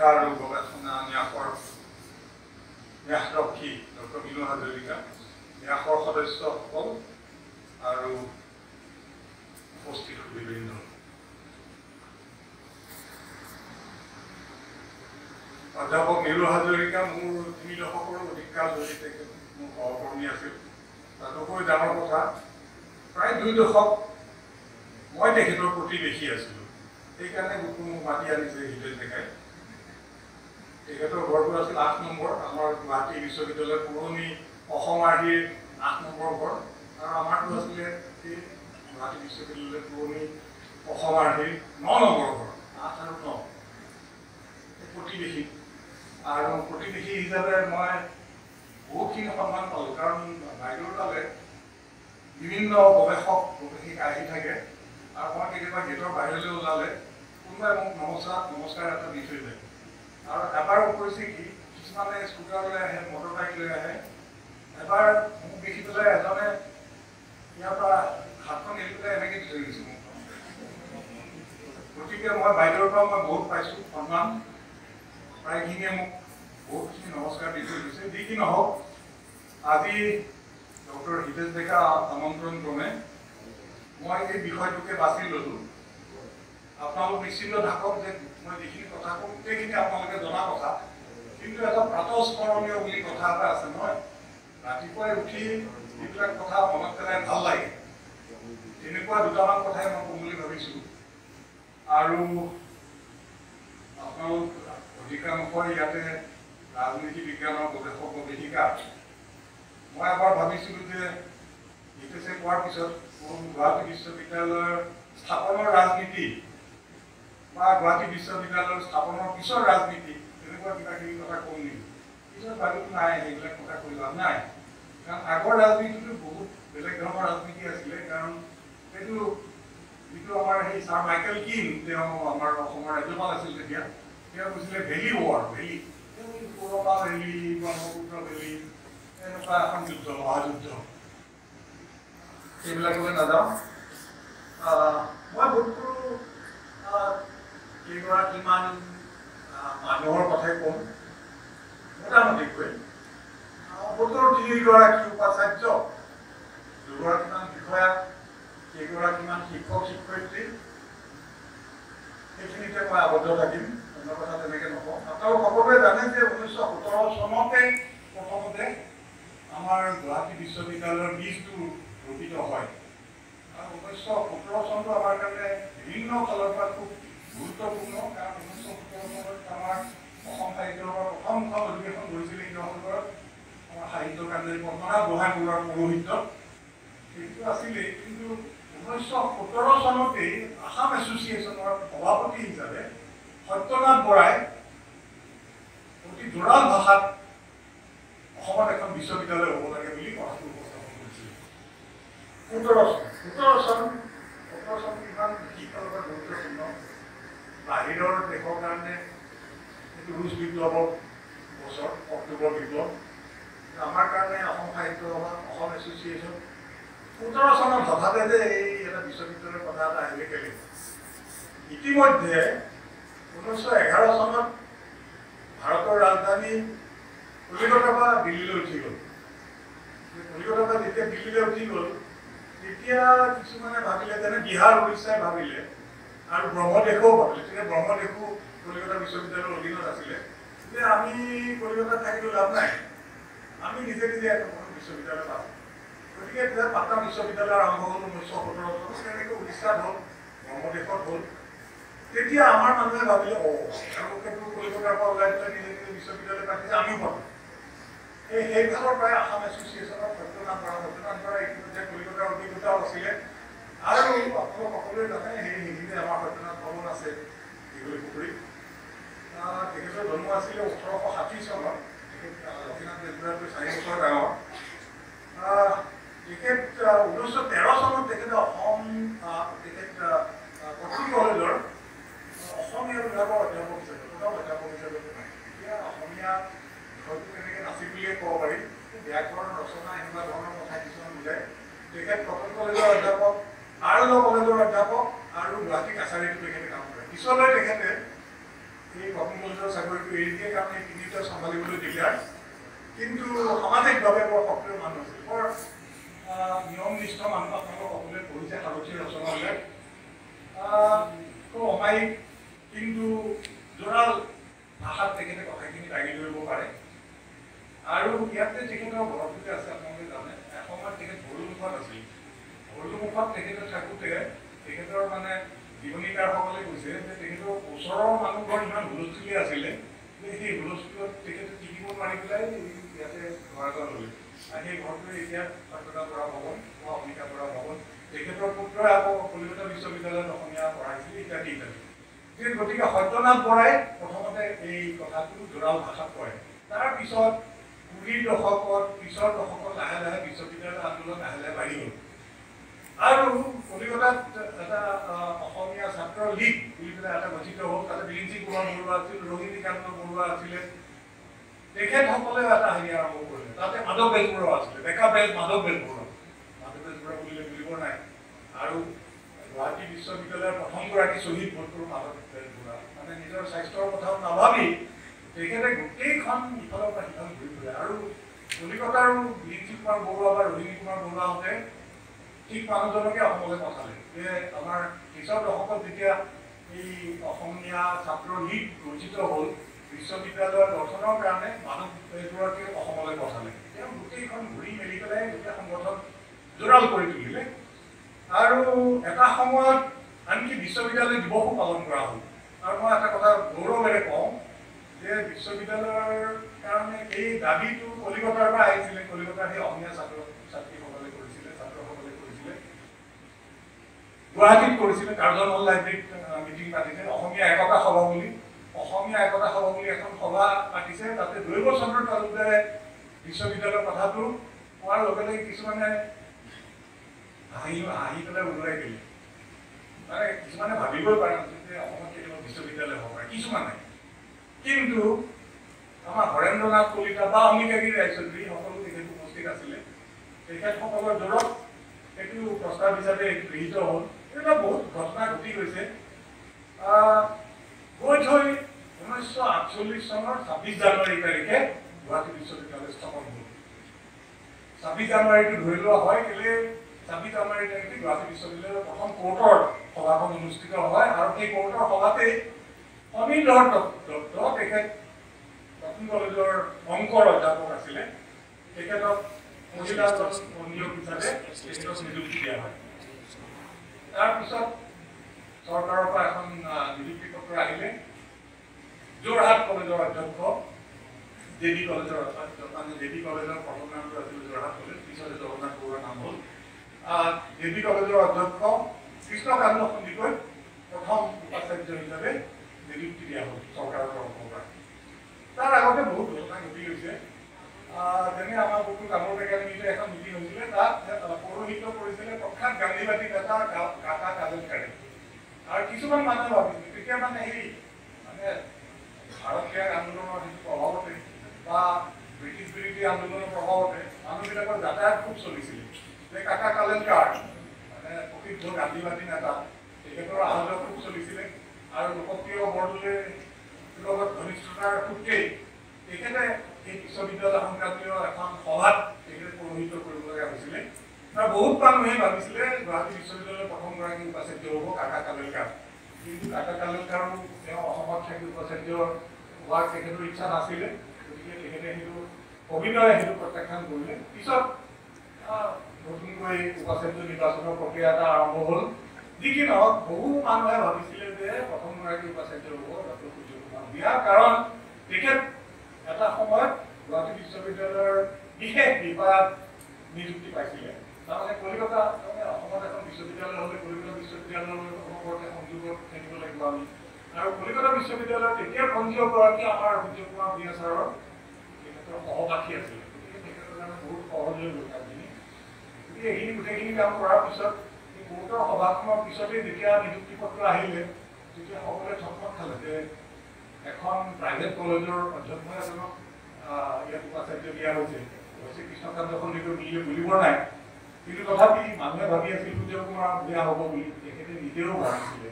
শিক্ষা আৰু গৱেষণা ন্যাসৰ ন্যাসৰক্ষী ডক্টৰ বিনোদ হাজৰিকা, ন্যাসৰ সদস্যসকল আৰু উপস্থিত সুধীবৃন্দ, অধ্যাপক নীলু হাজৰিকা মোৰ ৩ দশকৰো অধিক কাল ধৰি তেখেত মোৰ সহকৰ্মী আছিল। তাতোকৈ ডাঙৰ কথা, প্ৰায় 2 দশক মই তেখেতৰ প্ৰতিবেশী আছিলোঁ। সেইকাৰণে মোক মাতি আনিছে হিতেশ ডেকাই। তেখেতৰ ঘৰটো আছিল ৮ নম্বৰ, আমাৰ গুৱাহাটী বিশ্ববিদ্যালয়ৰ পুৰণি অসম আৰ্হিৰ ৮ নম্বৰ ঘৰ, আৰু আমাৰটো আছিলে এই গুৱাহাটী বিশ্ববিদ্যালয়ৰ পুৰণি অসম আৰ্হিৰ ৯ নম্বৰ ঘৰ, ৮ আৰু ৯ প্ৰতিবেশী। আৰু প্ৰতিবেশী হিচাপে মই বহুতখিনি সন্মান পালোঁ, কাৰণ বাইদেউৰ তালে বিভিন্ন গৱেষিক আহি থাকে, আৰু মই কেতিয়াবা গেটৰ বাহিৰলৈ ওলালে কোনোবাই মোক নমস্কাৰ এটা দি থৈ যায়। আৰু এবাৰ কৰিছে কি, কিছুমানে স্কুটাৰ লৈ আহে, মটৰ বাইক লৈ আহে। এবাৰ মোক দেখি পেলাই এজনে ইয়াৰ পৰা হাতখন এৰি পেলাই এনেকৈ দি থৈ গৈছে মোক। গতিকে মই বাইদেউৰ পৰা মই বহুত পাইছোঁ সন্মান, প্ৰায়খিনিয়ে মোক বহুতখিনি নমস্কাৰ দি থৈ গৈছে। যি কি নহওক, আজি ডক্টৰ হিতেশ ডেকা আমন্ত্ৰণ ক্ৰমে মই এই বিষয়টোকে বাছি ল'লোঁ। আপোনালোক নিশ্চিন্ত থাকক যে মই যিখিনি কথা কওঁ গোটেইখিনি আপোনালোকে জনা কথা, কিন্তু এটা প্ৰাতঃস্মৰণীয় বুলি কথা এটা আছে নহয়, ৰাতিপুৱাই উঠি যিবিলাক কথা মনত পেলাই ভাল লাগে, তেনেকুৱা দুটামান কথাই মই ক'ম বুলি ভাবিছোঁ। আৰু আপোনালোক অধিকাংশই ইয়াতে ৰাজনীতি বিজ্ঞানৰ গৱেষক গৱেষিকা। মই এবাৰ ভাবিছিলোঁ যে হিতেশে কোৱাৰ পিছত গুৱাহাটী বিশ্ববিদ্যালয়ৰ স্থাপনৰ ৰাজনীতি বা গুৱাহাটী বিশ্ববিদ্যালয়ৰ স্থাপনৰ পিছৰ ৰাজনীতি, তেনেকুৱা কিবাকিবি কথা কম নেকি? পিছত ভাবিলোঁ নাই, সেইবিলাক কথা কৈ লাভ নাই, কাৰণ আগৰ ৰাজনীতিটো বহুত বেলেগ ধৰণৰ ৰাজনীতি আছিলে। কাৰণ সেইটো যিটো আমাৰ সেই ছাৰ মাইকেল কিন, তেওঁ আমাৰ অসমৰ ৰাজ্যপাল আছিল তেতিয়া, তেওঁ কৈছিলে ভেলী ৱাৰ, ভেলী পুৰণা ভেলী, ব্ৰহ্মপুত্ৰ ভেলী, এনেকুৱা এখন যুদ্ধ, মহাযুদ্ধ। সেইবিলাকলৈ নাযাওঁ। মই বোধ কৰোঁ কেইগৰাকীমান মানুহৰ কথাই ক'ম মোটামুটিকৈ। বোধ কৰোঁ 3গৰাকী উপাচাৰ্য, 2গৰাকীমান বিষয়া, কেইগৰাকীমান শিক্ষক শিক্ষয়িত্ৰী, সেইখিনিতে মই আবদ্ধ থাকিম, অন্য কথা তেনেকৈ নকওঁ। আপোনালোক সকলোৱে জানে যে 1917 চনতে প্ৰথমতে আমাৰ গুৱাহাটী বিশ্ববিদ্যালয়ৰ বীজটো ৰোপিত হয়। আৰু 1917 চনটো আমাৰ কাৰণে বিভিন্ন ফালৰ পৰা খুব গুৰুত্বপূৰ্ণ, কাৰণ 1917 চনত আমাৰ অসম সাহিত্য সভাৰ প্ৰথমখন অধিৱেশন কৰিছিলে শিৱসাগৰত, আমাৰ সাহিত্য কান্ডাৰী পদ্মনাথ গোহাঁইবৰুৱাৰ পৌৰোহিত্যত। সেইটো আছিলেই, কিন্তু 1917 চনতেই আসাম এছ'চিয়েশ্যনৰ সভাপতি হিচাপে সত্যনাথ বৰাই অতি জোৰাল ভাষাত অসমত এখন বিশ্ববিদ্যালয় হ'ব লাগে বুলি কথাটো উপস্থাপন কৰিছিল। 17 চন কিমান শিক্ষাৰ পৰা গুৰুত্বপূৰ্ণ। বাহিৰৰ দেশৰ কাৰণে এইটো ৰুছ বিপ্লৱৰ বছৰ, অক্টোবৰ বিপ্লৱ। আমাৰ কাৰণে অসম সাহিত্য সভা, অসম এছ'চিয়েশ্যন 17 চনত হঠাতে যে এই এটা বিশ্ববিদ্যালয়ৰ কথা এটা আহিলে কেলে। ইতিমধ্যে 1911 চনত ভাৰতৰ ৰাজধানী কলিকতাৰ পৰা দিল্লীলৈ উঠি গ'ল। কলিকতাৰ পৰা যেতিয়া দিল্লীলৈ উঠি গ'ল, তেতিয়া কিছুমানে ভাবিলে, যেনে বিহাৰ উৰিষ্যাই ভাবিলে, আৰু ব্ৰহ্মদেশো ভাবিলে, তেতিয়া ব্ৰহ্মদেশো কলিকতা বিশ্ববিদ্যালয়ৰ অধীনত আছিলে, যে আমি কলিকতাত থাকিলেও লাভ নাই, আমি নিজে নিজে এখন বিশ্ববিদ্যালয় পাম। গতিকে তেতিয়া পাটনা বিশ্ববিদ্যালয় আৰম্ভ হ'ল 1917 চনত, তেনেকৈ উৰিষ্যাত হ'ল, ব্ৰহ্মদেশত হ'ল। তেতিয়া আমাৰ মানুহে ভাবিলে, তেওঁলোকেতো কলিকতাৰ পৰা ওলাই পেলাই নিজে নিজে বিশ্ববিদ্যালয় পাতিছে, আমিও পাম। সেইফালৰ পৰাই আসাম এছ'চিয়েশ্যনৰ সত্যনাথ বৰা ইতিমধ্যে কলিকতাৰ অভিজ্ঞতাও আছিলে। আৰু আপোনালোক সকলোৱে জানে, সেইখিনিতে আমাৰ সত্যনাথ ভৱন আছে দীঘলী পুখুৰীত। তেখেতৰ জন্ম আছিলে 1860 চনত। তেখেত লক্ষ্মীনাথ বেজবৰুৱাতকৈ 4 বছৰ ডাঙৰ। তেখেত 1913 চনত তেখেতে কটন কলেজৰ অসমীয়া বিভাগৰ অধ্যাপক হিচাপে, প্ৰথম অধ্যাপক হিচাপে এতিয়া অসমীয়া বিষয়টো কেনেকৈ নাছিল বুলিয়ে ক'ব পাৰি, ব্যাকৰণ ৰচনা এনেকুৱা ধৰণৰ কথা কিছুমান বুজায়। তেখেত কটন কলেজৰ অধ্যাপক, আৰ্ল কলেজৰ অধ্যাপক, আৰু গুৱাহাটী কাছাৰীটো তেখেতে কাম কৰে। পিছলৈ তেখেতে এই কটন কলেজৰ চাকৰিটো এৰি দিয়ে কাৰণ এই তিনিটা চম্ভালিবলৈ দিগদাৰ কিন্তু সামাজিকভাৱে বৰ সক্ৰিয় মানুহ আছিল বৰ নিয়মনিষ্ঠ মানুহ আপোনালোক সকলোৱে পঢ়িছে সাৰথীৰ ৰচনাবিলাক খুব অমায়িক কিন্তু জোৰাল ভাষাত তেখেতে কথাখিনি দাঙি ধৰিব পাৰে আৰু ইয়াতে তেখেতৰ ঘৰটোতে আছে আপোনালোকে জানে এসময়ত তেখেত ভৰলুমুখত আছিল ভৰলুমুখত তেখেতে থাকোঁতে তেখেতৰ মানে জীৱনীকাৰসকলে কৈছে যে তেখেতৰ ওচৰৰ মানুহঘৰ ইমান হুলস্থুলীয়া আছিলে যে সেই হুলস্থুলত তেখেতে টিকিব নোৱাৰি পেলাই ইয়াতে ঘৰ এটা ল'লে আৰু সেই ঘৰটোৱে এতিয়া সত্যতা বৰা ভৱন বা অমিতা বৰা ভৱন তেখেতৰ পুত্ৰই আকৌ কলিকতা বিশ্ববিদ্যালয়ত অসমীয়া পঢ়াইছিল ইত্যাদি ইত্যাদি গতিকে সত্যনাথ বৰাই প্ৰথমতে এই কথাটো জোৰাল ভাষাত কয় তাৰপিছত 20 দশকত পিছৰ দশকত লাহে লাহে বিশ্ববিদ্যালয় আন্দোলন লাহে লাহে বাঢ়ি গ'ল আৰু কলিকতাত এটা অসমীয়া ছাত্ৰ লীগ বুলি পেলাই এটা গঠিত হ'ল তাতে বিলিঞ্চি কুমাৰ বৰুৱা আছিল ৰোহিণীকান্ত বৰুৱা আছিলে তেখেতসকলে এটা হেৰি আৰম্ভ কৰিলে তাতে মাধৱ বেজবৰুৱা আছিলে ডেকা মাধৱ বেজবৰুৱা বুলিলে বুলিব নাই আৰু গুৱাহাটী বিশ্ববিদ্যালয়ৰ প্ৰথমগৰাকী শ্বহীদ ভোটপুৰ মাধৱ বেজবৰুৱা মানে নিজৰ স্বাস্থ্যৰ কথাও নাভাবি তেখেতে গোটেইখন ইফালৰ পৰা সিফাল ঘূৰি ফুৰে আৰু কলিকতাৰো বিলিঞ্চি কুমাৰ বৰুৱা বা ৰোহিণী কুমাৰ বৰুৱাহঁতে ঠিক মানুহজনকে অসমলৈ পঠালে যে আমাৰ পিছৰ দশকত যেতিয়া এই অসমীয়া ছাত্ৰ লীগ গঠিত হ'ল বিশ্ববিদ্যালয় গঠনৰ কাৰণে মাধৱ বেজবৰুৱাকে অসমলৈ পঠালে তেওঁ গোটেইখন ঘূৰি মেলি পেলাই গোটেই সংগঠন জোৰাল কৰি তুলিলে আৰু এটা সময়ত আনকি বিশ্ববিদ্যালয় দিৱসো পালন কৰা হ'ল আৰু মই এটা কথা গৌৰৱেৰে কওঁ যে বিশ্ববিদ্যালয়ৰ কাৰণে এই দাবীটো কলিকতাৰ পৰা আহিছিলে কলিকতাৰ সেই অসমীয়া ছাত্ৰ ছাত্ৰীসকলে কৰিছিলে ছাত্ৰসকলে কৰিছিলে গুৱাহাটীত কৰিছিলে কাৰ্জন হল লাইব্ৰেৰীত মিটিং পাতিছে অসমীয়া একতা সভা বুলি এখন সভা পাতিছে তাতে দৈৱ চন্দ্ৰ তালুকদাৰে বিশ্ববিদ্যালয়ৰ কথাটো কোৱাৰ লগে লগে কিছুমানে হাঁহি পেলাই ওলাই দিলে মানে কিছুমানে ভাবিবই পৰা নাছিল যে অসমত কেতিয়াবা বিশ্ববিদ্যালয় হ'ব পাৰে কিছুমানে কিন্তু আমাৰ হৰেন্দ্ৰ নাথ কলিতা বা অম্বিকাগিৰি ৰায়চৌধুৰী সকলো তেখেত উপস্থিত আছিলে তেখেতসকলৰ জোৰত এইটো প্ৰস্তাৱ হিচাপে গৃহীত হ'ল এটা বহুত ঘটনা ঘটি গৈছে গৈ থৈ 1948 চনৰ 26 জানুৱাৰী তাৰিখে গুৱাহাটী বিশ্ববিদ্যালয় স্থাপন হ'ল 26 জানুৱাৰীটো ধৰি লোৱা হয় কেলে 26 জানুৱাৰী তাৰিখে গুৱাহাটী বিশ্ববিদ্যালয়ৰ প্ৰথম কোৰ্টৰ সভাখন অনুষ্ঠিত হয় আৰু সেই কোৰ্টৰ সভাতেই সমীৰধৰ দত্ত তেখেত কটন কলেজৰ অংকৰ অধ্যাপক আছিলে তেখেতক মহিলা নিয়োগ হিচাপে তেখেতক নিযুক্তি দিয়া হয় তাৰপিছত চৰকাৰৰ পৰা এখন নিযুক্তি পত্ৰ আহিলে যোৰহাট কলেজৰ অধ্যক্ষ জেবি কলেজৰ প্ৰথম নামটো আছিল যোৰহাট কলেজ পিছতে জগন্নাথ বৰুৱাৰ নাম হ'ল জেবি কলেজৰ অধ্যক্ষ কৃষ্ণকান্ত সন্দিকৈ প্ৰথম উপাচাৰ্য হিচাপে নিযুক্তি দিয়া হ'ল চৰকাৰৰ তৰফৰ পৰা তাৰ আগতে বহুত ঘটনা ঘটি গৈছে যেনে আমাৰ বহুতো কামৰূপ একাডেমীতে এখন মিটিং হৈছিলে তাত পৌৰোহিত্য কৰিছিলে প্ৰখ্যাত গান্ধীবাদী নেতা কাকা কাজলকাৰে আৰু কিছুমান মানুহে ভাবিছিল তেতিয়া মানে হেৰি মানে ভাৰত ত্যাগ আন্দোলনৰ যিটো প্ৰভাৱতে বা ব্ৰিটিছ বিৰোধী আন্দোলনৰ প্ৰভাৱতে মানুহবিলাকৰ যাতায়াত খুব চলিছিলে যে কাকা কালেলকাৰ মানে প্ৰসিদ্ধ গান্ধীবাদী নেতা তেখেতৰ অহা যোৱা খুব চলিছিলে আৰু লোকপ্ৰিয় বৰদলৈৰ লগত ঘনিষ্ঠতাৰ সূত্ৰেই তেখেতে এই বিশ্ববিদ্যালয় সংক্ৰান্তীয় এখন সভাত তেখেতে পৌৰোহিত্য কৰিবলগীয়া হৈছিলে আৰু বহুত মানুহে ভাবিছিলে গুৱাহাটী বিশ্ববিদ্যালয়ৰ প্ৰথমগৰাকী উপাচাৰ্য হ'ব কাকা কালেলকাৰ কিন্তু কাকা কালেলকাৰো তেওঁ অসমত থাকি উপাচাৰ্য হোৱাৰ তেখেতৰ ইচ্ছা নাছিলে গতিকে তেখেতে সেইটো অভিনয়ে সেইটো প্ৰত্যাখ্যান কৰিলে পিছত নতুনকৈ উপাচাৰ্য নিৰ্বাচনৰ প্ৰক্ৰিয়া এটা আৰম্ভ হ'ল যি কি নহওক বহু মানুহে ভাবিছিলে যে প্ৰথমগৰাকী উপাচাৰ্য হ'ব ডক্টৰ সূৰ্য কুমাৰ ভূঞা কাৰণ তেখেত এটা সময়ত গুৱাহাটী বিশ্ববিদ্যালয়ৰ বিশেষ বিভাগ নিযুক্তি পাইছিলে তাৰমানে কলিকতা অসমত এখন বিশ্ববিদ্যালয় হ'লে কলিকতা বিশ্ববিদ্যালয়ৰ ওপৰতে সংযোগত থাকিব লাগিব আমি আৰু কলিকতা বিশ্ববিদ্যালয়ৰ তেতিয়া পঞ্জীয়কগৰাকী আমাৰ সূৰ্য কুমাৰ ভূঞা ছাৰৰ তেখেতৰ সহপাঠী আছিলে গতিকে তেখেতৰ কাৰণে বহুত সহজ হৈ গ'ল কামখিনি গতিকে এইখিনি গোটেইখিনি কাম কৰাৰ পিছত এই কোৰ্টৰ সভাখনৰ পিছতেই যেতিয়া নিযুক্তি পত্ৰ আহিলে তেতিয়া সকলোৱে থমথম খালে যে এখন প্ৰাইভেট কলেজৰ অধ্যক্ষ এজনক ইয়াত উপাচাৰ্য দিয়া হৈছে কৃষ্ণকান্ত সন্দিকৈ বুলিবৰ নাই কিন্তু তথাপি মানুহে ভাবি আছিল সূৰ্য কুমাৰ ভূঞা হ'ব বুলি তেখেতে নিজেও ভাবিছিলে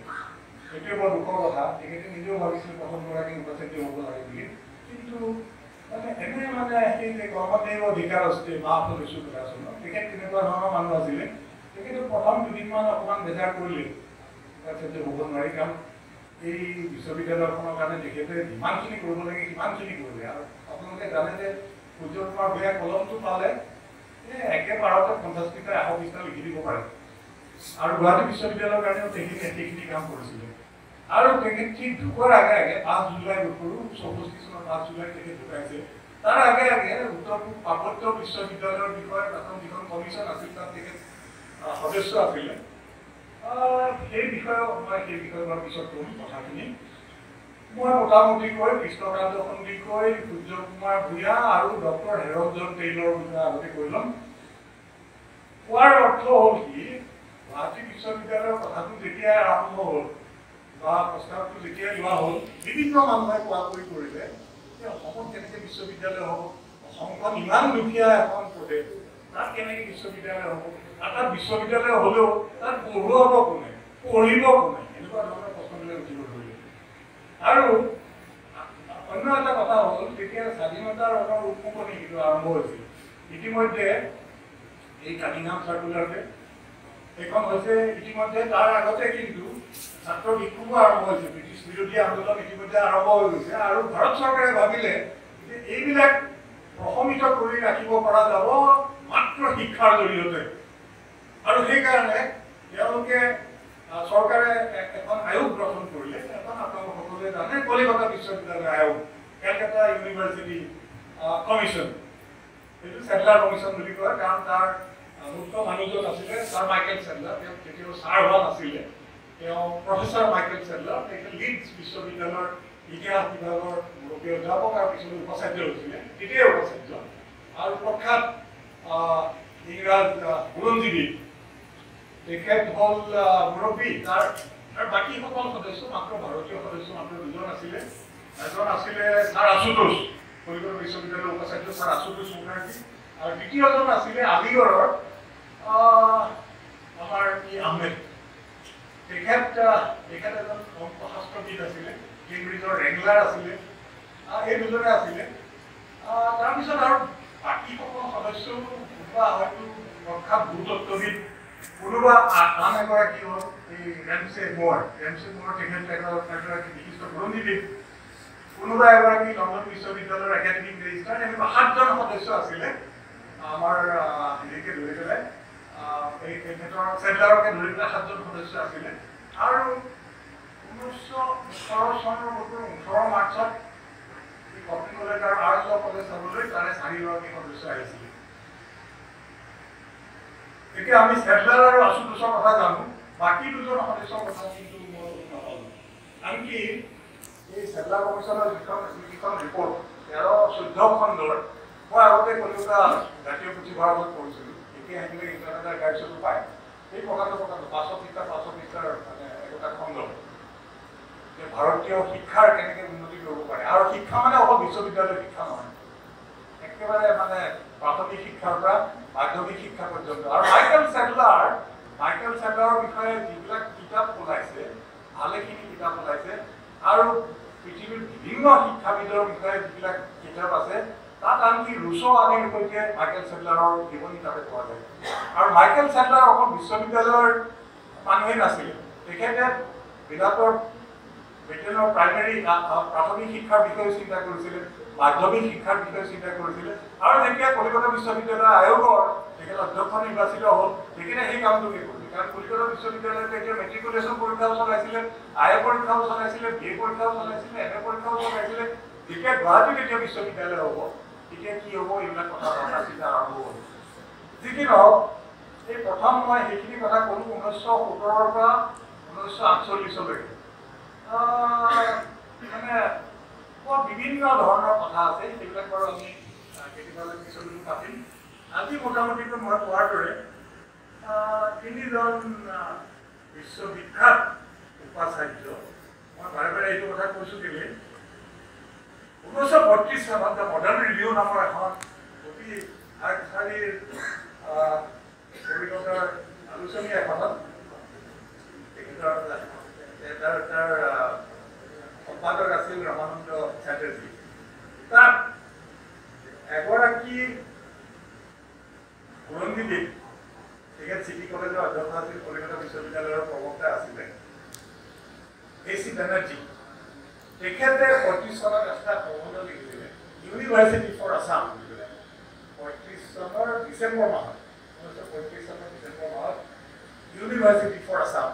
সেইটোৱে বৰ দুখৰ কথা। তেখেতে নিজেও ভাবিছিল প্ৰথমগৰাকী উপাচাৰ্য হ'ব লাগে বুলি, কিন্তু মানে এনে মানে সেই যে কৰ্মদেৱ অধিকাৰ আছে মাফ লৈছোঁ প্ৰশাসনত, তেখেত তেনেকুৱা ধৰণৰ মানুহ আছিলে। তেখেতে প্ৰথম দুদিনমান অকণমান বেজাৰ কৰিলে উপাচাৰ্য হ'ব নোৱাৰি, কাৰণ এই বিশ্ববিদ্যালয়খনৰ কাৰণে তেখেতে যিমানখিনি কৰিব লাগে সিমানখিনি কৰিলে। আৰু আপোনালোকে জানে যে সূৰ্য কুমাৰ ভূঞাই কলমটো পালে একেবাৰতে 50 100 পৃষ্ঠা লিখি দিব পাৰে। আৰু গুৱাহাটী বিশ্ববিদ্যালয়ৰ কাৰণেও তেখেতে সেইখিনি কাম কৰিছিলে। আৰু তেখেত ঠিক ঢুকোৱাৰ আগে আগে 5 জুলাই গৰু 64 চনৰ 5 জুলাই তেখেত ঢুকাইছে। তাৰ আগে আগে উত্তৰ পূব পাৰ্বত্য বিশ্ববিদ্যালয়ৰ বিষয়ে এখন যিখন কমিশ্যন আছিল তাত তেখেত সদস্য আছিলে। সেই বিষয়েও মই সেই বিষয়ে পিছত ক'ম কথাখিনি। মই মোটামুটিকৈ কৃষ্ণকান্ত সন্দিকৈ, সূৰ্য কুমাৰ ভূঞা আৰু ডক্টৰ হেৰল্ড টেইলৰ বিষয়ে আগতে কৈ ল'ম। কোৱাৰ অৰ্থ হ'ল কি, গুৱাহাটী বিশ্ববিদ্যালয়ৰ কথাটো যেতিয়াই আৰম্ভ হ'ল বা প্ৰস্তাৱটো যেতিয়াই লোৱা হ'ল, বিভিন্ন মানুহে কোৱাকৈ কৰিলে যে অসমত কেনেকৈ বিশ্ববিদ্যালয় হ'ব, অসমখন ইমান দুখীয়া এখন প্ৰদেশ, তাত কেনেকৈ বিশ্ববিদ্যালয় হ'ব, আৰু তাত বিশ্ববিদ্যালয় হ'লেও তাত পঢ়ুৱাব কোনে, পঢ়িব কোনে, এনেকুৱা ধৰণৰ প্ৰশ্নবিলাক উঠিব ধৰিলে। আৰু অন্য এটা কথা হ'ল, তেতিয়া স্বাধীনতাৰ উন্মোচনী কিন্তু আৰম্ভ হৈছিল। ইতিমধ্যে এই কানিংহাম চাৰ্কুলাৰতে এইখন হৈছে, ইতিমধ্যে তাৰ আগতে কিন্তু ছাত্ৰ বিক্ষোভো আৰম্ভ হৈছে, ব্ৰিটিছ বিৰোধী আন্দোলন ইতিমধ্যে আৰম্ভ হৈ গৈছে। আৰু ভাৰত চৰকাৰে ভাবিলে যে এইবিলাক প্ৰশমিত কৰি ৰাখিব পৰা যাব মাত্ৰ শিক্ষাৰ জৰিয়তে। আৰু সেইকাৰণে তেওঁলোকে চৰকাৰে এখন আয়োগ গঠন কৰিলে। এখন আপোনালোক সকলোৱে জানে, কলিকতা বিশ্ববিদ্যালয় আয়োগ, কেলকাতা ইউনিভাৰ্চিটি কমিশ্যন। এইটো চেডলাৰ কমিশ্যন বুলি কয়, কাৰণ তাৰ মুখ্য মানুহজন আছিলে ছাৰ মাইকেল চেডলাৰ। তেওঁ কেতিয়াও ছাৰ হোৱা নাছিলে, তেওঁ প্ৰফেচাৰ মাইকেল চেডলাৰ। তেখেত লিডছ বিশ্ববিদ্যালয়ৰ ইতিহাস বিভাগৰ মুৰব্বী অধ্যাপক আৰু পিছলৈ উপাচাৰ্য হৈছিলে, তেতিয়াই উপাচাৰ্য। আৰু প্ৰখ্যাত ইংৰাজ বুৰঞ্জীবিদ, তেখেত হ'ল মুৰব্বী। তাৰ বাকীসকল সদস্য মাত্ৰ ভাৰতীয় সদস্য মাত্ৰ 2জন আছিলে। এজন আছিলে ছাৰ আশুতোষ, কলিকতা বিশ্ববিদ্যালয়ৰ উপাচাৰ্য ছাৰ আশুতোষ মুখাৰ্জী, আৰু দ্বিতীয়জন আছিলে আলিগড়ৰ আমাৰ আহমেদ। তেখেত এজন অংকশাস্ত্ৰবিদ আছিলে, কেম্ব্ৰিজৰ ৰেংলাৰ আছিলে। এই দুজনে আছিলে। তাৰপিছত আৰু বাকীসকল সদস্যও কোনোবা হয়তো প্ৰখ্যাত ভূতত্ত্ববিদ, কোনোবা আন এগৰাকী হ'ল এই ৰেমছে মোৰ। তেখেত এগৰাকী বিশিষ্ট বুৰঞ্জীবিদ, কোনোবা এগৰাকী লণ্ডন বিশ্ববিদ্যালয়ৰ একাডেমিক ৰেজিষ্ট্ৰাৰ। এনেকুৱা 7জন সদস্য আছিলে আমাৰ হেৰিকে ধৰি পেলাই, এই তেখেতৰ চেডলাৰকে ধৰি পেলাই 7জন সদস্য আছিলে। আৰু 1918 চনৰ 18 মাৰ্চত কটন কলেজ আৰু আৰ্টছ কলেজ চাবলৈ তাৰে 4গৰাকী সদস্য আহিছিলে। এতিয়া আমি চেডলাৰ আৰু আশুতোষৰ কথা জানো, বাকী 2জন সদস্যৰ কথা কিন্তু মই নাপালো। আনকি এই চেডলাৰ কমিশ্যনৰ যিখন ৰিপৰ্ট 13-14 খণ্ডৰ, মই আগতে কলিকতা জাতীয় পুথিভঁৰালত পঢ়িছিলোঁ, এতিয়া আহিলে ইণ্টাৰনেট আৰ্কাইভছতো পায়। এই প্ৰকাৰটো 500 পৃষ্ঠাৰ মানে এটা খণ্ড, যে ভাৰতীয় শিক্ষাৰ কেনেকৈ উন্নতি কৰিব পাৰে। আৰু শিক্ষা মানে অকল বিশ্ববিদ্যালয়ৰ শিক্ষা নহয়, একেবাৰে মানে প্ৰাথমিক শিক্ষাৰ পৰা মাধ্যমিক শিক্ষা পৰ্যন্ত। আৰু মাইকেল চেডলাৰৰ বিষয়ে যিবিলাক কিতাপ ওলাইছে, ভালেখিনি কিতাপ ওলাইছে। আৰু পৃথিৱীৰ বিভিন্ন শিক্ষাবিদৰ বিষয়ে যিবিলাক কিতাপ আছে, তাত আনকি ৰুছ' আদিৰ সৈতে মাইকেল চেডলাৰৰ জীৱনী তাতে পোৱা যায়। আৰু মাইকেল চেডলাৰ অকল বিশ্ববিদ্যালয়ৰ মানুহেই নাছিলে, তেখেতে ব্ৰিটেইনৰ প্ৰাথমিক শিক্ষাৰ বিষয়ে চিন্তা কৰিছিলে, মাধ্যমিক শিক্ষাৰ বিষয়ে চিন্তা কৰিছিলে। আৰু যেতিয়া কলিকতা বিশ্ববিদ্যালয় আয়োগৰ তেখেত অধ্যক্ষ নিৰ্বাচিত হ'ল, তেখেতে সেই কামটোকে কৰিলে। কাৰণ কলিকতা বিশ্ববিদ্যালয়ত তেতিয়া মেট্ৰিকুলেশ্যন পৰীক্ষাও চলাইছিলে, আই পৰীক্ষাও চলাইছিলে, BA পৰীক্ষাও চলাইছিলে, MA পৰীক্ষাও চলাইছিলে। যেতিয়া গুৱাহাটীত এতিয়া বিশ্ববিদ্যালয় হ'ব, তেতিয়া কি হ'ব, এইবিলাক কথা চিন্তা আৰম্ভ হ'ল। যি কি নহওক, এই প্ৰথম মই সেইখিনি কথা ক'লো 1917 পৰা 1948লৈকে। মানে বৰ বিভিন্ন ধৰণৰ কথা আছে, সেইবিলাক বাৰু আমি কেতিয়াবালৈ পিছলৈ পাতিম। আজি মোটামুটিকৈ মই কোৱাৰ দৰে 3জন বিশ্ববিখ্যাত উপাচাৰ্য। মই বাৰে বাৰে এইটো কথা কৈছোঁ কেলে, 1932 চনত দ্য মডাৰ্ণ ৰিভিউ নামৰ এখন অতি আগশাৰীৰ কলিকতাৰ আলোচনী এখনত তেখেতৰ তাৰ সম্পাদক আছিল ৰমানন্দ চেটাৰ্জী। তাত এগৰাকী বুৰঞ্জীবিদ, তেখেত চিটি কলেজৰ অধ্যক্ষ আছিল, কলিকতা বিশ্ববিদ্যালয়ৰ প্ৰবক্তা আছিলে, AC বেনাৰ্জী। তেখেতে 35 চনত এটা প্ৰবন্ধ লিখিছিলে, ইউনিভাৰ্চিটি ফৰ আছাম বুলি ক'লে। 35 চনৰ ডিচেম্বৰ মাহত, 1935 চনৰ ডিচেম্বৰ মাহত ইউনিভাৰ্চিটি ফৰ আছাম।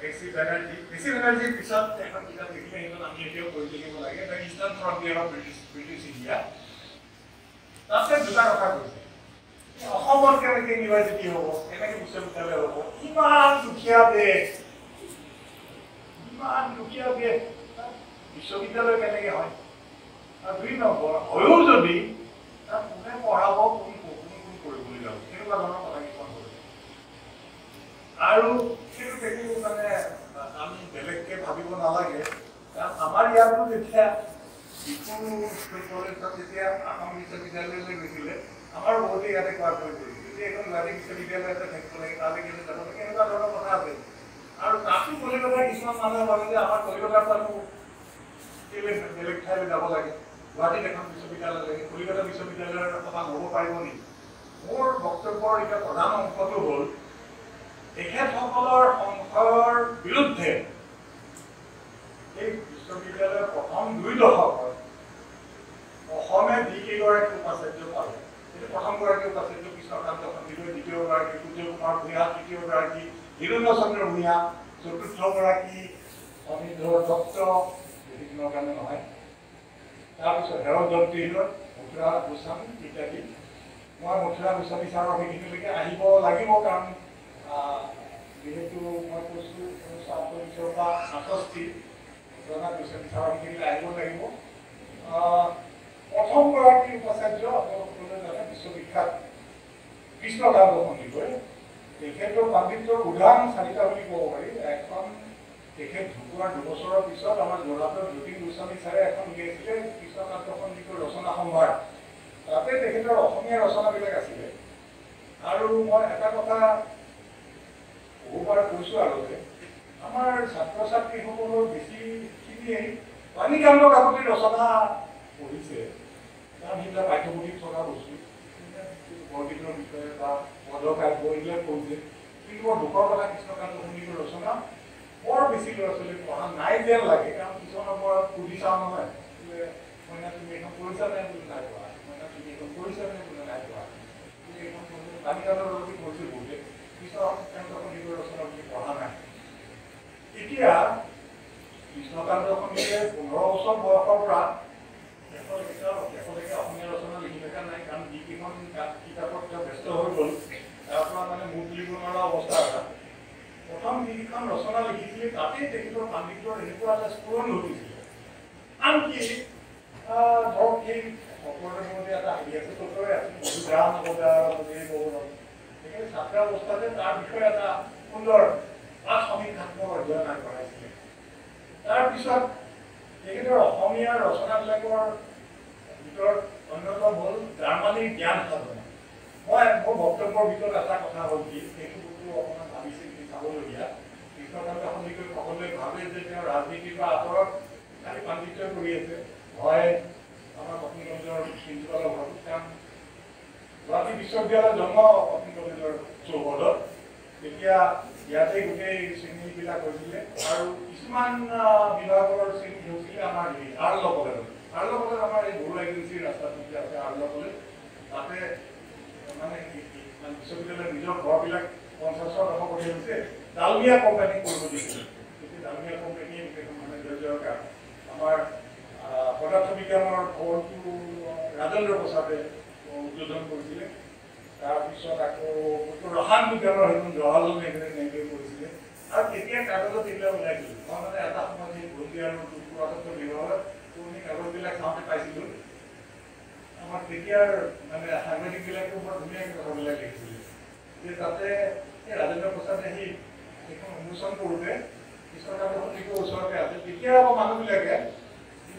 AC বেনাৰ্জীৰ পিছত এখন কিতাপ লিখিলে, সেইখন আমি এতিয়াও পঢ়ি থাকিব লাগে, the eastern frontier of British India. তাতে দুটা কথা কৈছে, অসমত কেনেকৈ ইউনিভাৰ্চিটি হ'ব, কেনেকৈ বিশ্ববিদ্যালয় হ'ব, ইমান দুখীয়া দেশ, বিশ্ববিদ্যালয় কেনেকৈ হয়। আৰু 2 নম্বৰ, হয়ও যদি তাত কোনে পঢ়াব, কোন কৰিবলৈ যাব, তেনেকুৱা ধৰণৰ কথা কিছুমান কৰিছে। আৰু সেইটো দেখি মানে আমি বেলেগকে ভাবিব নালাগে, কাৰণ আমাৰ ইয়াতো যেতিয়া যেতিয়া আসাম বিশ্ববিদ্যালয়লৈ গৈছিলে, আমাৰ বহুতে ইয়াতে কোৱাৰ কৰি কৰিছিল যে এখন গুৱাহাটী বিশ্ববিদ্যালয়তে থাকিব লাগে, তালৈ কেলে যাব লাগে, এনেকুৱা ধৰণৰ কথা আছে। আৰু তাতো কলিকতাৰ কিছুমান মানুহে ভাবে যে আমাৰ কলিকতাৰ পৰা কেলে বেলেগ ঠাইলৈ যাব লাগে, গুৱাহাটীত এখন বিশ্ববিদ্যালয় লাগে, কলিকতা বিশ্ববিদ্যালয়ৰ সমান হ'ব পাৰিব নেকি? মোৰ বক্তব্যৰ এতিয়া প্ৰধান অংশটো হ'ল, তেখেতসকলৰ সংশয়ৰ বিৰুদ্ধে এই বিশ্ববিদ্যালয়ৰ প্ৰথম 2 দশকত অসমে যিকেইগৰাকী উপাচাৰ্য পালে, সেইটো প্ৰথমগৰাকী উপাচাৰ্য কৃষ্ণকান্ত সন্দিকৈ, দ্বিতীয়গৰাকী সূৰ্য কুমাৰ ভূঞা, তৃতীয়গৰাকী হিৰণ্য চন্দ্ৰ ভূঞা, চতুৰ্থগৰাকী অনিধৰ দত্ত, বেছিদিনৰ কাৰণে নহয়, তাৰপিছত হেৰদত্ত, মথুৰা গোস্বামী ইত্যাদি। মই মথুৰা গোস্বামী ছাৰৰ সেইখিনিলৈকে আহিব লাগিব, কাৰণ যিহেতু মই কৈছোঁ 1948 বা 68 মথুৰা গোস্বামী ছাৰৰ সেইখিনিলৈ আহিব লাগিব। প্ৰথমগৰাকী উপাচাৰ্য আপোনালোকে জানে, বিশ্ববিখ্যাত কৃষ্ণকান্ত সন্দিকৈ। তেখেতৰ পাণ্ডিত্যৰ উদাহৰণ 4টা বুলি ক'ব পাৰি। এখন, তেখেত ঢুকোৱাৰ 2 বছৰৰ পিছত আমাৰ যোৰহাটৰ জ্যোতি গোস্বামী ছাৰে এখন উলিয়াইছিলে কৃষ্ণকান্ত সন্দিকৈৰ ৰচনা সম্ভাৰ। তাতে তেখেতৰ অসমীয়া ৰচনাবিলাক আছিলে। আৰু মই এটা কথা বহুবাৰ কৈছোঁ আগতে, আমাৰ ছাত্ৰ ছাত্ৰীসকলৰ বেছিখিনিয়ে বাণীকান্ত কাকতিৰ ৰচনা পঢ়িছে, কাৰণ সেইবিলাক পাঠ্যপুথিত থকা বস্তু, বৰগীতৰ বিষয়ে বা পদকাব্য এইবিলাক পঢ়িছে। কিন্তু বৰ দুখৰ কথা, কৃষ্ণকান্ত সন্দিকৈৰ ৰচনা বৰ বেছি ল'ৰা ছোৱালীক পঢ়া নাই যেন লাগে। কাৰণ কিছুমানৰ পৰা সুধি চাওঁ নহয়, মইনা তুমি এখন পঢ়িছানে বোলে নাই পঢ়া, মইনা তুমি এখন পঢ়িছানে বোলে নাই পঢ়া, তুমি এখন বাণীকান্তৰ লগতে পঢ়িছোঁ বহুতে, কৃষ্ণকান্ত সন্দিকৈৰ ৰচনা বুলি পঢ়া নাই। এতিয়া কৃষ্ণকান্ত সন্দিকৈয়ে 15 বছৰ বয়সৰ পৰা শেষলৈকে অসমীয়া ৰচনা লিখি থকা নাই, কাৰণ যিকেইখন কিতাপত তেওঁ ব্যস্ত হৈ গ'ল, তাৰ পৰা মানে মুখ তুলিব নোৱাৰা অৱস্থা এটা। প্ৰথম যিকেইখন ৰচনা লিখিছিলে তাতেই তেখেতৰ পাণ্ডিত্যৰ এনেকুৱা এটা স্ফুৰণ ঘটিছিলে। আনকি ধৰক সেই সকলোৰে মধ্যে এটা হেৰি আছে, ততৰে আছে মধুগ্ৰাম তেখেতে ছাত্ৰ অৱস্থাতে তাৰ বিষয়ে এটা সুন্দৰ পাঠ সমীক্ষাত্মক অধ্যয়ন আগবঢ়াইছিলে। তাৰপিছত তেখেতৰ অসমীয়া ৰচনাবিলাকৰ ভিতৰত অন্যতম হ'ল জাৰ্মানীৰ জ্ঞান সাধনা। মই মোৰ বক্তব্যৰ ভিতৰত এটা কথা হ'ল কি, সেইটো বস্তু অকণমান ভাবিছে চাবলগীয়া। কৃষ্ণকান্ত সন্দিকৈ সকলোৱে ভাবে যে তেওঁ ৰাজনীতিৰ পৰা আঁতৰত খালি পাণ্ডিত্য কৰি আছে, হয় আমাৰ অসীম কলেজৰ প্ৰিন্সিপালৰ ঘৰত, কাৰণ গুৱাহাটী বিশ্ববিদ্যালয়ৰ জন্ম অসীম কলেজৰ চৌহদত। তেতিয়া ইয়াতে গোটেই শ্ৰেণীবিলাক হৈছিলে, আৰু কিছুমান বিভাগৰ শ্ৰেণী হৈছিলে আমাৰ আৰ্ল কলেজত। আৰ্ল কলেজ আমাৰ এই বড়ো এজেঞ্চিৰ ৰাস্তাটো যে আছে আৰ্ল কলেজ, তাতে মানে বিশ্ববিদ্যালয়ৰ নিজৰ ঘৰবিলাক 50ৰ দশক কৰি হৈছে, ডালমিয়া কোম্পানী কৰিব দিছিল। তেতিয়া ডালমিয়া কোম্পানীয়ে গোটেইখন মানে জয়কাৰ আমাৰ পদাৰ্থ বিজ্ঞানৰ ভৱনটো ৰাজেন্দ্ৰ প্ৰসাদে উদ্বোধন কৰিছিলে। তাৰপিছত আকৌ ৰসায়ন বিজ্ঞানৰ সেইখন জৱাহৰলাল নেহৰুৱে কৰিছিলে। আৰু তেতিয়া কাগজত এইবিলাক ওলাইছিল। মই মানে এটা সময়ত সেই ভৰ্তি আৰু পুৰাতত্ব বিভাগত পুৰণি কাগজবিলাক চাওঁতে পাইছিলোঁ। আমাৰ তেতিয়াৰ মানে সাংবাদিকবিলাকেও বৰ ধুনীয়াকৈ কথাবিলাক লিখিছিলে যে তাতে এই ৰাজেন্দ্ৰ প্ৰসাদে সেইখন উন্মোচন কৰোঁতে কৃষ্ণকান্ত সন্দিকৈৰ ওচৰতে আছিল। তেতিয়া আকৌ মানুহবিলাকে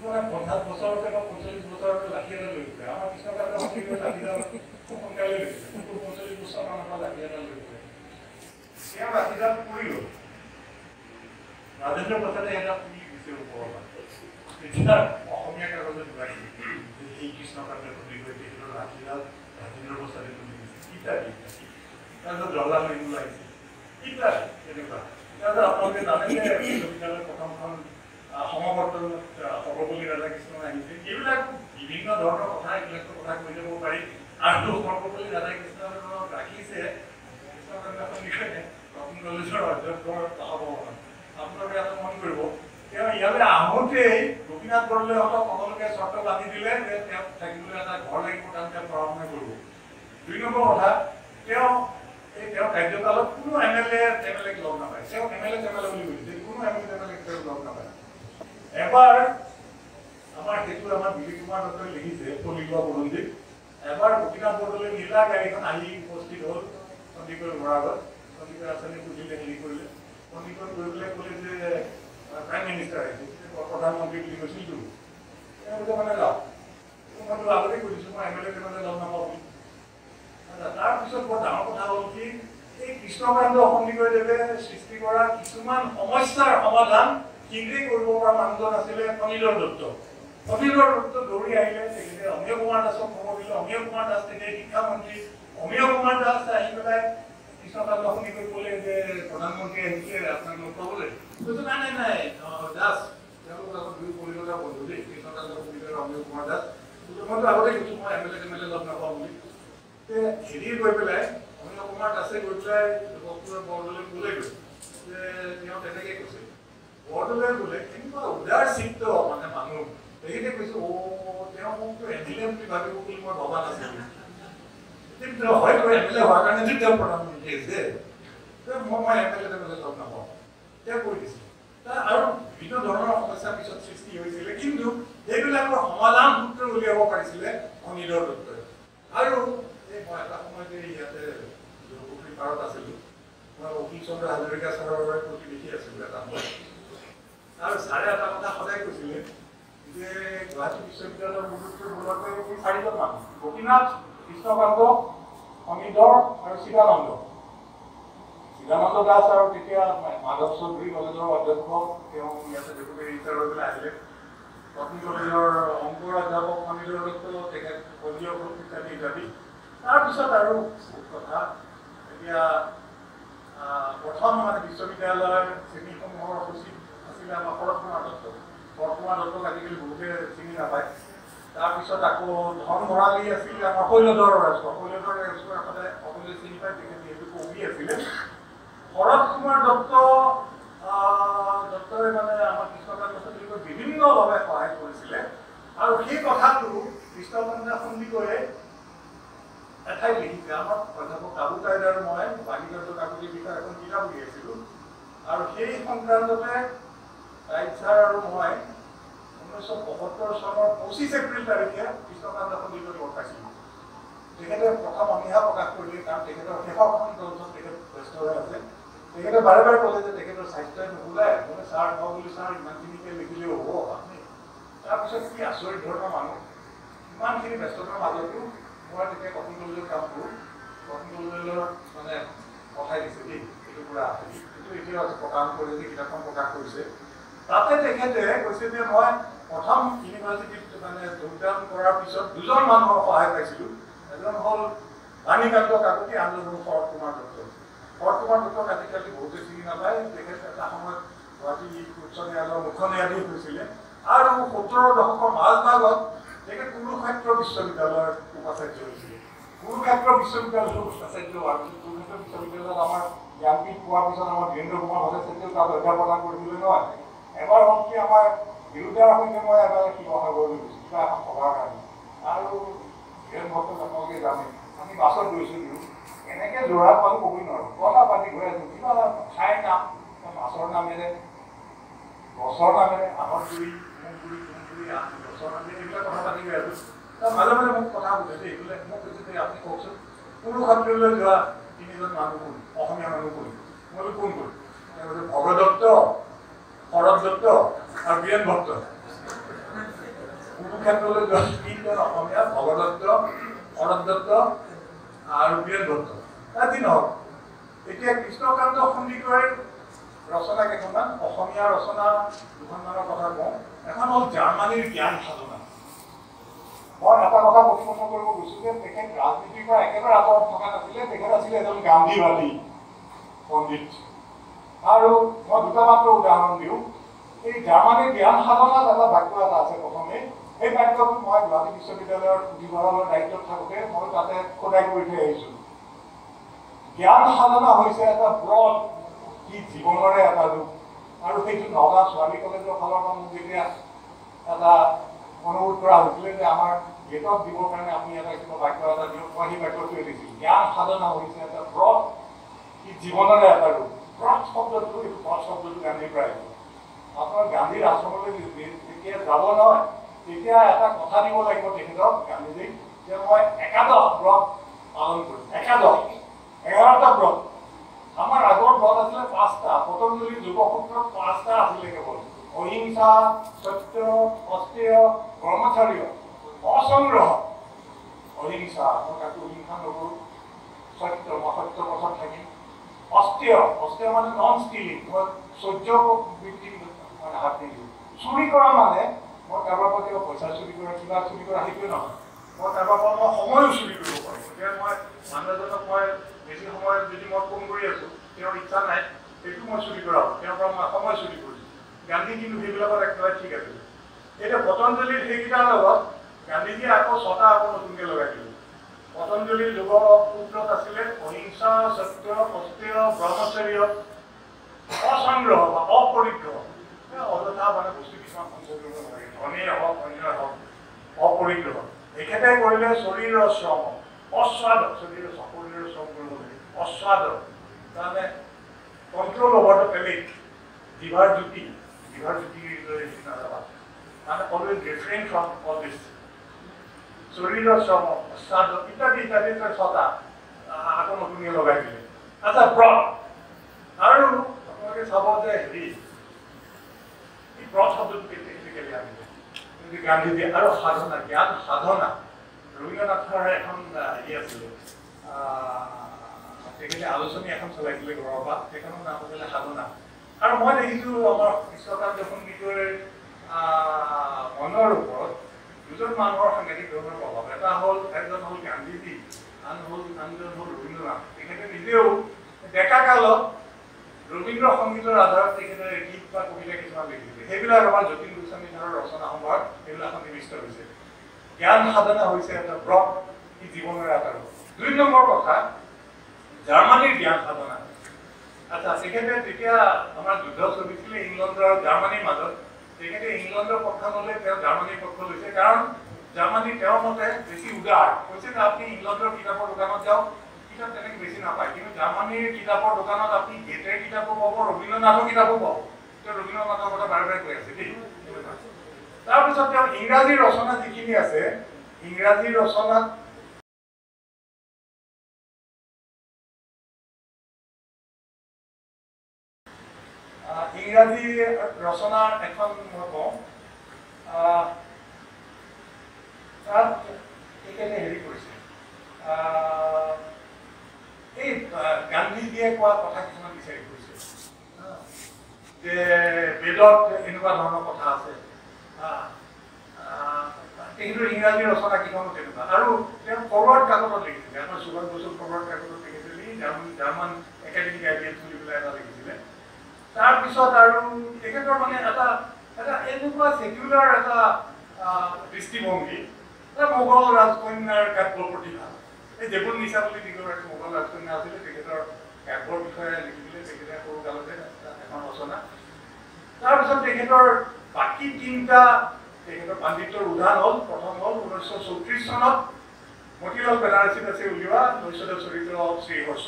50 বছৰতে বা 45 বছৰতে লাঠি এটা লৈ ফুৰে। আমাৰ কৃষ্ণকান্ত সন্দিকৈৰ লাঠিডাল খুব সোনকালে লৈছে, 45 বছৰমানৰ পৰা লাঠি এটা লৈ ফুৰে। তেওঁ লাঠিডাল পৰি গ'ল, ৰাজেন্দ্ৰ প্ৰসাদে এটা পুলি দিছে ওপৰৰ তেতিয়া অসমীয়া কাগজত ওলাইছিল এই কৃষ্ণকান্ত পুলি গৈ তেখেতৰ ৰাখিডাল ৰাজেন্দ্ৰ প্ৰসাদে পুলি দিছে ইত্যাদি তাৰপিছত জৱাহৰলাল নেহৰু আহিছে ইত্যাদি তেনেকুৱা তাৰপিছত আপোনালোকে জানে যে বিশ্ববিদ্যালয়ৰ প্ৰথমখন সমাৱৰ্তনত সৰ্বপল্লী ৰাধাকৃষ্ণন আহিছে এইবিলাক বিভিন্ন ধৰণৰ কথা এইবিলাকৰ কথা কৈ যাব পাৰি আৰু সৰ্বপল্লী ৰাধাকৃষ্ণন ৰাখিছে কৃষ্ণকান্ত সন্দিকৈয়ে নতুন কলেজৰ অধ্যক্ষৰ সভাপতি আপোনালোকে এটা মন কৰিব তেওঁ ইয়ালৈ আহোঁতেই গোপীনাথ বৰদলৈহঁতক সকলোকে চৰ্ত বান্ধি দিলে যে তেওঁক থাকিবলৈ এটা ঘৰ লাগিব কাৰণ তেওঁ পঢ়া শুনা কৰিব ২ নম্বৰ কথা তেওঁ কাৰ্যকালত কোনো এমএলএ লগ নাপায় তেওঁ এমএলএ বুলি কৈছে কোনো এমএলএ তেওঁ লগ নাপায় এবাৰ আমাৰ সেইটো আমাৰ বিজয় কুমাৰ দত্তই লিখিছে পলিলোৱা বুৰঞ্জী এবাৰ গোপীনাথ বৰদলৈ নীলা গাড়ীখন আহি উপস্থিত হ'ল সন্দিকৈ ঘৰৰ সন্দিকৈ আঁচনি বুজিলে হেৰি কৰিলে সন্দিকৈ গৈ পেলাই ক'লে যে প্ৰাইম মিনিষ্টাৰ আহিছে প্ৰধানমন্ত্ৰী বুলি কৈছিলতো তেওঁলোকে মানে যাওক মইতো আগতে কৈছোঁ মই এমএলএ লগ নাপাওঁ বুলি তাৰপিছত বৰ ডাঙৰ কথা হ'ল কি এই কৃষ্ণকান্ত সন্দিকৈদেৱে সৃষ্টি কৰা কিছুমান সমস্যাৰ সমাধান শীঘ্ৰেই কৰিব পৰা মানুহজন আছিলে ফণীধৰ দত্ত ফণীধৰ দত্ত দৌৰি আহিলে তেখেতে অমীয় কুমাৰ দাসক খবৰ দিলে অমীয় কুমাৰ দাস তেতিয়া শিক্ষামন্ত্ৰী অমীয় কুমাৰ দাস আহি পেলাই কৃষ্ণকান্ত সন্দিকৈ ক'লে যে প্ৰধানমন্ত্ৰী আহিছে আপোনাক লগ পাবলৈ কৈছে নাই দাস তেওঁলোক আগত দুই কলিকতাৰ বন্ধু দেই কৃষ্ণকান্ত সন্দিকৈ অমীয় কুমাৰ দাস মইতো আগতে কৈছোঁ মই এমএলএ লগ নাপাওঁ বুলি হেৰি গৈ পেলাই অমীয় কুমাৰ দাসে গৈ পেলাই বৰদলৈ ক'লে গৈ যে তেওঁ তেনেকৈ কৈছে বৰদলৈ বোলে কেনেকুৱা উদাৰ চিত্ত মানে মানুহ তেখেতে কৈছে তেওঁ মোকতো এমএলএ বুলি ভাবিব বুলি মই ভবা নাছিলোঁ কিন্তু হয়তো এমএলএ হোৱাৰ কাৰণে তেওঁ প্ৰধানমন্ত্ৰী হৈছে মই এমএলএ লগ নাপাওঁ তেওঁ কৈ দিছিল আৰু বিভিন্ন ধৰণৰ সমস্যাৰ পিছত সৃষ্টি হৈছিলে কিন্তু সেইবিলাকৰ সমাধান সূত্ৰ উলিয়াব পাৰিছিলে ফণীধৰ দত্তই আৰু এই মই এটা সময়তে ইয়াতে পুখুৰী পাৰত আছিলোঁ মই অখিল চন্দ্ৰ হাজৰিকা ছাৰৰ প্ৰতি লিখি আছিলোঁ এটা সময় আৰু ছাৰে এটা কথা সদায় কৈছিলে যে গুৱাহাটী বিশ্ববিদ্যালয়ৰ মূলতকৈ মূলতে 4জন মানুহ গোপীনাথ কৃষ্ণকান্ত ফণীধৰ আৰু শিৱানন্দ দাস আৰু তেতিয়া মাধৱ চৌধুৰী কলেজৰ অধ্যক্ষ তেওঁ ইয়াতে ডেপুটি ৰিটাৰ হৈ পেলাই আহিলে নতুন কলেজৰ অংকৰ অধ্যাপক ফণীধৰ দত্ত তেখেত পঞ্জীয় ইত্যাদি তাৰপিছত আৰু কথা এতিয়া প্ৰথম মানে বিশ্ববিদ্যালয়ৰ শ্ৰেণীসমূহৰ সচিব আছিলে আমাৰ শৰৎ কুমাৰ দত্ত আজিকালি বহুতে চিনি নাপায় তাৰপিছত আকৌ ধন ভৰালী আছিল আমাৰ শৈলধৰ ৰাজখোৱা সদায় সকলোৱে চিনি পায় তেখেত যিহেতু কবি আছিলে শৰৎ কুমাৰ দত্তই মানে আমাৰ কৃষ্ণকান্ত সন্দিকৈক বিভিন্নভাৱে সহায় কৰিছিলে আৰু সেই কথাটো কৃষ্ণকান্ত সন্দিকৈয়ে এঠাইত লিখিছে আমাৰ অধ্যাপক কাবু কাইদাৰ মই বাণিজ্য কাকতিৰ বিষয়ে এখন কিতাপ উলিয়াইছিলোঁ আৰু সেই সংক্ৰান্ততে ৰাইট ছাৰ আৰু মই 1975 চনৰ 25 এপ্ৰিল তাৰিখে কৃষ্ণকান্ত সন্দিকৈক লগ পাইছিলোঁ তেখেতে প্ৰথম অনীহা প্ৰকাশ কৰিলে কাৰণ তেখেতৰ শেষৰখন গ্ৰন্থত তেখেত ব্যস্ত হৈ আছে তেখেতে বাৰে বাৰে ক'লে যে তেখেতৰ স্বাস্থ্যই নুবুলাই মানে ছাৰ হওক বুলি ছাৰ ইমানখিনিকে লিখিলেও হ'ব আপুনি তাৰপিছত কি আচৰিত ধৰণৰ মানুহ ইমানখিনি ব্যস্ততাৰ মাজতো মই তেতিয়া কটন কলেজত কাম কৰোঁ কটন কলেজৰ মানে পঠাই দিছে দেই এইটো পুৰা এইটো এতিয়াও আছে প্ৰকাশ কৰিছে কিতাপখন প্ৰকাশ কৰিছে তাতে তেখেতে কৈছে যে মই প্ৰথম ইউনিভাৰ্চিটিত মানে যোগদান কৰাৰ পিছত 2জন মানুহৰ সহায় পাইছিলোঁ এজন হ'ল বাণীকান্ত কাকতি আনজন হ'ল শৰৎ কুমাৰ দত্ত আজিকালি বহুতে চিনি নাপায় তেখেত এটা সময়ত গুৱাহাটী উচ্চ ন্যায়ালয়ৰ মুখ্য ন্যায়াধীশ হৈছিলে আৰু 70ৰ দশকৰ মাজভাগত তেখেত কুৰুক্ষেত্ৰ বিশ্ববিদ্যালয়ৰ উপাচাৰ্য হৈছিলে কুৰুক্ষেত্ৰ বিশ্ববিদ্যালয়ৰ উপাচাৰ্য হোৱাৰ পিছত কুৰুক্ষেত্ৰ বিশ্ববিদ্যালয়ত আমাৰ জ্ঞানপীঠ পোৱাৰ পিছত আমাৰ বীৰেন্দ্ৰ কুমাৰ ভট্টাচাৰ্যই তাত অধ্যাপনা কৰিবলৈ নহয় এবাৰ হ'ল কি আমাৰ বিৰোধীৰ সৈতে মই এবাৰ শিৱসাগৰলৈ গৈছোঁ কিবা এখন সভাৰ কাৰণে আৰু বীৰেন ভট্টক আপোনালোকে জানে আমি বাছত গৈছিলোঁ এনেকৈ যোৰহাট পালোঁ ক'বই নোৱাৰোঁ কথা পাতি গৈ আছোঁ কিবা ঠাইৰ নাম মাছৰ নামেৰে গছৰ নামেৰে আহত গুৰি মুগুৰি তুমগুৰি গছৰ নামেৰে এইবিলাক কথা পাতি গৈ আছোঁ তাৰ মাজে মাজে মোক কথা সুধে দেই এইবিলাক মোক কৈছে যে আপুনি কওকচোন কুৰুক্ষেত্ৰলৈ যোৱা 3জন মানুহ কোন অসমীয়া মানুহ কোন মই কোন কোন তেওঁ কৈছে ভগদত্ত শৰৎ দত্ত আৰু বীৰেন ভট্ট কুৰুক্ষেত্ৰলৈ যোৱা 3জন অসমীয়া ভগদত্ত শৰৎ দত্ত আৰু বীৰেন ভট্ট আজি নহওক এতিয়া কৃষ্ণকান্ত সন্দিকৈৰ ৰচনা কেইখনমান অসমীয়া ৰচনা দুখনমানৰ কথা কওঁ। এখন হ'ল জাৰ্মানীৰ জ্ঞান সাধনা। মই এটা কথা প্ৰতিপন্ন কৰিব গৈছোঁ যে তেখেত ৰাজনীতিৰ পৰা একেবাৰে আঁতৰত থকা নাছিলে, তেখেত আছিলে এজন গান্ধীবাদী পণ্ডিত। আৰু মই দুটা মাত্ৰ উদাহৰণ দিওঁ। এই জাৰ্মানীৰ জ্ঞান সাধনাত এটা বাক্য এটা আছে প্ৰথমে। সেই বাক্যটো মই গুৱাহাটী বিশ্ববিদ্যালয়ৰ পুথিভঁৰালৰ দায়িত্বত থাকোঁতে মই তাতে খোদাই কৰি থৈ আহিছোঁ। জ্ঞান সাধনা হৈছে এটা ব্ৰড কি জীৱনৰে এটা ৰূপ। আৰু সেইটো নগাঁও ছোৱালী কলেজৰ ফালৰ পৰা মোক যেতিয়া এটা অনুৰোধ কৰা হৈছিলে যে আমাৰ গেটত দিবৰ কাৰণে আপুনি এটা কিবা বাক্য এটা দিয়ক, মই সেই বাক্যটোৱে দিছিলোঁ। জ্ঞান সাধনা হৈছে এটা ব্ৰড কি জীৱনৰে এটা ৰূপ। ব্ৰড শব্দটো এইটো ব্ৰড শব্দটো গান্ধীৰ পৰা আহিছে। আপোনাৰ গান্ধীৰ আশ্ৰমলৈ যেতিয়া যাব নহয় তেতিয়া এটা কথা দিব লাগিব তেখেতক গান্ধীজীক যে মই একাদশ ব্ৰত পালন কৰিম। একাদশ 11টা ব্ৰত। আমাৰ আগৰ ব্ৰত আছিলে 5টা। পতঞ্জলি যোগসূত্ৰত 5টা আছিলে কেৱল। অহিংসা, সত্য, অস্তেয়, ব্ৰহ্মচৰ্য, অসংগ্ৰহ। অহিংসা, মই কাকো হিংসা নকৰোঁ। সত্য, মই সত্য পথত থাকিম। অস্তেয়, অস্তেয় মানে নন ষ্টিলিং, মই সহ্য বৃত্তি মানে হাত নিদিওঁ। চুৰি কৰা মানে মই কাৰোবাৰ পৰা কিবা পইচা চুৰি কৰা, কিবা চুৰি কৰা সেইটোৱে নহয়। মই কাৰোবাৰ পৰা মই সময়ো চুৰি কৰিব পাৰোঁ। গতিকে মই মানুহ এজনক মই বেছি সময়ত যদি মই ফোন কৰি আছোঁ, তেওঁৰ ইচ্ছা নাই, সেইটো মই চুৰি কৰা হ'ব। তেওঁৰ পৰা মই সময় চুৰি কৰিছোঁ। গান্ধী কিন্তু সেইবিলাকত একেবাৰে ঠিক আছিল। এতিয়া পতঞ্জলিৰ সেইকেইটাৰ লগত গান্ধীজীয়ে আকৌ 6টা আকৌ নতুনকৈ লগাই দিলে। পতঞ্জলিৰ যোগসূত্ৰত আছিলে অহিংসা, সত্য, অস্তেয়, ব্ৰহ্মচৰ্য, অসংগ্ৰহ বা অপৰিগ্ৰহ। অযথা মানে বস্তু কিছুমান সঞ্চয় কৰিব নালাগে। ধনেই হওক, অন্যই হওক, অপৰিগ্ৰহ। এখেতে কৰিলে শৰীৰৰ শ্ৰম, অস্বাদ, শৰীৰৰ শ্ৰম কৰিব লাগে। অস্বাদ তাৰমানে কণ্ট্ৰল অভাৰ দ্য পেলেট, জিভাৰ জুতি নাযাবা। মানে অলৱেজ ৰিফ্ৰেইন ফ্ৰম অল দিছ। শৰীৰৰ শ্ৰম, অস্বাদ ইত্যাদি ইত্যাদি 6টা আকৌ নতুনকৈ লগাই দিলে। আচ্ছা, ব্ৰত। আৰু আপোনালোকে চাব যে হেৰি ব্ৰত শব্দটো কেলে আনিলে গান্ধীজীয়ে। আৰু সাধনা, জ্ঞান সাধনা। ৰবীন্দ্ৰনাথৰ এখন হেৰি আছিলে, তেখেতে আলোচনী এখন চলাইছিলে ঘৰৰ পৰা, সেইখনৰ নাম আছিলে সাধনা। আৰু মই দেখিছোঁ আমাৰ কৃষ্ণকান্ত সংগীতৰ মনৰ ওপৰত দুজন মানুহৰ সাংঘাতিক ধৰণৰ প্ৰভাৱ। এজন হ'ল গান্ধীজী, আনজন হ'ল ৰবীন্দ্ৰনাথ। তেখেতে নিজেও ডেকা কালত ৰবীন্দ্ৰ সংগীতৰ আধাৰত তেখেতে গীত বা কবিতা কিছুমান লিখিছিলে। সেইবিলাক আমাৰ যতীন গোস্বামী ছাৰৰ ৰচনা সম্ভাৰত সেইবিলাক সন্নিৱিষ্ট হৈছে। জ্ঞান সাধনা হৈছে এটা ব্ৰত কি জীৱনৰ এটা ৰূপ। 2 নম্বৰ কথা, জাৰ্মানীৰ জ্ঞান সাধনা। আচ্ছা, তেখেতে যেতিয়া আমাৰ যুদ্ধ চলিছিলে ইংলেণ্ড আৰু জাৰ্মানীৰ মাজত, তেখেতে ইংলেণ্ডৰ পক্ষ ল'লে, তেওঁ জাৰ্মানীৰ পক্ষ লৈছে। কাৰণ জাৰ্মানী তেওঁৰ মতে বেছি উদাৰ। কৈছে যে আপুনি ইংলেণ্ডৰ কিতাপৰ দোকানত যাওক, কিতাপ তেনেকৈ বেছি নাপায়। কিন্তু জাৰ্মানীৰ কিতাপৰ দোকানত আপুনি গেটেৰ কিতাপো পাব, ৰবীন্দ্ৰনাথৰ কিতাপো পাব। তেওঁ ৰবীন্দ্ৰনাথৰ কথা বাৰে বাৰে কৈ আছে দেই। তাৰপিছত তেওঁ ইংৰাজী ৰচনা যিখিনি আছে, ইংৰাজী ৰচনাত ইংৰাজী ৰচনাৰ এখন মই কওঁ, তাত তেখেতে হেৰি কৰিছে, এই গান্ধীজীয়ে কোৱা কথা কিছুমান বিচাৰি কৰিছে যে বেদত এনেকুৱা ধৰণৰ কথা আছে। তেখেতৰ ইংৰাজী ৰচনা কেইখনো তেনেকুৱা। আৰু তেওঁ ফৰৱাৰ্ড কাগজত লিখিছিলে, আমাৰ সুভাষ বসুৰ ফৰৱাৰ্ড কাগজত লিখিছিলে, জাৰ্মান একাডেমিক আইডিয়াছ বুলি পেলাই এটা লিখিছিলে। তাৰপিছত আৰু তেখেতৰ মানে এটা এনেকুৱা ছেকুলাৰ এটা দৃষ্টিভংগী, মোগল ৰাজকন্যাৰ কাব্য প্ৰতিভা। এই দেৱুল নিচা বুলি যিগৰাকী মোগল ৰাজকন্যা আছিলে, তেখেতৰ কাব্যৰ বিষয়ে লিখিছিলে তেখেতে সৰু কালতে এখন ৰচনা। তাৰপিছত তেখেতৰ বাকী 3টা তেখেতৰ পাণ্ডিত্যৰ উদাহৰণ হ'ল, প্ৰথম হ'ল 1934 চনত মতিলাল বেনাৰসীত আছে উলিওৱা নৈষধ চৰিত্ৰ শ্ৰীহৰ্ষ।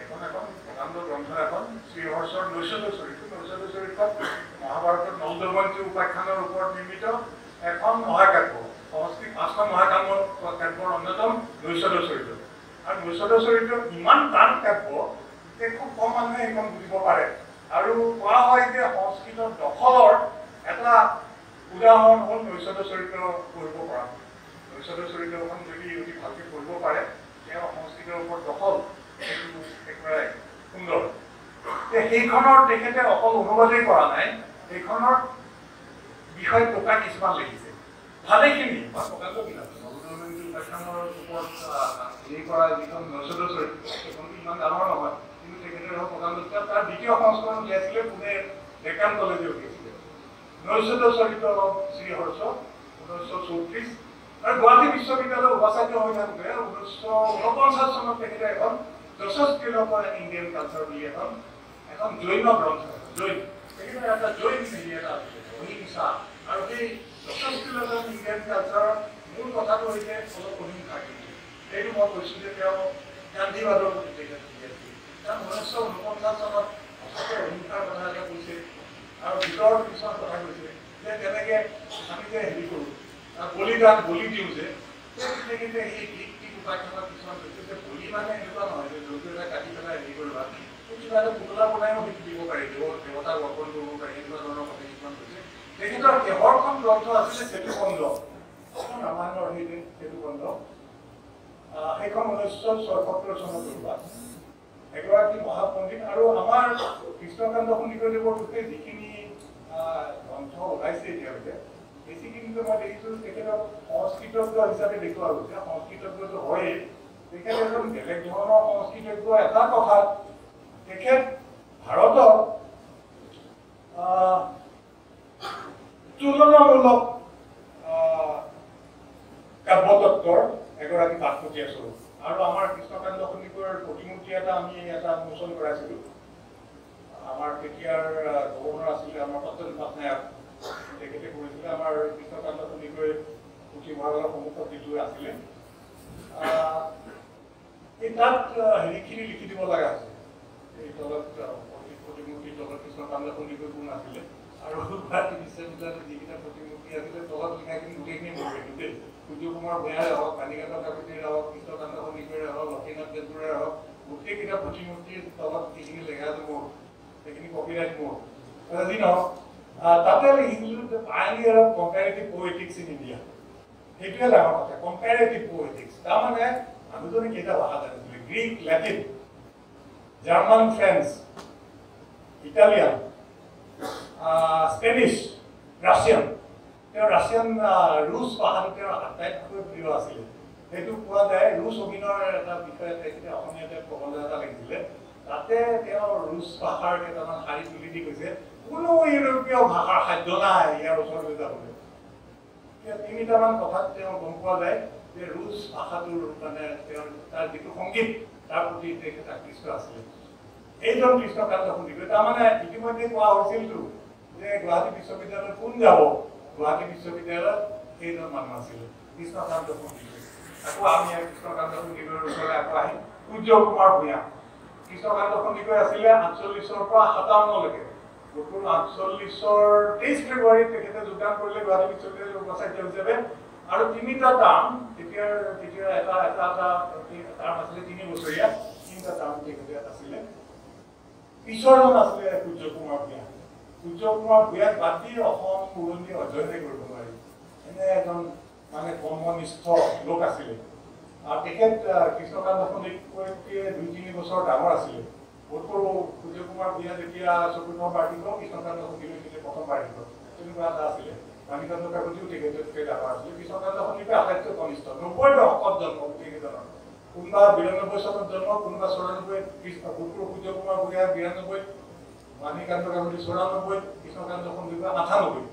এখন প্ৰকাণ্ড গ্ৰন্থ এখন, শ্ৰীহৰ্ষৰ নৈষধ চৰিত্ৰ। নৈষধ চৰিত্ৰত মহাভাৰতৰ নলদমন্তী উপাখ্যানৰ ওপৰত নিৰ্মিত এখন মহাকাব্য, সংস্কৃত 5খন মহাকাব্য কাব্যৰ অন্যতম নৈষধ চৰিত্ৰ। আৰু নৈষধ চৰিত্ৰ ইমান টান কাব্য যে খুব কম মানুহে সেইখন বুজিব পাৰে। আৰু কোৱা হয় যে সংস্কৃতৰ দখলৰ এটা উদাহৰণ হ'ল নৈষধ চৰিত্ৰ পঢ়িব পৰা। নৈষধ চৰিত্ৰখন যদি অতি ভালকৈ পঢ়িব পাৰে, তেওঁ সংস্কৃতৰ ওপৰত দখল সেইটো একেবাৰে সুন্দৰ। সেইখনৰ তেখেতে অকল অনুবাদেই কৰা নাই, সেইখনৰ বিষয়ে টকা কিছুমান লিখিছে ভালেখিনি। মই প্ৰকাশ উপাখ্যানৰ ওপৰত হেৰি কৰা যিখন নৈচদৰ চৰিত্ৰ সেইখনটো ইমান ডাঙৰ নহয়, কিন্তু তেখেতে প্ৰকাশ তাৰ দ্বিতীয় সংস্কৰণ উলিয়াইছিলে পুনে ডেকান কলেজে উলিয়াইছিলে নৈচদৰ চৰিত্ৰ শ্ৰীহৰ্ষ 1934, আৰু গুৱাহাটী বিশ্ববিদ্যালয়ৰ উপাচাৰ্য হৈ থাকোঁতে 1949 চনত তেখেতে এখন যশস্বী ইণ্ডিয়ান কালচাৰ বুলি এখন জৈন গ্ৰন্থ, জৈন তেখেতৰ এটা জৈন হেৰি এটা আছিলে অহিংসা, আৰু সেই যশস্বী ইণ্ডিয়ান কালচাৰৰ মূল কথাটো হৈছে অলপ অহিংসা। কিন্তু সেইটো মই কৈছোঁ যে তেওঁ গান্ধীবাদৰ প্ৰতি তেখেত উলিয়াইছিল। তেওঁ 1949 চনত সঁচাকৈ অহিংসাৰ কথা এটা কৈছে, আৰু ভিতৰত কিছুমান কথা কৈছে যে তেনেকৈ আমি যে হেৰি কৰোঁ বলি দিওঁ যে তেখেতে সেই গীত উপাখ্যানত কিছুমান কৈছে যে বলি মানে এনেকুৱা নহয় যে জন্তু এটা কাটি পেলাই হেৰি কৰিবা, কিবা এটা পুতলা বনাইও সেইটো দিব পাৰি, দেৱতাক অৰ্পণ কৰিব পাৰি, এনেকুৱা ধৰণৰ কথা কিছুমান কৈছে। তেখেতৰ শেষৰখন গ্ৰন্থ আছিলে সেতুবন্ধ, ৰামায়ণৰ হেৰি সেতুবন্ধ, সেইখন 1976 চনত ওলোৱা। এগৰাকী মহাপণ্ডিত, আৰু আমাৰ কৃষ্ণকান্ত সন্দিকৈদেৱৰ বিষয়ে যিখিনি গ্ৰন্থ ওলাইছে এতিয়ালৈকে বেছিখিনি মই দেখিছোঁ তেখেতক সংস্কৃতজ্ঞ হিচাপে দেখুওৱা হৈছে। সংস্কৃতজ্ঞটো হয়েই, তেখেত এজন বেলেগ ধৰণৰ সংস্কৃতজ্ঞ। এটা কথা তেখেত ভাৰতৰ তুলনামূলক কাব্যতত্বৰ এগৰাকী পাঠপতীয়া স্বৰূপ, আৰু আমাৰ কৃষ্ণকান্ত সন্দিকৈৰ প্ৰতিমূৰ্তি এটা আমি এটা উন্মোচন কৰাইছিলোঁ। আমাৰ তেতিয়াৰ গভৰ্ণৰ আছিলে আমাৰ পদ্মনাথ পাটনায়ক, তেখেতে কৰিছিলে। আমাৰ কৃষ্ণকান্ত সন্দিকৈ পুথিভঁৰালৰ সন্মুখত যিটো আছিলে এই তাত হেৰিখিনি লিখি দিব লগা আছে। এই তলত প্ৰতিমূৰ্তিৰ তলত কৃষ্ণকান্ত সন্দিকৈ কোন আছিলে, আৰু গুৱাহাটী বিশ্ববিদ্যালয়ত যিকেইটা প্ৰতিমূৰ্তি আছিলে তলত লিখাখিনি গোটেইখিনি মোৰ গোটেই সূৰ্য কুমাৰ ভূঞাৰে হওক, কানিকান্ত কাকতিৰে হওক, কৃষ্ণকান্ত সন্দিকৈৰে হওক, লক্ষ্মীনাথ বেজবৰুৱাৰে হওক, গোটেইকেইটা প্ৰতিমূৰ্তিৰ তলত যিখিনি লেখাটো মোৰ, সেইখিনি কপিৰাইট মোৰ। যি নহওক তাতে লিখিছিলোঁ যে pioneer of comparative poetics in India. সেইটোৱে ডাঙৰ কথা, কম্পেৰেটিভ পয়েটিক্স। তাৰমানে মানুহজনে কেইটা ভাষা জানিছিলে, Greek, Latin, German, French, Italian, Spanish, Russian. তেওঁ ৰাছিয়ান ৰুছ ভাষাটো তেওঁৰ আটাইতকৈ প্ৰিয় আছিলে। সেইটো পোৱা যায় ৰুছ অভিনয়ৰ এটা বিষয়ে তেখেতে অসমীয়াতে প্ৰবন্ধ এটা লিখিছিলে। তাতে তেওঁ ৰুছ ভাষাৰ কেইটামান শাৰী তুলি দি কৈছে কোনো ইউৰোপীয় ভাষাৰ সাধ্য নাই ইয়াৰ ওচৰলৈ যাবলৈ। তিনিটামান কথাত তেওঁ গম পোৱা যায় যে ৰুছ ভাষাটোৰ মানে তেওঁৰ তাৰ যিটো সংগীত তাৰ প্ৰতি তেখেত আকৃষ্ট আছিলে। এইজন কৃষ্ণকান্ত সন্দিকৈ। তাৰমানে ইতিমধ্যে কোৱা হৈছিলতো যে গুৱাহাটী বিশ্ববিদ্যালয়ত কোন যাব, গুৱাহাটী বিশ্ববিদ্যালয়ত সেইজন মানুহ আছিলে কৃষ্ণকান্ত সন্দিকৈ। আকৌ আমি কৃষ্ণকান্ত সন্দিকৈৰ ওচৰলৈ আকৌ আহিম। সূৰ্য কুমাৰ ভূঞা। কৃষ্ণকান্ত সন্দিকৈ আছিলে 48ৰ পৰা 57লৈকে। 1948ৰ 23 ফেব্ৰুৱাৰীত তেখেতে যোগদান কৰিলে গুৱাহাটী বিশ্ববিদ্যালয়ৰ উপাচাৰ্য হিচাপে, আৰু তিনিটা টাৰ্ম তেতিয়া এটা টাৰ্ম আছিলে 3 বছৰীয়া, তিনিটা টাৰ্ম তেখেতে আছিলে। পিছৰজন আছিলে সূৰ্য কুমাৰ ভূঞা। সূৰ্য কুমাৰ ভূঞাক বাদ দি অসম বুৰঞ্জী অধ্যয়নে কৰিব নোৱাৰি, এনে এজন মানে কৰ্মনিষ্ঠ লোক আছিলে। আৰু তেখেত কৃষ্ণকান্ত সন্দিকৈতকৈ 2-3 বছৰ ডাঙৰ আছিলে। বোধকৰো সূৰ্য কুমাৰ ভূঞা যেতিয়া 4ৰ্থ বাৰ্ষিক, কৃষ্ণকান্ত সন্দিকৈ তেতিয়া 1ম বাৰ্ষিক, তেনেকুৱা এটা আছিলে। কানিকান্ত কাকতিও তেখেততকৈ ডাঙৰ আছিলে। কৃষ্ণকান্ত সন্দিকৈ আটাইতকৈ কনিষ্ঠ। 90 দশকত জন্ম গোটেইকেইজনৰ। কোনোবা 92 চনত জন্ম, কোনোবা 94, বোধকৰো সূৰ্য কুমাৰ ভূঞা 92, কানিকান্ত কাকতি 94, কৃষ্ণকান্ত সন্দিকৈ 98।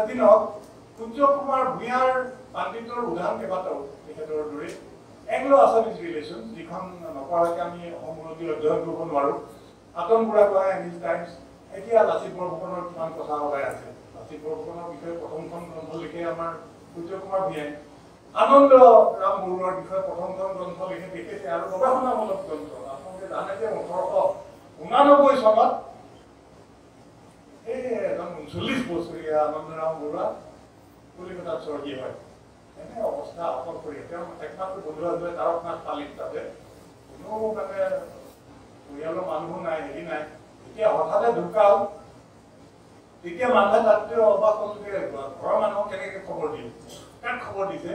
যি নহওক সূৰ্য কুমাৰ ভূঞাৰ পাণ্ডিত্যৰ উদাহৰণ কেইবাটাও তেখেতৰ দৰে। এংলো আছামিজ ৰিলেশ্যন, যিখন নপঢ়াকৈ আমি অসম বুৰঞ্জী অধ্যয়ন কৰিব নোৱাৰোঁ। Atan Burhagohain and his times. এতিয়া লাচিত বৰফুকনৰ কিমান কথা ওলাই আছে। লাচিত বৰফুকনৰ বিষয়ে প্ৰথমখন গ্ৰন্থ লিখে আমাৰ সূৰ্য কুমাৰ ভূঞাই। আনন্দ ৰাম বৰুৱাৰ বিষয়ে প্ৰথমখন গ্ৰন্থ লিখে তেখেতে, আৰু গৱেষণামূলক গ্ৰন্থ। আপোনালোকে জানে যে 1889 চনত এই এজন 39 বছৰীয়া আনন্দৰাম বৰুৱা কলিকতাত স্বৰ্গীয় হয়। এনে অৱস্থা অকলশৰীয়া। তেওঁ একমাত্ৰ বন্ধু আছিলে তাৰকনাথ পালিত। তাতে কোনো মানে পৰিয়ালৰ মানুহো নাই, হেৰি নাই। এতিয়া হঠাতে ঢুকাল, তেতিয়া মানুহে তাতকৈ অবাক হ'ল যে ঘৰৰ মানুহক কেনেকৈ খবৰ দিয়ে। কাক খবৰ দিছে?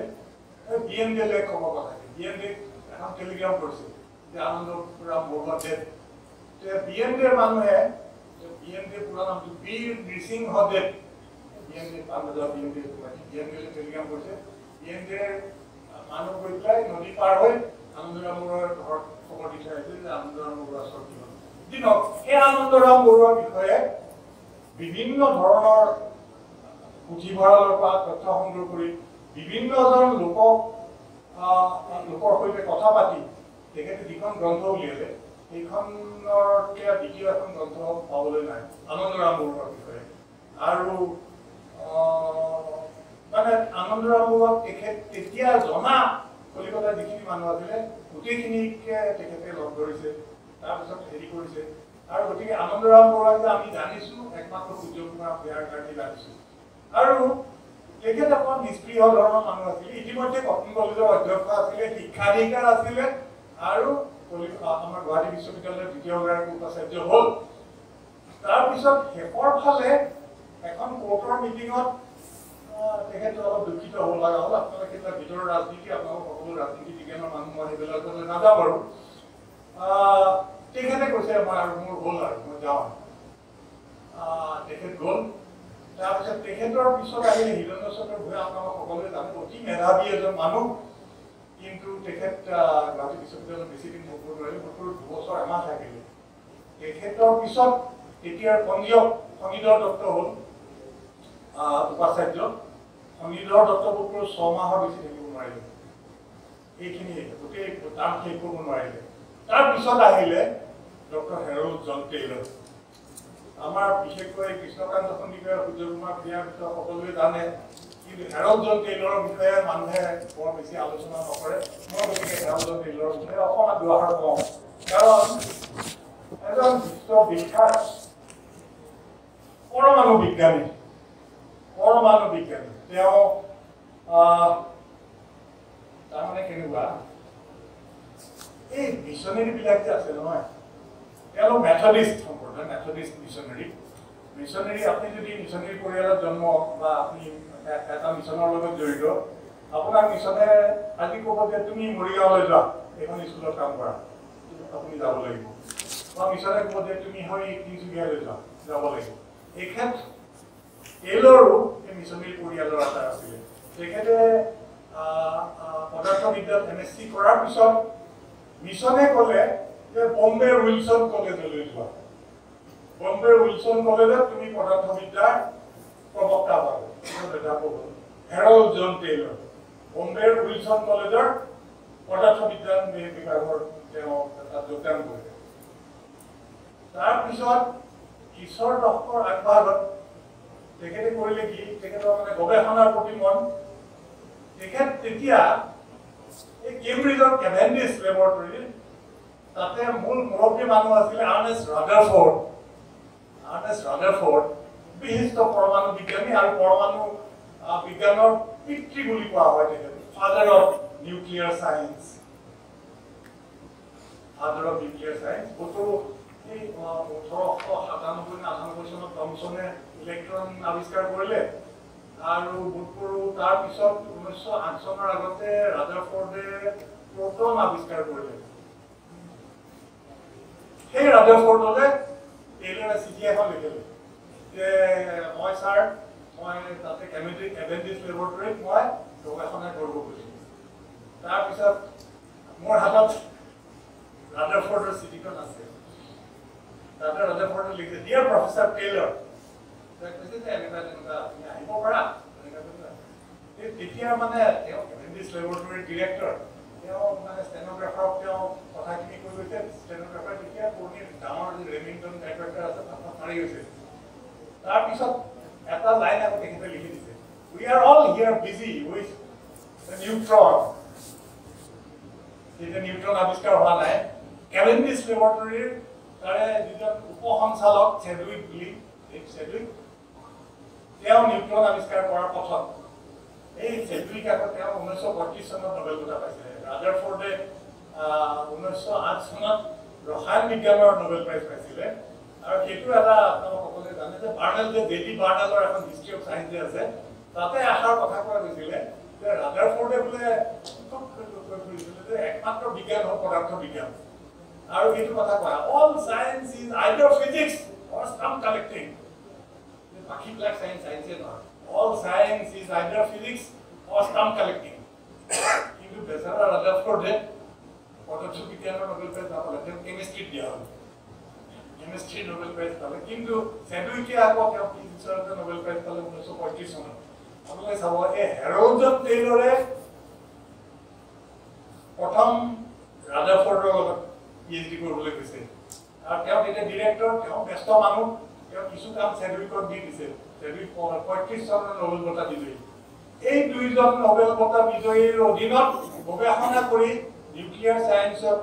BND খবৰ পঠাইছে। BND এখন টেলিগ্ৰাম কৰিছে যে আনন্দৰাম বৰুৱা ডেথ। বিএনডিৰ মানুহে বিএনডিৰ পুৰা নামটো বীৰ নৃসিংহদেৱ বিএনডি পাঞ্জাৱ বিএনডি বিএনডিলৈ টেলিগ্ৰাম কৰিছে বিএনডিৰ মানুহ গৈ পেলাই নদী পাৰ হৈ আনন্দৰাম বৰুৱাৰ ঘৰত খবৰ দি থৈ আহিছিল যে আনন্দৰাম বৰুৱা চৰ্দি হ'ল দিনক সেই আনন্দৰাম বৰুৱাৰ বিষয়ে বিভিন্ন ধৰণৰ পুথিভঁৰালৰ পৰা তথ্য সংগ্ৰহ কৰি বিভিন্নজন লোকৰ সৈতে কথা পাতি তেখেতে যিখন গ্ৰন্থ উলিয়ালে সেইখনৰ দ্বিতীয় এখন গ্ৰন্থ পাবলৈ নাই আনন্দৰাম বৰুৱাৰ বিষয়ে আৰু মানে আনন্দৰাম বৰুৱাক তেখেত তেতিয়া জনা কলিকতাৰ যিখিনি মানুহ আছিলে গোটেইখিনিকে তেখেতে লগ ধৰিছে তাৰপিছত হেৰি কৰিছে আৰু গতিকে আনন্দৰাম বৰুৱাক যে আমি জানিছো একমাত্ৰ সূৰ্য কুমাৰ ভূঞাৰ কাৰণে জানিছো আৰু তেখেত অকণ নিষ্ক্ৰিয় ধৰণৰ মানুহ আছিলে ইতিমধ্যে কটন কলেজৰ অধ্যক্ষ আছিলে শিক্ষাধিকাৰ আছিলে আৰু আমাৰ গুৱাহাটী বিশ্ববিদ্যালয়ৰ দ্বিতীয়গৰাকী উপাচাৰ্য হ'ল তাৰপিছত শেষৰ ফালে এখন কোৰ্টৰ মিটিঙত তেখেত অলপ দুখিত হ'ব লগা হ'ল আপোনালোকে এতিয়া ভিতৰৰ ৰাজনীতি আপোনালোক সকলো ৰাজনীতি বিজ্ঞানৰ মানুহ মই সেইবিলাকলৈ নাযাওঁ বাৰু তেখেতে কৈছে মই আৰু মোৰ হ'ল আৰু মই যাওঁ তেখেত গ'ল তাৰপিছত তেখেতৰ পিছত আহিলে হিৰণ্য চন্দ্ৰ ভূঞা আপোনালোক সকলোৱে জানে অতি মেধাৱী এজন মানুহ কিন্তু তেখেত গুৱাহাটী বিশ্ববিদ্যালয়ত বেছি দিন থাকিব নোৱাৰিলে মাত্ৰ 2 বছৰ এমাহ থাকিলে তেখেতৰ পিছত তেতিয়াৰ পঞ্জীয়ক ফণীধৰ দত্ত হ'ল উপাচাৰ্য ফণীধৰ দত্ত পুত্ৰ 6 মাহৰ বেছি থাকিব নোৱাৰিলে এইখিনিয়ে গোটেই তাৰ শেষ কৰিব নোৱাৰিলে তাৰপিছত আহিলে ডক্টৰ হেৰল্ড জন টেইলৰ আমাৰ বিশেষকৈ কৃষ্ণকান্ত সন্দিকৈ সূৰ্য কুমাৰ ভূঞাৰ বিষয়ে সকলোৱে জানে কিন্তু হেৰল্ড জন টেইলৰৰ বিষয়ে মানুহে বৰ বেছি আলোচনা নকৰে মই গতিকে হেৰল্ড জন টেইলৰৰ বিষয়ে অকণমান দুআষাৰ কওঁ কাৰণ এজন বিশ্ববিখ্যাত পৰমাণু বিজ্ঞানী তেওঁ তাৰমানে কেনেকুৱা এই মিছনেৰী বিলাক যে আছে নহয় তেওঁলোক মেথডিষ্ট সম্প্ৰদায় মেথডিষ্ট মিছনেৰী আপুনি যদি মিছনেৰী পৰিয়ালত জন্ম বা আপুনি এটা মিছনৰ লগত জড়িত আপোনাক মিছনে আজি ক'ব যে তুমি মৰিগাঁৱলৈ যোৱা এইখন স্কুলত কাম কৰা আপুনি যাব লাগিব বা মিছনে ক'ব যে তুমি হৈ তিনিচুকীয়ালৈ যোৱা যাব লাগিব এইক্ষেত্ৰত টেইলৰো এই মিছনেৰী পৰিয়ালৰ এটা আছিলে তেখেতে পদাৰ্থবিদ্যাত MSc কৰাৰ পিছত মিছনে ক'লে যে বম্বে উইলছন কলেজলৈ যোৱা বম্বে উইলছন কলেজত তুমি পদাৰ্থবিদ্যাৰ প্ৰবক্তা পাবা Herald John tailor Bombay Wilson কলেজৰ পদাৰ্থবিজ্ঞান বিভাগৰ তেওঁ তাত যোগদান কৰিলে তাৰপিছত ঈশ্বৰ দশকৰ আগভাগত তেখেতে কৰিলে কি তেখেতৰ মানে গৱেষণাৰ প্ৰতি মন তেখেত তেতিয়া এই কেম্ব্ৰিজৰ কেভেন্ডিছ লেবৰেটৰী তাতে মূল মুৰব্বী মানুহ আছিলে আৰ্নেষ্ট ৰাদাৰফৰ্ড বিশিষ্ট পৰমাণু বিজ্ঞানী আৰু পৰমাণু বিজ্ঞানৰ পিতৃ বুলি কোৱা হয় তেখেত ফাদাৰ অফ নিউক্লিয়াৰ সায়েন্স বোধকৰো এই 1897-98 চনত টমছনে ইলেক্ট্ৰন আৱিষ্কাৰ কৰিলে আৰু বোধকৰো তাৰ পিছত 1908 চনৰ আগতে ৰাদাৰফৰ্ডে প্ৰটন আৱিষ্কাৰ কৰিলে সেই ৰাদাৰফৰ্ডলে টেইলৰে চিঠি এখন লিখিলে যে মই ছাৰ মই তাতে কেভেন্ডিছ লেবৰেটৰীত মই গৱেষণা কৰিব খুজিছোঁ তাৰপিছত মোৰ হাতত ৰাদাৰফৰ্ডৰ চিঠিখন আছে তাতে ৰাদাৰফৰ্ডে লিখিছে ডিয়াৰ প্ৰফেচাৰ টেইলৰ কৈছে যে এনেকুৱা আপুনি আহিব পাৰা তেতিয়া মানে তেওঁ কেভেন্ডিছ লেবৰেটৰীৰ ডিৰেক্টৰ তেওঁ মানে ষ্টেনোগ্ৰাফাৰক তেওঁ কথাখিনি কৈ গৈছে ষ্টেনোগ্ৰাফাৰ তেতিয়া পুৰণি ডাঙৰ যি ৰেমিংটন টাইপৰাইটাৰ আছে তাত মাৰি গৈছে তাৰপিছত এটা লাইন আকৌ তেখেতে লিখি দিছে we are all here busy with neutron যেতিয়া নিউট্ৰন আৱিষ্কাৰ হোৱা নাই কেভেন্ডিছ লেবৰেটৰীৰ তাৰে যিজন উপসঞ্চালক চেডউইক বুলি তেওঁ নিউট্ৰন আৱিষ্কাৰ কৰাৰ পথত এই চেডউইক আকৌ তেওঁ 1932 চনত নোবেল বঁটা পাইছিলে ৰাদাৰফৰ্ডে 1908 চনত ৰসায়ন বিজ্ঞানৰ নোবেল প্ৰাইজ পাইছিলে আৰু সেইটো এটা আপোনালোক সকলোৱে জানে যে বাৰ্নেল যে জেডি বাৰ্নেলৰ এখন হিষ্ট্ৰী অফ সায়েন্স যে আছে তাতে আশাৰ কথা কোৱা গৈছিলে যে ৰাদাৰফৰ্ডে বোলে যে একমাত্ৰ বিজ্ঞান হ'ল পদাৰ্থ বিজ্ঞান আৰু এইটো কথা কোৱা all science is either physics or stamp collecting বাকিবিলাক science নহয় all science is either physics or stamp collecting কিন্তু বেচাৰা ৰাদাৰফোৰ্ডে পদাৰ্থ বিজ্ঞানৰ নোবেল প্ৰাইজ নাপালে তেওঁ কেমিষ্ট্ৰিত দিয়া হ'ল কেমিষ্ট্ৰি নোবেল প্ৰাইজ পালে কিন্তু চেডুইকে আকৌ তেওঁ ফিজিক্সৰ নোবেল প্ৰাইজ পালে 1935 চনত আপোনালোকে চাব এই হেৰল্ড টেইলৰে প্ৰথম ৰাদাৰফোৰ্ডৰ লগত PhD কৰিবলৈ গৈছে আৰু তেওঁ তেতিয়া ডিৰেক্টৰ তেওঁ ব্যস্ত মানুহ তেওঁ কিছু কাম চেডুইকক দি দিছে চেডুইক 35 চনত নোবেল বঁটা দিলে এই দুইজন নোবেল বঁটা বিজয়ীৰ অধীনত গৱেষণা কৰি নিউক্লিয়াৰ সায়েন্সত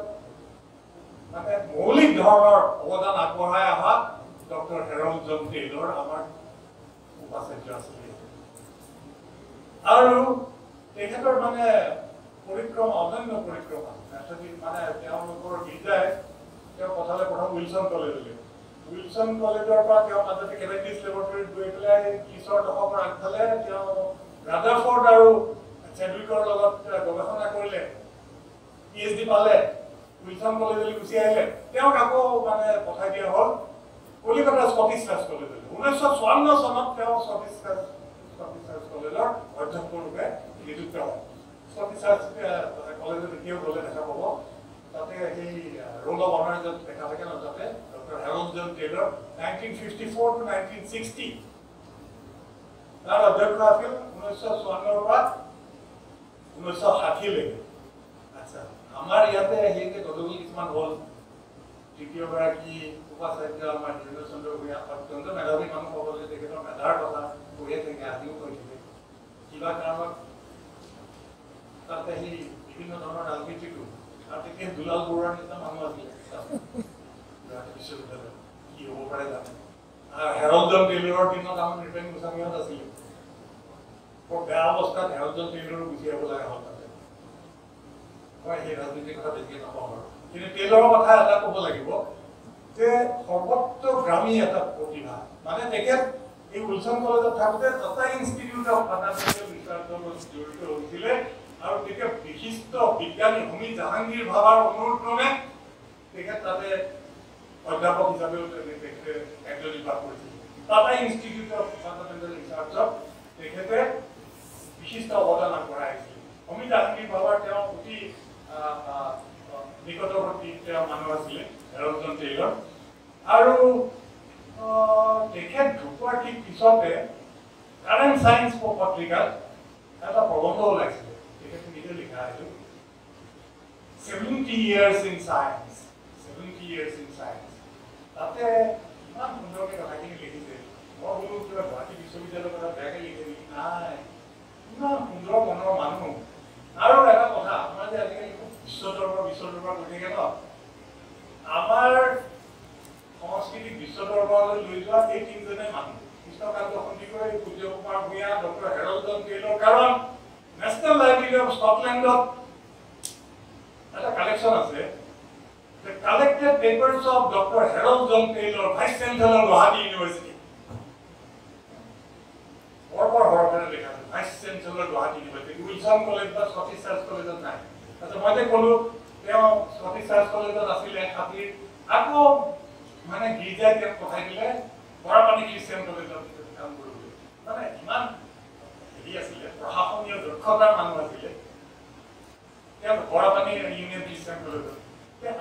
মানে মৌলিক ধৰণৰ অৱদান আগবঢ়াই অহা ডক্টৰ হেৰল্ড জন টেইলৰ আমাৰ উপাচাৰ্য আছিল আৰু তেখেতৰ মানে পৰিক্ৰমা অনন্য পৰিক্ৰমা মানে তেওঁলোকৰ বিদ্যাই তেওঁ কথালে প্ৰথম উইলছন কলেজলৈ উইলছন কলেজৰ পৰা তেওঁ মাজতে কেভেন্ডিছ লেবৰেটৰীত গৈ পেলাই 30ৰ দশকৰ আগফালে তেওঁ ৰাদাৰফোৰ্ড আৰু চেডুইকৰ লগত গৱেষণা কৰিলে PhD পালে উইলছন কলেজলৈ গুচি আহিলে তেওঁক আকৌ মানে পঠাই দিয়া হ'ল কলিকতা স্কটিছ চাৰ্চ কলেজলৈ 1954 চনত তেওঁ স্কটিছ চাৰ্চ কলেজৰ অধ্যক্ষ ৰূপে নিযুক্ত হয় স্কটিছ চাৰ্চ কলেজত এতিয়াও গ'লে দেখা পাব তাতে সেই ৰোল অফ অনাৰ য'ত দেখা থাকে ন তাতে doctor Harold John Taylor 1954 to 1960 তাৰ অধ্যক্ষ আছিল 1954 পৰা 1960 লৈকে আচ্ছা আমাৰ ইয়াতে সেইতে গদগলি কিছুমান হ'ল তৃতীয়গৰাকী উপাচাৰ্য আমাৰ ধীৰেন্দ্ৰ চন্দ্ৰ ভূঞা অত্যন্ত মেধাৱী মানুহ হ'বলৈ তেখেতৰ মেধাৰ কথা কৈয়ে থাকে আজিও কৈ থাকে কিবা কাৰণত তাতে সেই বিভিন্ন ধৰণৰ ৰাজনীতিটো আৰু তেখেত দুলাল বৰুৱাৰ নিচিনা মানুহ আছিলে বিশ্ববিদ্যালয় কি হ'ব পাৰে জানে আৰু হেৰল্ড জন টেইলৰৰ দিনত আমাৰ নৃপেন গোস্বামীহঁত আছিলে বৰ বেয়া অৱস্থাত হেৰল্ড জন টেইলৰো গুচি আহিব লগা হ'ল তাতে মই সেই ৰাজনীতিৰ কথা বেছিকৈ নকওঁ আৰু কিন্তু টেইলৰৰ কথা এটা ক'ব লাগিব যে সৰ্বত্ৰগামী এটা প্ৰতিভা মানে তেখেত এই উইলছন কলেজত থাকোঁতে টাটা ইনষ্টিটিউট অফ ফাণ্ডামেণ্টেল ৰিচাৰ্চৰ লগত জড়িত হৈছিলে আৰু তেখেত বিশিষ্ট বিজ্ঞানী হোমী জাহাংগীৰ ভাৱাৰ অনুৰোধক্ৰমে তেখেত তাতে অধ্যাপক হিচাপেও তেখেতে কাৰ্যনিৰ্বাহ কৰিছিল টাটা ইনষ্টিটিউট অফ ফাণ্ডামেণ্টেল ৰিচাৰ্চত তেখেতে বিশিষ্ট অৱদান আগবঢ়াই আহিছিল হোমী জাহাংগীৰ ভাৱাৰ তেওঁ অতি নিকটৱৰ্তী তেওঁ মানুহ আছিলে হেৰল্ড জন টেইলৰ আৰু তেখেত ঢুকোৱাৰ ঠিক পিছতে কাৰেণ্ট চায়েন্স পত্ৰিকাত এটা প্ৰবন্ধ ওলাইছিলে তেখেতে নিজে লিখা এইটো 70 years in science তাতে ইমান সুন্দৰকৈ কথাখিনি লিখিছে মই বোলো কিবা গুৱাহাটী বিশ্ববিদ্যালয়ৰ কথা বেয়াকৈ লিখে নেকি নাই ইমান সুন্দৰ মনৰ মানুহ আৰু এটা কথা আপোনাৰ যে আজিকালি বিশ্ব দৰবাৰ গৈ থাকে ন আমাৰ সংস্কৃতিক বিশ্ব দৰবাৰলৈ লৈ যোৱা এই তিনিজনে মানুহ কৃষ্ণকান্ত সন্দিকৈ সূৰ্য Kumar Bhuyan doctor Harold John tailor কাৰণ নেশ্যনেল লাইব্ৰেৰী অফ স্কটলেণ্ডত এটা কালেকশ্যন আছে The collected papers of Dr. Harold John Taylor, Vice Chancellor of Guwahati University. Vice Chancellor of Guwahati University. Wilson College বা Scottish Church College নাই। আচ্ছা মই যে ক'লো তেওঁ Scottish Church College আছিলে খাতিৰ আকৌ মানে গিৰ্জাই তেওঁক পঠাই দিলে বৰাপানী খ্ৰীষ্টিয়ান কলেজত কাম কৰিবলৈ মানে ইমান হেৰি আছিলে প্ৰশাসনীয় দক্ষতাৰ মানুহ আছিলে তেওঁ বৰাপানী ইউনিয়ন খ্ৰীষ্টিয়ান কলেজত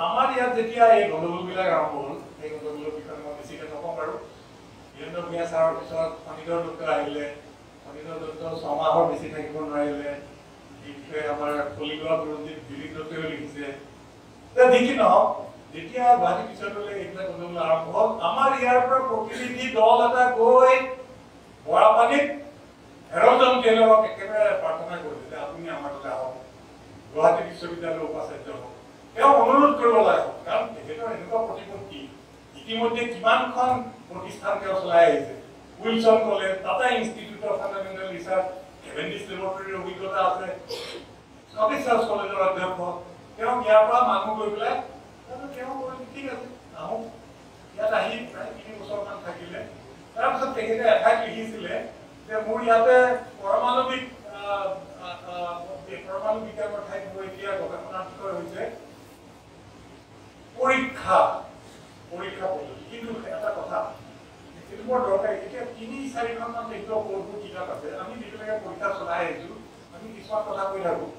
আমাৰ ইয়াত যেতিয়া এই গণ্ডগোলবিলাক আৰম্ভ হ'ল সেই গণ্ডগোলৰ বিষয়ে মই বেছিকৈ নকওঁ বাৰু ধীৰেন্দ্ৰ ভূঞা ছাৰৰ পিছত ফণীধৰ দত্ত আহিলে ফণীধৰ দত্ত ছমাহৰ বেছি থাকিব নোৱাৰিলে এই বিষয়ে আমাৰ কলিগোৱা বুৰঞ্জীত দিলীপ দত্তইও লিখিছে যি কি নহওক যেতিয়া গুৱাহাটী বিশ্ববিদ্যালয়লৈ এইবিলাক গণ্ডগোল আৰম্ভ হ'ল আমাৰ ইয়াৰ পৰা প্ৰতিনিধি দল এটা গৈ বৰাপানীত হেৰল্ড জন টেইলৰক একেবাৰে প্ৰাৰ্থনা কৰিছে যে আপুনি আমাৰ তাতে আহক গুৱাহাটী বিশ্ববিদ্যালয়ৰ উপাচাৰ্য হওক তেওঁ অনুৰোধ কৰিব লাগে কাৰণ তেখেতৰ এনেকুৱা প্ৰতিপত্তি ইতিমধ্যে কিমানখন প্ৰতিষ্ঠান তেওঁ চলাই আহিছে Wilson college Tata institute of fundamental research Cavendish লেবৰেটৰীৰ অভিজ্ঞতা আছে স্কটিছ চাৰ্চ কলেজৰ অধ্যক্ষ তেওঁ ইয়াৰ পৰা মানুহ গৈ পেলাই তেওঁ ঠিক আছে আহোঁ ইয়াত আহি প্ৰায় 3 বছৰমান থাকিলে তাৰপিছত তেখেতে এঠাইত লিখিছিলে যে মোৰ ইয়াতে পৰমাণু বিজ্ঞানৰ ঠাইত মোৰ এতিয়া গৱেষণাৰ বিষয় হৈছে পৰীক্ষা পদ্ধতি কিন্তু এটা কথা এইটো বৰ দৰকাৰী এতিয়া ৩-৪খনমান টেক্সটৰ কোৰ্চবোৰ কিতাপ আছে আমি যেতিয়ালৈকে পৰীক্ষা চলাই আহিছোঁ আমি কিছুমান কথা কৈ থাকোঁ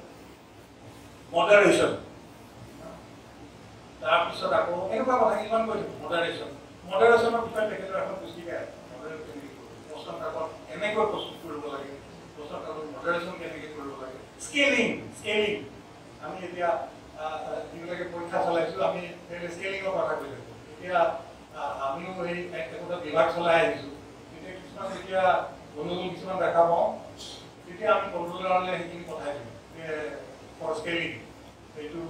মডাৰেশ্যন তাৰপিছত আকৌ এনেকুৱা কথা কিছুমান কৈ থাকোঁ মডাৰেশ্যনৰ বিষয়ে তেখেতৰ এখন পুস্তিকা প্ৰশ্ন কাকত কেনেকৈ প্ৰস্তুত কৰিব লাগে প্ৰশ্ন কাকত মডাৰেশ্যন কেনেকৈ কৰিব লাগে স্কেলিং আমি এতিয়া যিবিলাকে পৰীক্ষা চলাইছোঁ আমি স্কেলিঙৰ কথা কৈ থাকোঁ এতিয়া আমিও এই একোটা বিভাগ চলাই আহিছোঁ তেতিয়া কিছুমান যেতিয়া গণ্ডগোল কিছুমান দেখা পাওঁ তেতিয়া আমি কণ্ট্ৰলাৰলৈ সেইখিনি পঠাই দিওঁ ফৰ স্কেলিং সেইটো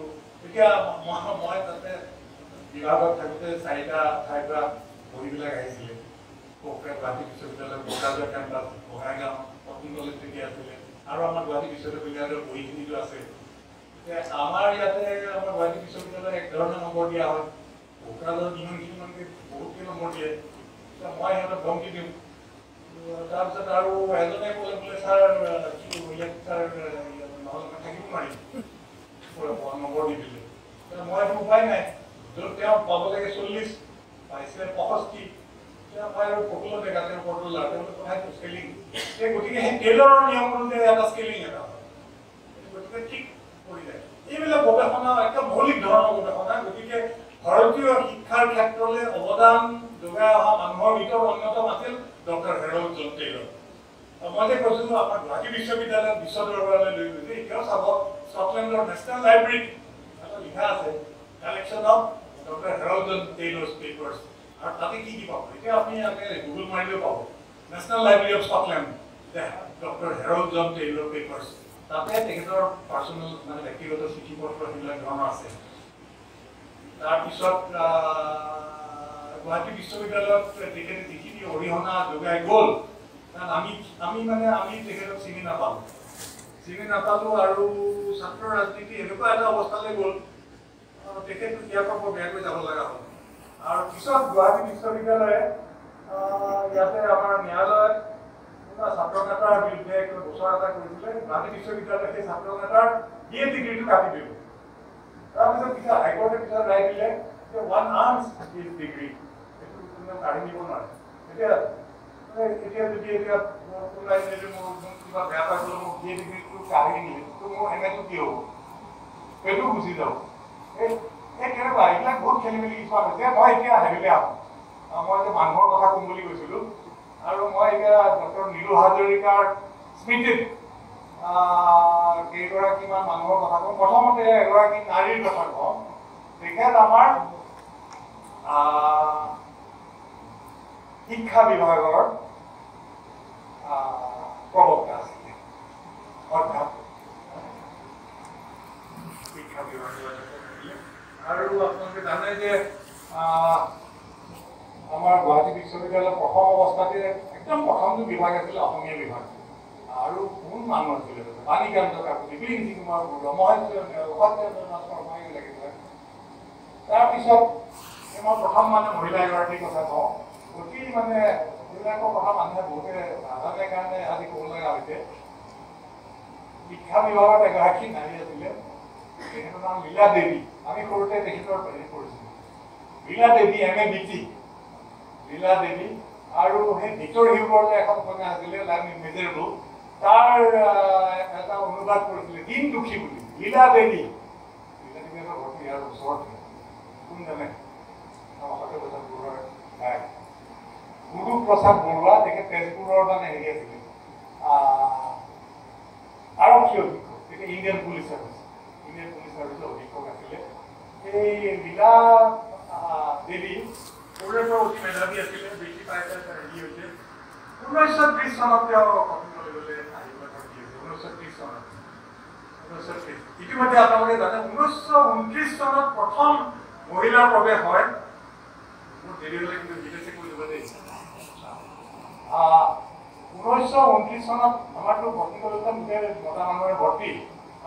এতিয়া মই তাতে বিভাগত থাকোঁতে 4টা ঠাইৰ পৰা বহীবিলাক আহিছিলে গুৱাহাটী বিশ্ববিদ্যালয়ৰ বগাজৰ কেম্পাছ বঙাইগাঁও কটন কলেজ তেতিয়া আছিলে আৰু আমাৰ গুৱাহাটী বিশ্ববিদ্যালয়ৰ বহীখিনিতো আছে আমাৰ ইয়াতে আমাৰ গুৱাহাটী বিশ্ববিদ্যালয়ৰ এক ধৰণৰ নম্বৰ দিয়া হয় কোকৰাঝাৰত ইমানকে বহুতকে নম্বৰ দিয়ে মই সিহঁতক ধমকি দিওঁ তাৰপিছত আৰু এজনে ক'লে ছাৰ কি ইয়াত ছাৰ নহ'লে থাকিব নোৱাৰিম নম্বৰ দি দিলে মই একো উপায় নাই য'ত তেওঁ পাব লাগে 40 পাইছে 65 মই আৰু সকলো দেখা তেওঁ কণ্ট্ৰলাৰ তেওঁলোকে কথাটো স্কেলিং গতিকে সেই টেইলৰৰ নিয়ম অনুযায়ী এটা স্কেলিং এটা হয় গতিকে ঠিক কৰি যায় এইবিলাক গৱেষণা একদম মৌলিক ধৰণৰ গৱেষণা গতিকে ভাৰতীয় শিক্ষাৰ ক্ষেত্ৰলৈ অৱদান যোগাই অহা মানুহৰ ভিতৰত অন্যতম আছিল ডক্টৰ হেৰল্ড জন টেইলৰ মই যে কৈছিলোঁ আমাৰ গুৱাহাটী বিশ্ববিদ্যালয়ত বিশ্ব দৰবাৰলৈ লৈ গৈছে এতিয়াও চাব স্কটলেণ্ডৰ নেশ্যনেল লাইব্ৰেৰীত এটা লিখা আছে collection of doctor Harold John Taylor's papers আৰু তাতে কি পাব এতিয়া আপুনি গুগল মাৰিলেও পাব national library of Scotland doctor Harold John Taylor papers তাতে তেখেতৰ পাৰ্চনেল মানে ব্যক্তিগত চিঠি পত্ৰ সেইবিলাক ধৰণৰ আছে তাৰপিছত গুৱাহাটী বিশ্ববিদ্যালয়ত তেখেতে যিখিনি অৰিহণা যোগাই গ'ল কাৰণ আমি তেখেতক চিনি নাপালোঁ আৰু ছাত্ৰ ৰাজনীতি এনেকুৱা এটা অৱস্থালৈ গ'ল তেখেতটো ইয়াৰ পৰা বৰ বেয়াকৈ যাব লগা হ'ল আৰু পিছত গুৱাহাটী বিশ্ববিদ্যালয়ে ইয়াতে আমাৰ ন্যায়ালয়ত ছাত্ৰ নেতাৰ বিৰুদ্ধে গোচৰ এটা কৰিছিলে গুৱাহাটী বিশ্ববিদ্যালয়ে সেই ছাত্ৰ নেতাৰ BA ডিগ্ৰীটো কাটি দিলে তাৰপিছত পিছত হাইকোৰ্টে পিছত ৰায় দিলে যে 1 আৰ্মছ হিজ ডিগ্ৰী এইটো কোনেও কাঢ়ি দিব নোৱাৰে এতিয়া যদি এতিয়া কোনোবাই যদি মোৰ কিবা বেয়া পাই গ'লে মোক BA ডিগ্ৰীটো কাঢ়ি নিলে তো মোৰ MA-টো কি হ'ব সেইটো গুচি যাব এই কেনেকুৱা এইবিলাক বহুত খেলি মেলি কিছুমান হৈছে মই এতিয়া হেৰিলৈ আহোঁ মই যে মানুহৰ কথা ক'ম বুলি কৈছিলোঁ আৰু মই এতিয়া ডক্টৰ নীলু হাজৰিকাৰ স্মৃতিত কেইগৰাকীমান মানুহৰ কথা কওঁ প্ৰথমতে এগৰাকী নাৰীৰ কথা কওঁ তেখেত আমাৰ শিক্ষা বিভাগৰ প্ৰবক্তা আছিলে অধ্যাপক শিক্ষা বিভাগৰ আৰু আপোনালোকে জানে যে আমাৰ গুৱাহাটী বিশ্ববিদ্যালয়ৰ প্ৰথম অৱস্থাতে একদম প্ৰথমটো বিভাগ আছিলে অসমীয়া বিভাগ আৰু কোন মানুহ আছিলে বাণীকান্ত কাকতি বিৰিঞ্চি কুমাৰ বৰুৱা মহেন্দ্ৰ লাগিছিলে তাৰপিছত মই প্ৰথম মানে মহিলা এগৰাকীৰ কথা কওঁ অতি মানে এইবিলাকৰ কথা মানুহে বহুতে নাজানে কাৰণে আজি ক'ব লগা হৈছে শিক্ষা বিভাগত এগৰাকী নাৰী আছিলে তেখেতৰ নাম লীলা দেৱী আমি সৰুতে তেখেতৰ হেৰি কৰিছিলোঁ লীলা দেৱী MA BT লীলা দেৱী আৰু সেই ভিক্টৰ হিউগৰ যে এখন উপন্যাস আছিলে লাইফ মেজাৰেবল তাৰ এটা অনুবাদ কৰিছিলে দিন দুখী বুলি লীলা দেৱী ভৰ্তি ইয়াৰ ওচৰত কোন জানে সত্যপ্ৰসাদ বৰুৱাৰ গুৰু প্ৰসাদ বৰুৱা তেখেত তেজপুৰৰ মানে হেৰি আছিলে আৰক্ষী অধীক্ষক তেখেত ইণ্ডিয়ান পুলিচ চাৰ্ভিচৰ অধীক্ষক আছিলে এই লীলা দেৱী সৰুৰে পৰা অতি মেধাৱী আছিলে বেছি পাইছে হেৰি হৈছে 1930 চনত তেওঁ কটন কলেজলৈ আহিবলৈ ভৰ্তি হৈছে 1930 চনত ইতিমধ্যে আপোনালোকে জানে 1929 চনত প্ৰথম মহিলাৰ প্ৰৱেশ হয় মোৰ দেৰি হ'লে কিন্তু বিদেশে কৰি দিব দেই 1929 চনত আমাৰতো কটন কলেজত গোটেই মতা মানুহৰে ভৰ্তি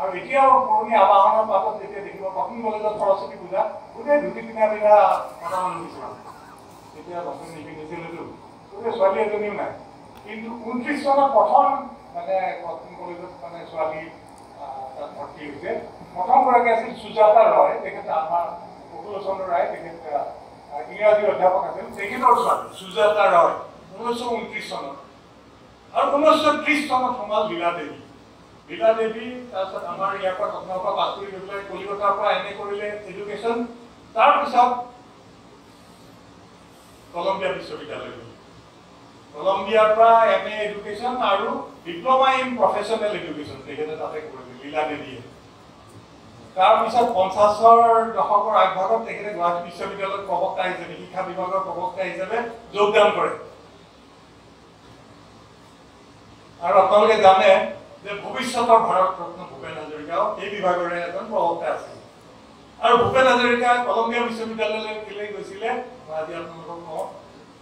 আৰু এতিয়াও পুৰণি আবাহনৰ পাছত যেতিয়া দেখিব কটন কলেজত সৰস্বতী পূজা গোটেই ধুতি পিন্ধা মতা মানুহ কিছুমান এতিয়া বস্তু নিপিন্ধিছিলেতো গোটেই ছোৱালী এজনীও নাই কিন্তু 29 চনত প্ৰথম মানে কটন কলেজত মানে ছোৱালী তাত ভৰ্তি হৈছে প্ৰথমগৰাকী আছিল সুজাতা ৰয় তেখেতে আমাৰ প্ৰফুল্ল ৰায় তেখেত ইংৰাজী অধ্যাপক আছিল তেখেতৰ ছোৱালী সুজাতা ৰয় 1929 চনত আৰু 1930 চনত সোমাল লীলা দেৱী তাৰপিছত আমাৰ ইয়াৰ পৰা কটনৰ পৰা পাছ কৰি গৈ পেলাই কলিকতাৰ পৰা এম এ কৰিলে এডুকেশ্যন তাৰপিছত কলম্বিয়া বিশ্ববিদ্যালয় কলম্বিয়াৰ পৰা এম এ এডুকেশ্যন আৰু ডিপ্ল'মা ইন প্ৰফেচনেল এডুকেশ্যন তেখেতে তাতে কৰিলে লীলা দেৱীয়ে তাৰপিছত 50ৰ দশকৰ আগভাগত তেখেতে গুৱাহাটী বিশ্ববিদ্যালয়ত প্ৰবক্তা হিচাপে শিক্ষা বিভাগৰ প্ৰবক্তা হিচাপে যোগদান কৰে আৰু আপোনালোকে জানে যে ভৱিষ্যতৰ ভাৰত ৰত্ন ভূপেন হাজৰিকাও এই বিভাগৰে এজন প্ৰবক্তা আছিল আৰু ভূপেন হাজৰিকা কলম্বিয়া বিশ্ববিদ্যালয়লৈ কেলে গৈছিলে মই আজি আপোনালোকক কওঁ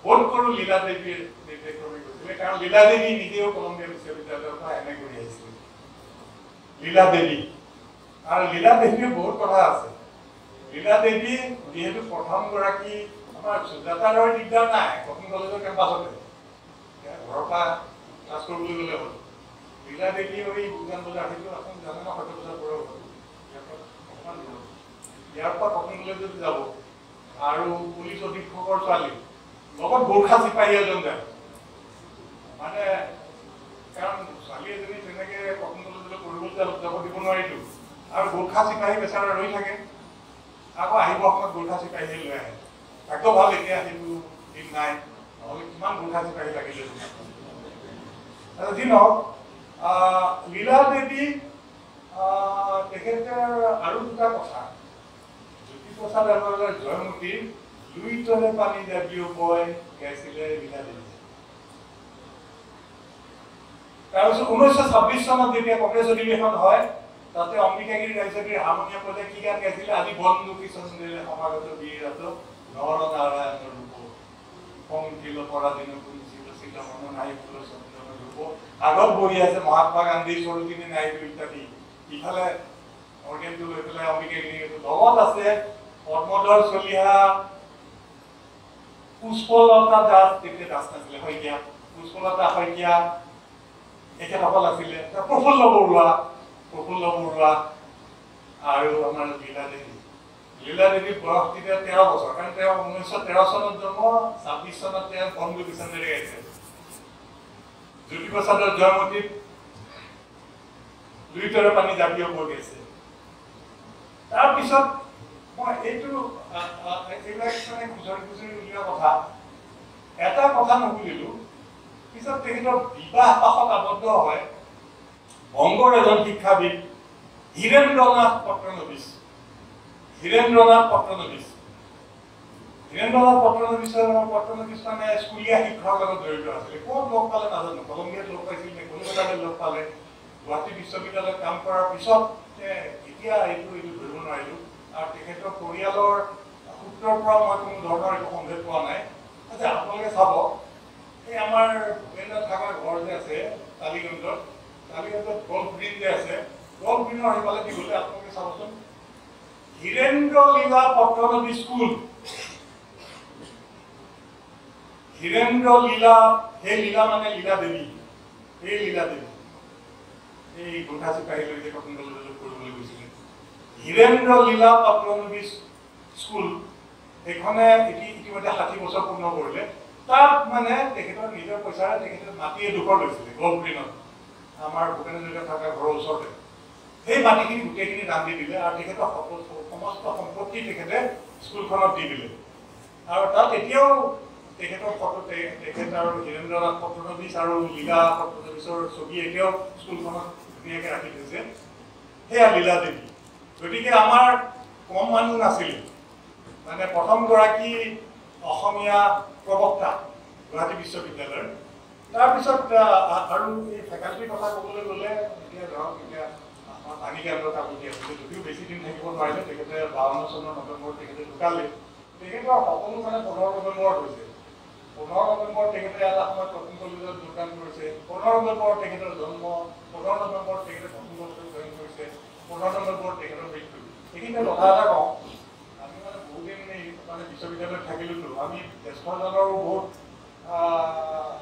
ভোট কৰোঁ লীলা দেৱীৰ নিৰ্দেশক্ৰমে গৈছিলে কাৰণ লীলা দেৱী নিজেও কলম্বিয়া বিশ্ববিদ্যালয়ৰ পৰা এম এ কৰি আহিছিল লীলা দেৱী আৰু লীলা দেৱীৰ বহুত কথা আছে লীলা দেৱী যিহেতু প্ৰথমগৰাকী আমাৰ সুজাতা ৰয়ৰ দিগদাৰ নাই কটন কলেজৰ কেম্পাছতে ঘৰৰ পৰা ক্লাছ কৰিবলৈ গ'লে হ'ল লীলা দেৱী এই উজান বজাৰ সেইটো আপুনি জানে ন হয়তো বজাৰ পৰা ইয়াৰ পৰা কটন কলেজত যাব আৰু পুলিচ অধীক্ষকৰ ছোৱালী লগত গোৰ্খা চিপাহী এজন যায় মানে কাৰণ ছোৱালী এজনী তেনেকৈ কটন কলেজলৈ কৰিবলৈ যাব দিব নোৱাৰিলোঁ আৰু গোৰ্খা চিপাহী বেচাৰা ৰৈ থাকে আকৌ আহিব সময়ত গোৰ্খা চিপাহীয়ে লৈ আহে আকৌ ভাল এতিয়া সেইটো দিন নাই নহ'লে কিমান গোৰ্খা চিপাহী লাগিলে যি নহওক লীলা দেৱী তেখেতৰ আৰু দুটা কথা জ্যোতিপ্ৰসাদ আগৰৱালাৰ জয়মতীৰ লুইতৰে পানী জাবিও বয় গাইছিলে লীলা দেৱী তাৰপিছত 1926 চনত যেতিয়া কংগ্ৰেছ অধিৱেশন হয় তাতে অম্বিকাগিৰি ৰাইজগিৰি হাৰমনিয়াম বজাই কি গান গাইছিলে আজি বন্দুকি চন্দ্ৰেৰে সমাগত বীৰাত নৰ নাৰায়ণ ৰূপ সংকিল পৰাধীন কুঞ্চিত চিত মন নাই ফুল চন্দ্ৰন ৰূপ আগত বহি আছে মহাত্মা গান্ধী সৰোজিনী নাইডু ইত্যাদি ইফালে অৰ্গেনটো লৈ পেলাই অম্বিকাগিৰি লগত আছে পদ্মধৰ চলিহা পুষ্পলতা দাস তেতিয়া দাস নাছিলে শইকীয়া পুষ্পলতা শইকীয়া এখেতসকল আছিলে প্ৰফুল্ল বৰুৱা আৰু আমাৰ লীলা দেৱীৰ বয়স তেতিয়া 13 বছৰ কাৰণ তেওঁ 1913 চনত জন্ম 26 চনত তেওঁ বন্দুকি চন্দ্ৰেৰে গাইছে জ্যোতিপ্ৰসাদৰ জয়মতীত লুইতৰে পানী জাবিও বৈ গাইছে তাৰপিছত মই এইটো এইবিলাক মানে খুচৰি উলিওৱা কথা এটা কথা নুবুলিলোঁ পিছত তেখেতৰ বিবাহ পাশত আবদ্ধ হয় বংগৰ এজন শিক্ষাবিদ হীৰেন্দ্ৰনাথ পট্টনবিছ মানে স্কুলীয়া শিক্ষাৰ লগত জড়িত আছিলে ক'ত লগ পালে নাজানো কলম্বিয়াত লগ পাইছিল নে কলিকতাত লগ পালে গুৱাহাটী বিশ্ববিদ্যালয়ত কাম কৰাৰ পিছত এতিয়া এইটো ধৰিব নোৱাৰিলোঁ আৰু তেখেতৰ পৰিয়ালৰ সূত্ৰৰ পৰা মই কোনো ধৰণৰ একো সন্দেহ পোৱা নাই আচ্ছা আপোনালোকে চাব এই আমাৰ ভূপেন্দ্ৰ থকা ঘৰ যে আছে টালিগঞ্জত গল্ফ গ্ৰীণ যে আছে গল্ফ গ্ৰীণৰ সিফালে দি গ'লে আপোনালোকে চাবচোন হীৰেন্দ্ৰ লীলা পট্টনবী স্কুল হীৰেন্দ্ৰ লীলা সেই লীলা মানে লীলা দেৱী এই গোৰ্খা চিপাহী লৈ যে কটন কলেজত পঢ়িবলৈ গৈছিলে হীৰেন্দ্ৰ লীলা পট্টনবী স্কুল সেইখনে ইতিমধ্যে 60 বছৰ পূৰ্ণ কৰিলে তাত মানে তেখেতৰ নিজৰ পইচাৰে তেখেতে মাটি এডোখৰ লৈছিলে গল্ফ গ্ৰীণত আমাৰ ভূপেন হাজৰিকা থকা ঘৰৰ ওচৰতে সেই মাটিখিনি গোটেইখিনি দান দি দিলে আৰু তেখেতৰ সমস্ত সম্পত্তি তেখেতে স্কুলখনত দি দিলে আৰু তাত এতিয়াও তেখেতৰ ফটো তেখেত আৰু হীৰেন্দ্ৰনাথ পট্টনবিছ আৰু লীলা পট্টনবিছৰ ছবি এতিয়াও স্কুলখনত ধুনীয়াকৈ ৰাখি থৈছে সেয়া লীলা দেৱী গতিকে আমাৰ কম মানুহ নাছিলে মানে প্ৰথমগৰাকী অসমীয়া প্ৰবক্তা গুৱাহাটী বিশ্ববিদ্যালয়ৰ তাৰপিছত আৰু এই ফেকাল্টিৰ কথা ক'বলৈ গ'লে এতিয়া ধৰক এতিয়া আমাৰ পানীকেন্দ্ৰ কাকতি আছিলে যদিও বেছি দিন থাকিব নোৱাৰিলে তেখেতে 52 চনৰ নৱেম্বৰত তেখেতে ঢুকালে তেখেতৰ সকলো মানে 15 নৱেম্বৰত হৈছে 15 নৱেম্বৰত তেখেতে এটা সময়ত কটন কলেজত যোগদান কৰিছে 15 নৱেম্বৰত তেখেতৰ জন্ম 15 নৱেম্বৰত তেখেতে কটন কলেজত জইন কৰিছে 15 নৱেম্বৰত তেখেতৰ মৃত্যু এইখিনিতে কথা এটা কওঁ আমি মানে বহুদিন মানে বিশ্ববিদ্যালয়ত থাকিলোতো আমি জ্যেষ্ঠজনৰো বহুত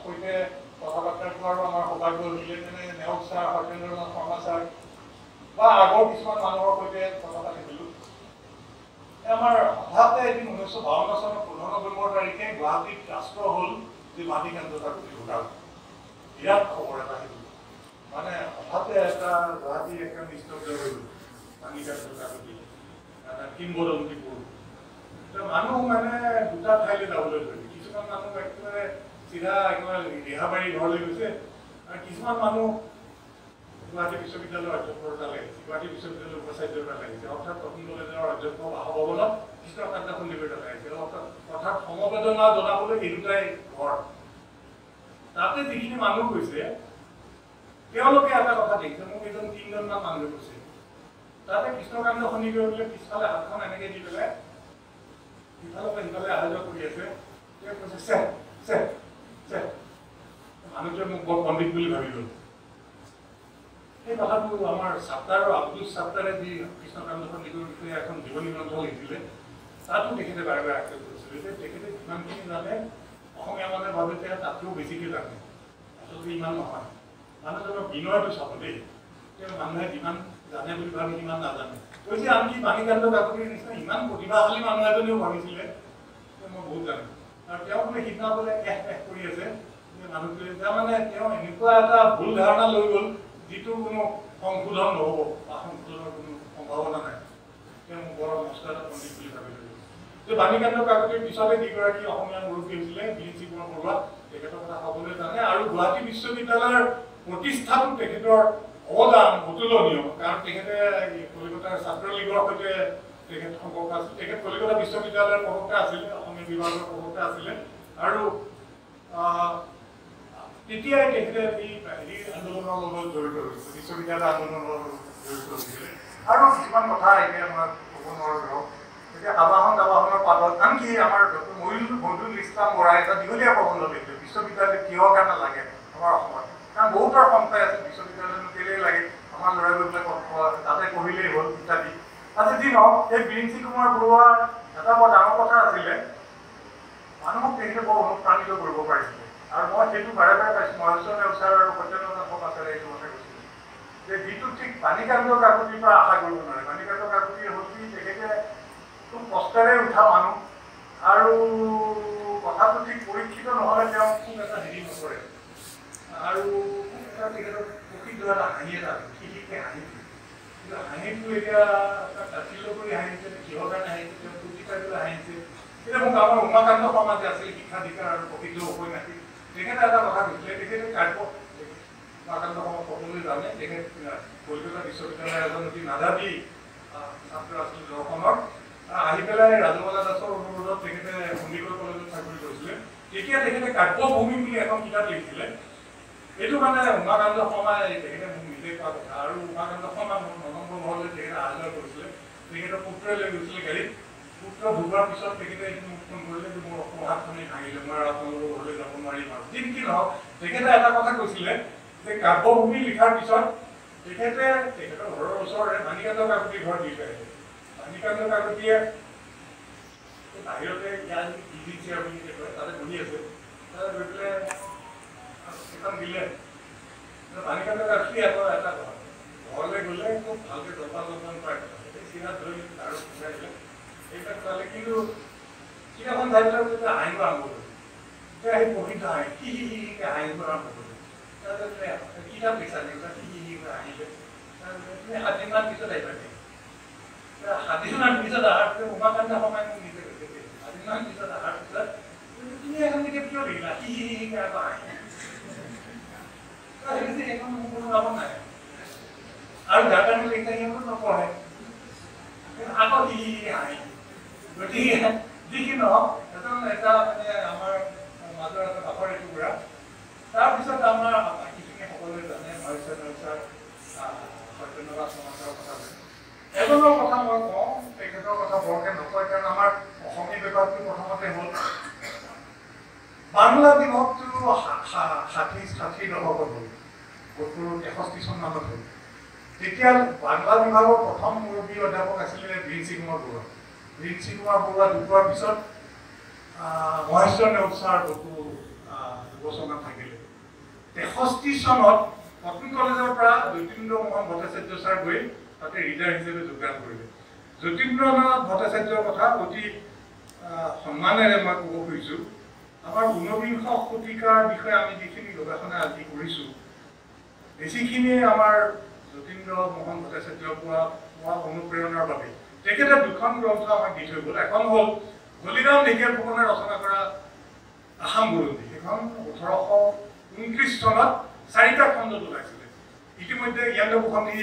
সৈতে কথা বাৰ্তা কৰাৰো আমাৰ সৌভাগ্য হৈছিলে যেনে নেওগ ছাৰ সত্যেন্দ্ৰনাথ শৰ্মা ছাৰ বা আগৰ কিছুমান মানুহৰ সৈতে কথা পাতিছিলোঁ আমাৰ হঠাতে এদিন 1952 চনৰ 15 নৱেম্বৰ তাৰিখে গুৱাহাটীত ৰাষ্ট্ৰ হ'ল যে মানিকান্ত কাকতি ঢুকাল। বিৰাট খবৰ এটা আহিল, মানে হঠাতে এটা গুৱাহাটীৰ একটা নিস্তব্ধ হৈ গ'ল মানিকান্ত কাকতি কিংবদন্তিবোৰ। মানুহ মানে দুটা ঠাইলৈ যাবলৈ ধৰিলে। কিছুমান মানুহ একেবাৰে চিধা একেবাৰে ৰিহাবাৰী ঘৰলৈ গৈছে, আৰু কিছুমান মানুহ গুৱাহাটী বিশ্ববিদ্যালয়ৰ অধ্যক্ষৰ তালৈ আহিছে, গুৱাহাটী বিশ্ববিদ্যালয়ৰ উপাচাৰ্যৰ তালৈ আহিছে, অৰ্থাৎ নতুন কলেজৰ অধ্যক্ষ বাসভৱনত কৃষ্ণকান্ত সন্দিকৈৰ তালৈ আহিছে, অৰ্থাৎ সমবেদনা জনাবলৈ এই দুটাই ঘৰ। তাতে যিখিনি মানুহ গৈছে তেওঁলোকে এটা কথা দেখিছে, মোক এজন 3জনমান মানুহে কৈছে, তাতে কৃষ্ণকান্ত সন্দিকৈ বোলে পিছফালে হাতখন এনেকে দি পেলাই ইফালৰ পৰা সিফালে অহা যোৱা কৰি আছে। তেওঁ কৈছে চে চে চে, মানুহটোৱে মোক বৰ পণ্ডিত বুলি ভাবি গ'ল। এই কথাটো আমাৰ ছাত্ৰৰ আব্দুল ছাত্তাৰে যি কৃষ্ণকান্ত সন্দিকৈৰ বিষয়ে এখন জীৱনী গ্ৰন্থ লিখিছিলে তাতো তেখেতে বাৰে বাৰে আক্ষেপ কৰিছিলে যে তেখেতে যিমানখিনি জানে অসমীয়া মানুহে ভাবে যে তাতকৈও বেছিকৈ জানে, আচলতে ইমান নহয়। মানুহজনৰ বিনয়টো চাব দেই, তেওঁ মানুহে যিমান জানে বুলি ভাবি সিমান নাজানে। কৈছে আনকি মানিকান্ত কাকতিৰ নিচিনা ইমান প্ৰতিভাশালী মানুহ এজনেও ভাবিছিলে যে মই বহুত জানো, আৰু তেওঁ বোলে সিদিনা বোলে কৰি আছে যে মানুহটোৱে তাৰমানে তেওঁ এনেকুৱা এটা ভুল ধাৰণা লৈ গ'ল যিটো কোনো সংশোধন নহ'ব বা সংশোধনৰ কোনো সম্ভাৱনা নাই। তেওঁ বৰ মস্ত এটা পণ্ডিত বুলি ভাবি লৈ গ'ল। যে মানিকান্ত কাকতিৰ পিছতে যিগৰাকী অসমীয়া মুৰব্বী হৈছিলে বীৰেন কুমাৰ বৰুৱা, তেখেতৰ কথা সকলোৱে জানে, আৰু গুৱাহাটী বিশ্ববিদ্যালয়ৰ প্ৰতিষ্ঠাটো তেখেতৰ অৱদান অতুলনীয়। কাৰণ তেখেতে কলিকতাৰ ছাত্ৰলীগৰ সৈতে তেখেত সম্পৰ্ক আছিল। তেখেত কলিকতা বিশ্ববিদ্যালয়ৰ প্ৰবক্তা আছিলে, অসমীয়া বিভাগৰ প্ৰবক্তা আছিলে, আৰু তেতিয়াই তেখেতে এই আন্দোলনৰ লগত জড়িত হৈছিল, বিশ্ববিদ্যালয় আন্দোলনৰ লগত জড়িত হৈছিলে। আৰু কিছুমান কথা এতিয়া মই ক'ব নোৱাৰো। এতিয়া আবাহনৰ পাতত আনকি আমাৰ ডক্টৰ মহিদুল ইছলাম বৰাই এটা দীঘলীয়া প্ৰবন্ধ লিখিলে বিশ্ববিদ্যালয় কিহৰ কাৰণে লাগে আমাৰ অসমত। কাৰণ বহুতৰ সংখ্যাই আছে বিশ্ববিদ্যালয়নো কেলেই লাগে, আমাৰ ল'ৰাবিলাক তাতে পঢ়িলেই হ'ল ইত্যাদি। আজি যি নহওক, এই বীৰেন কুমাৰ বৰুৱাৰ এটা বৰ ডাঙৰ কথা আছিলে, মানুহক তেখেতে বৰ অনুপ্ৰাণিত কৰিব পাৰিছিলে। আৰু মই সেইটো বাৰে বাৰে পাইছোঁ, মহেশ্বৰ নেওচাৰ আৰু সত্যেন্দ্ৰনাথ আচাৰ্যই এইটো কথা কৈছিলে যে যিটো ঠিক মানিকান্ত কাকতিৰ পৰা আশা কৰিব নোৱাৰে। মানিকান্ত কাকতিৰ হ'ল কি, তেখেতে খুব কষ্টেৰে উঠা মানুহ, আৰু কথাটো ঠিক পৰীক্ষিত নহ'লে তেওঁ খুব এটা হেৰি নকৰে, আৰু এটা তেখেতৰ প্ৰকৃত এটা হাঁহি এটা খিৰিকীকে হাঁহিটো, কিন্তু হাঁহিটো এতিয়া তাচ্ছিল্য কৰি হাঁহিছে, কিহৰ কাৰণে হাঁহিছে, তেওঁ ফূৰ্তি কৰিবলৈ হাঁহিছে। এতিয়া মোক আমাৰ উমাকান্ত শৰ্মা যে আছিল শিক্ষাধিকাৰ আৰু প্ৰসিদ্ধ ঔপন্যাসিক, তেখেতে এটা কথা কৈছিলে, তেখেতে উমাকান্ত শৰ্মা সকলোৱে জানে, তেখেত কলিকতা বিশ্ববিদ্যালয়ৰ এজন অতি নাজাবি ছাত্ৰ আছিল দৰ্শনৰ। আহি পেলাই ৰাজবালা দাসৰ অনুৰোধত তেখেতে সন্দিকৈ কলেজত চাকৰি কৰিছিলে। তেতিয়া তেখেতে কাব্যভূমি বুলি এখন কিতাপ লিখিছিলে। এইটো মানে উমাকান্ত শৰ্মাই তেখেতে মোক নিজে কোৱা কথা, আৰু উমাকান্ত শৰ্মা নৱেম্বৰ মহললৈ তেখেতে অহা যোৱা কৰিছিলে। তেখেতৰ পুত্ৰই লৈ গৈছিলে গাড়ীত। পুত্ৰ ঢুকোৱাৰ পিছত তেখেতে এইটো মোক ফোন কৰিলে যে মোৰ হাতখনে ভাঙিলে, মই আপোনালোকৰ ঘৰলৈ যাব নোৱাৰিম। আৰু যি কি নহওক, তেখেতে এটা কথা কৈছিলে যে কাব্যভূমি লিখাৰ পিছত তেখেতৰ ঘৰৰ ওচৰৰে মানিকান্ত কাকতিৰ ঘৰ দি থৈ আহিলে। মানিকান্ত কাকতিয়ে বাহিৰতে ইয়াৰ ইজি চেয়াৰ বুলি কয়, তাতে বহি আছে, তাতে গৈ পেলাই এখন দিলে। মানিকান্ত কাকতি এটা কথা, ঘৰলৈ গ'লে খুব ভালকৈ জলপান পায়, চিৰা ধৰি আৰু খুৱাই দিলে। এইবিলাক খোৱালে, কিন্তু কিতাপখন চাই পেলাই হাঁহিব আৰম্ভ কৰিলে। তেতিয়া সেই প্ৰসিদ্ধ হাঁহি হিকে হাঁহিব আৰম্ভ কৰিলে। তাৰপিছত কিতাপ লিখা হিকে হাঁহিলে। তাৰপিছত 7 দিনমান পিছত আহিবা, 7 দিনমান পিছত অহাৰ পিছত উমাকান্ত শৰ্মাই মোক নিজে কৈছে, 7 দিনমান পিছত অহাৰ পিছত তুমি এখন কিতাপ কিয় লিখিলা হিকে আকৌ হাঁহি। এখন মোৰ কোনো কাম নাই, আৰু যাৰ কাৰণে লিখা সিহঁতো নপঢ়ে, আকৌ হাঁহি। গতিকে যি কি নহওক, এটা মানে আমাৰ মাজৰ এটা বাখৰ টুকুৰা। তাৰপিছত আমাৰ বাকীখিনি সকলোৱে জানে, মহেশ্বৰ নেওচাৰ, সত্যেন্দ্ৰনাথ আচাৰ্যৰ কথা জানে। এজনৰ কথা মই কওঁ, তেখেতৰ কথা বৰকে নকয়, কাৰণ আমাৰ অসমীয়া বিভাগটো প্ৰথমতে হ'ল বাংলা বিভাগটো 60 দশকত হ'ল, 70-63 চন মানত হ'ল। তেতিয়া বাংলা বিভাগৰ প্ৰথম মুৰব্বী অধ্যাপক আছিলে বীৰেন কুমাৰ বৰুৱা। বীৰেন কুমাৰ বৰুৱা ঢুকোৱাৰ পিছত মহেশ্বৰ নেওচাৰ দুবছৰমান থাকিলে। 63 চনত কটন কলেজৰ পৰা জ্যোতিন্দ্ৰ মোহন ভট্টাচাৰ্য ছাৰ গৈ তাতে ৰিটাৰ হিচাপে যোগদান কৰিলে। যতীন্দ্ৰনাথ ভট্টাচাৰ্যৰ কথা অতি সন্মানেৰে মই ক'ব খুজিছোঁ। আমাৰ ঊনবিংশ শতিকাৰ বিষয়ে আমি যিখিনি গৱেষণা আজি কৰিছোঁ, বেছিখিনিয়ে আমাৰ যতীন্দ্ৰ মোহন ভট্টাচাৰ্যৰ পৰা অনুপ্ৰেৰণাৰ বাবে। তেখেতে দুখন গ্ৰন্থ আমাক দি থৈ গ'ল। এখন হ'ল হলিৰাম ঢেকীয়াল ফুকনে ৰচনা কৰা আসাম বুৰঞ্জী। সেইখন 1829 চনত 4টা খণ্ডত ওলাইছিলে। ইতিমধ্যে জ্ঞানভূষণি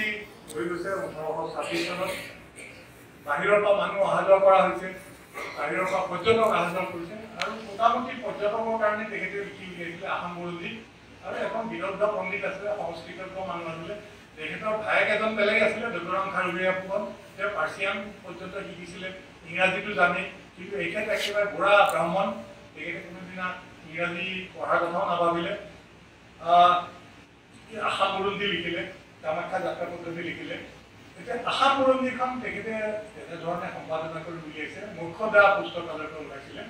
হৈ গৈছে 1826 চনত। বাহিৰৰ পৰা মানুহ অহা যোৱা কৰা হৈছে, বাহিৰৰ পৰা পৰ্যটক অহা যোৱা কৰিছে, আৰু মোটামুটি পৰ্যটকৰ কাৰণে তেখেতে লিখি উলিয়াইছিলে আসাম বুৰঞ্জী। আৰু এখন বিদগ্ধ পণ্ডিত আছিলে, সংস্কৃতজ্ঞ মানুহ আছিলে। তেখেতৰ ভায়েক এজন বেলেগ আছিলে, দৈবৰাম খাৰঘৰীয়া ফুকন। তেওঁ পাৰ্চিয়ান পৰ্যন্ত শিকিছিলে, ইংৰাজীটো জানে, কিন্তু এখেত একেবাৰে বুঢ়া ব্ৰাহ্মণ। তেখেতে কোনোদিনা ইংৰাজী পঢ়াৰ কথাও নাভাবিলে। আসাম বুৰঞ্জী লিখিলে, কামাখ্যা যাত্ৰা পদ্ধতি লিখিলে। এতিয়া আসাম বুৰঞ্জীখন তেখেতে এনেধৰণে সম্পাদনা কৰি উলিয়াইছে, মূৰ্খদা পুস্তকালয়ৰ পৰা ওলাইছিলে।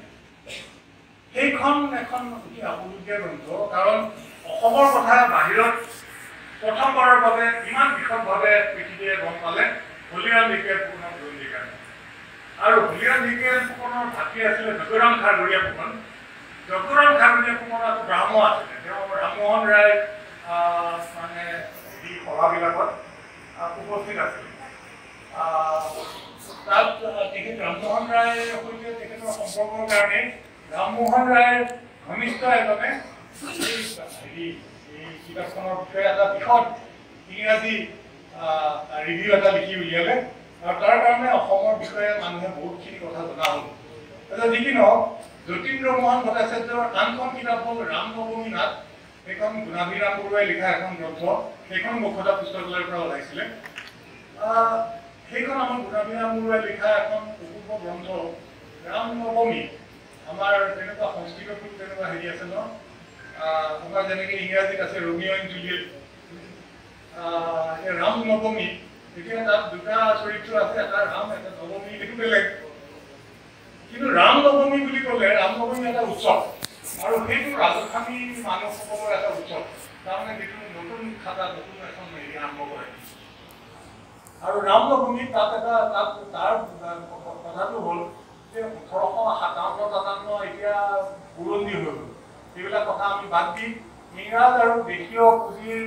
সেইখন এখন অতি আপুৰুগীয়া গ্ৰন্থ, কাৰণ অসমৰ কথা বাহিৰত প্ৰথমবাৰৰ বাবে ইমান বিশদভাৱে পৃথিৱীয়ে গম পালে হলিৰাম ঢেকীয়াল ফুকনৰ বুৰঞ্জীৰ কাৰণে। আৰু হলিৰাম ঢেকীয়াল ফুকনৰ ভাতৃ আছিলে দৈবৰাম খাৰঘৰীয়া ফুকন। দৈবৰাম খাৰঘৰীয়া ফুকন আকৌ ব্ৰাহ্ম আছিলে। তেওঁ ৰামমোহন ৰায় মানে এই সভাবিলাকত উপস্থিত আছিল। তাত তেখেত ৰামমোহন ৰায়ৰ সৈতে তেখেতৰ সম্পৰ্কৰ কাৰণে ৰামমোহন ৰায়ৰ ঘনিষ্ঠ এজনে এই কিতাপখনৰ বিষয়ে এটা বিশদ ইংৰাজী ৰিভিউ এটা লিখি উলিয়ালে, আৰু তাৰ কাৰণে অসমৰ বিষয়ে মানুহে বহুতখিনি কথা জনা হ'ল। যি কি নহওক, যতীন্দ্ৰ মোহন ভট্টাচাৰ্যৰ আনখন কিতাপ হ'ল ৰাম নৱমী নাট। সেইখন গুণাভিৰাম বৰুৱাই লিখা এখন গ্ৰন্থ। সেইখন মূৰ্খদা পুস্তকালয়ৰ পৰা ওলাইছিলে। সেইখন আমাৰ গুণাভিৰাম বৰুৱাই লিখা এখন অপূৰ্ব গ্ৰন্থ। ৰাম নৱমী আমাৰ তেনেকুৱা সংস্কৃততো তেনেকুৱা হেৰি আছে ন, আমাৰ যেনেকৈ ইংৰাজীত আছে ৰোমিঅ' এণ্ড জুলিয়েট, ৰাম নৱমী। এতিয়া তাত দুটা চৰিত্ৰ আছে, এটা ৰাম এটা নৱমী, সেইটো বেলেগ। কিন্তু ৰাম নৱমী বুলি ক'লে ৰাম নৱমী এটা উৎসৱ, আৰু সেইটো ৰাজস্থানী মানুহসকলৰ এটা উৎসৱ। তাৰমানে সেইটো নতুন খাতা, নতুন এখন হেৰি আৰম্ভ কৰে। আৰু ৰাম নৱমী তাত তাৰ কথাটো হ'ল যে 1857-58 এতিয়া বুৰঞ্জী হৈ গ'ল। সেইবিলাক কথা আমি বাদ দি ইংৰাজ আৰু দেশীয় পুঁজিৰ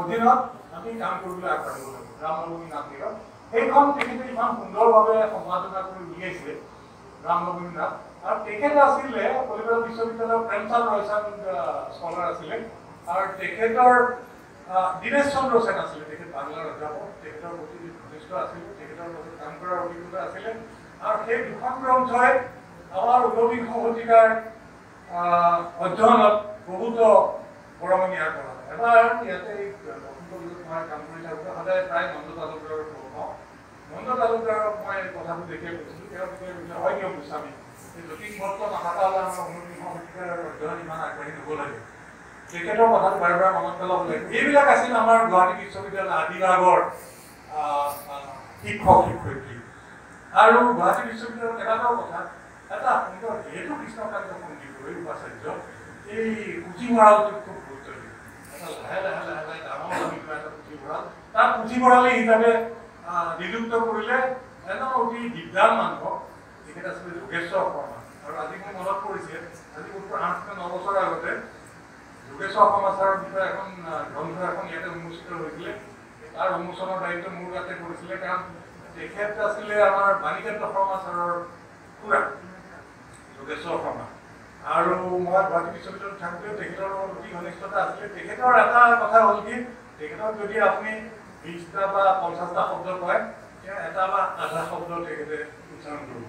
অধীনত আমি কাম কৰিবলৈ আগবাঢ়িব লাগিব। ৰাম নৱমী নাট নিৰত সেইখন তেখেতে ইমান সুন্দৰভাৱে সম্পাদনা কৰি উলিয়াইছে ৰাম নৱমী নাট। আৰু তেখেত আছিলে কলিকতা বিশ্ববিদ্যালয়ৰ প্ৰেমচাঁদ ৰয়চান্দ স্কলাৰ আছিলে, আৰু তেখেতৰ দীনেশ চন্দ্ৰ সেন আছিলে তেখেত বাংলাৰ অধ্যাপক। তেখেতৰ প্ৰতি ঘনিষ্ঠ আছিলে, তেখেতৰ লগত কাম কৰাৰ অভিজ্ঞতা আছিলে। আৰু সেই দুখন গ্ৰন্থই আমাৰ ঊনবিংশ শতিকাৰ অধ্যয়নত বহুতো বৰঙণি আগবঢ়ালে। এবাৰ ইয়াতে মই কাম কৰি থাকোঁতে সদায় প্ৰায় নন্দ তালুকদাৰৰ পাওঁ। নন্দ তালুকদাৰক মই কথাটো দেখিয়ে কৈছিলোঁ, তেওঁৰ বিষয়ে হয় কিয় গোস্বামী যতীন ভট্ট নাথাকা হ'লে আমাৰ ঊনবিংশ শতিকাৰ অধ্যয়ন ইমান আগবাঢ়ি নগ'ল লাগে। তেখেতৰ কথাটো বাৰে বাৰে মনত পেলাব লাগে। এইবিলাক আছিল আমাৰ গুৱাহাটী বিশ্ববিদ্যালয় আদিবাগৰ শিক্ষক শিক্ষয়িত্ৰী। আৰু গুৱাহাটী বিশ্ববিদ্যালয়ৰ কেইবাটাও কথা, এটা সুন্দৰ যিহেতু কৃষ্ণকান্ত পণ্ডিত উপাচাৰ্য, এই পুথিভঁৰালটোক খুব গুৰুত্ব দিয়ে। এটা লাহে লাহে লাহে লাহে ডাঙৰ আমি কিবা এটা পুথিভঁৰাল, তাত পুথিভঁৰালী হিচাপে নিযুক্ত কৰিলে এজন অতি দিগদাৰ মানুহক। তেখেত আছিলে যোগেশ্বৰ শৰ্মা। আৰু আজি মোৰ মনত পৰিছে, আজি মোৰ 8-9 বছৰ আগতে যোগেশ্বৰ শৰ্মা ছাৰৰ বিষয়ে এখন গ্ৰন্থ এখন ইয়াতে উন্মোচিত হৈছিলে। তাৰ উন্মোচনৰ দায়িত্ব মোৰ তাতে কৰিছিলে, কাৰণ তেখেত আছিলে আমাৰ বাণীকান্ত শৰ্মা ছাৰৰ খুৰা যোগেশ্বৰ শৰ্মা। আৰু মই গুৱাহাটী বিশ্ববিদ্যালয়ত থাকোঁতেও তেখেতৰ অতি ঘনিষ্ঠতা আছিলে। তেখেতৰ এটা কথা হ'ল কি, তেখেতক যদি আপুনি 20টা বা 50টা শব্দ কয়, তেতিয়া এটা বা আধা শব্দ তেখেতে উচ্চাৰণ কৰিব।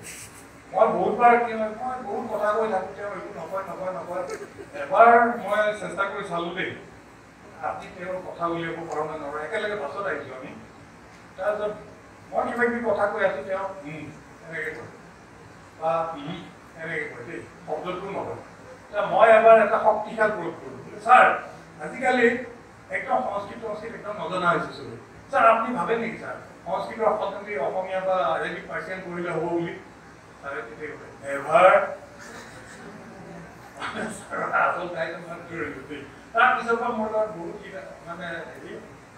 মই বহুতবাৰ কি হয়, মই বহুত কথা কৈ থাকোঁ, তেওঁ একো নকয়। এবাৰ মই চেষ্টা কৰি চালোঁ দেই, আপুনি তেওঁৰ কথা উলিয়াব পাৰোঁ নে নোৱাৰোঁ। একেলগে বাছত আহিছোঁ আমি। তাৰপিছত মই কিবা কিবি কথা কৈ আছোঁ, তেওঁ এনেকৈ কয় বা এনেকৈ কয় দেই, শব্দটো নহয়। মই এবাৰ এটা শক্তিশাল প্ৰয়োগ কৰোঁ, ছাৰ আজিকালি একদম সংস্কৃত একদম নজনা হৈছে চবে। ছাৰ আপুনি ভাবে নেকি ছাৰ সংস্কৃতৰ শব্দটি অসমীয়া বা আৰবিক পাৰ্চিয়ান কৰিলে হ'ব বুলি? ছাৰে তেতিয়া কয় এবাৰ আচল তাইটো মই ধৰিলোঁ দেই। তাৰপিছৰ পৰা মোৰ লগত বহুত মানে হেৰি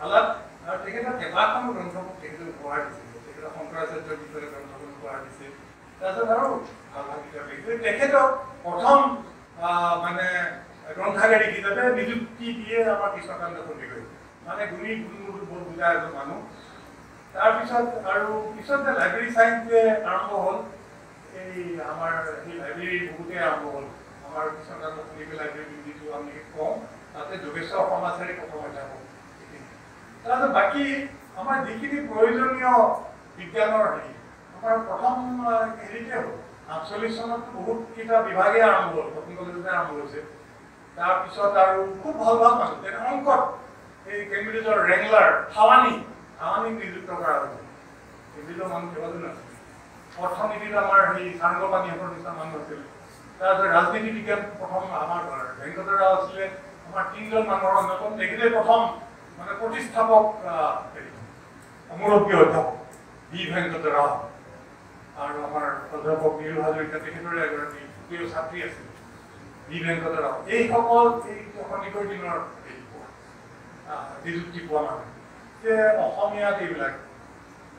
আলাপ, আৰু তেখেতৰ কেইবাখনো গ্ৰন্থ মোক তেখেতে উপহাৰ দিছিল। তেখেতৰ শংকৰাচাৰ্যৰ বিষয়ে গ্ৰন্থখন পঢ়া দিছে তাৰপিছত আৰু ভাল ভাল কিতাপ লিখিছে তেখেতক প্ৰথম মানে গ্ৰন্থাগাৰিক হিচাপে নিযুক্তি দিয়ে আমাৰ কৃষ্ণকান্ত সন্দিকৈ মানে গুণী গুণমুখ বৰ বুজা এজন মানুহ তাৰপিছত আৰু পিছত যে লাইব্ৰেৰী চায়েন্স যে আৰম্ভ হ'ল এই আমাৰ এই লাইব্ৰেৰী বহুতে আৰম্ভ হ'ল আমাৰ কৃষ্ণকান্ত সন্দিকৈ লাইব্ৰেৰী যিটো আমি কওঁ তাতে যোগেশ্বৰ শৰ্মাচাৰী প্ৰথম অধ্যাপক তাৰপিছত বাকী আমাৰ যিখিনি প্ৰয়োজনীয় বিজ্ঞানৰ হেৰি আমাৰ প্ৰথম হেৰিতে হ'ল ৪৮ চনত বহুত কেইটা বিভাগে আৰম্ভ হ'ল নতুন কলেজতে আৰম্ভ হৈছে তাৰপিছত আৰু খুব ভাল ভাল মানুহ যেনে অংকত এই কেম্ব্ৰিজৰ ৰেংলাৰ থাৱানীক নিযুক্ত কৰা হৈছে কেম্ব্ৰিজৰ মানুহ কেইবাজন আছিল অৰ্থনীতিত আমাৰ সেই চাংগপানীহঁতৰ নিচিনা মানুহ আছিলে তাৰপিছত ৰাজনীতি বিজ্ঞান প্ৰথম আমাৰ ভেংকট ৰাও আছিলে আমাৰ ৩জন মানুহৰ অন্যতম তেখেতে প্ৰথম মানে প্ৰতিষ্ঠাপক মুৰব্বী অধ্যাপক বি ভেংকট ৰাও আৰু আমাৰ অধ্যাপক নীল হাজৰিকা তেখেতৰে এগৰাকী প্ৰিয় ছাত্ৰী আছিল বি ভেংকট ৰাও এইসকল এই সন্দিকৈ দিনৰ নিযুক্তি পোৱা মানুহ যে অসমীয়াত এইবিলাক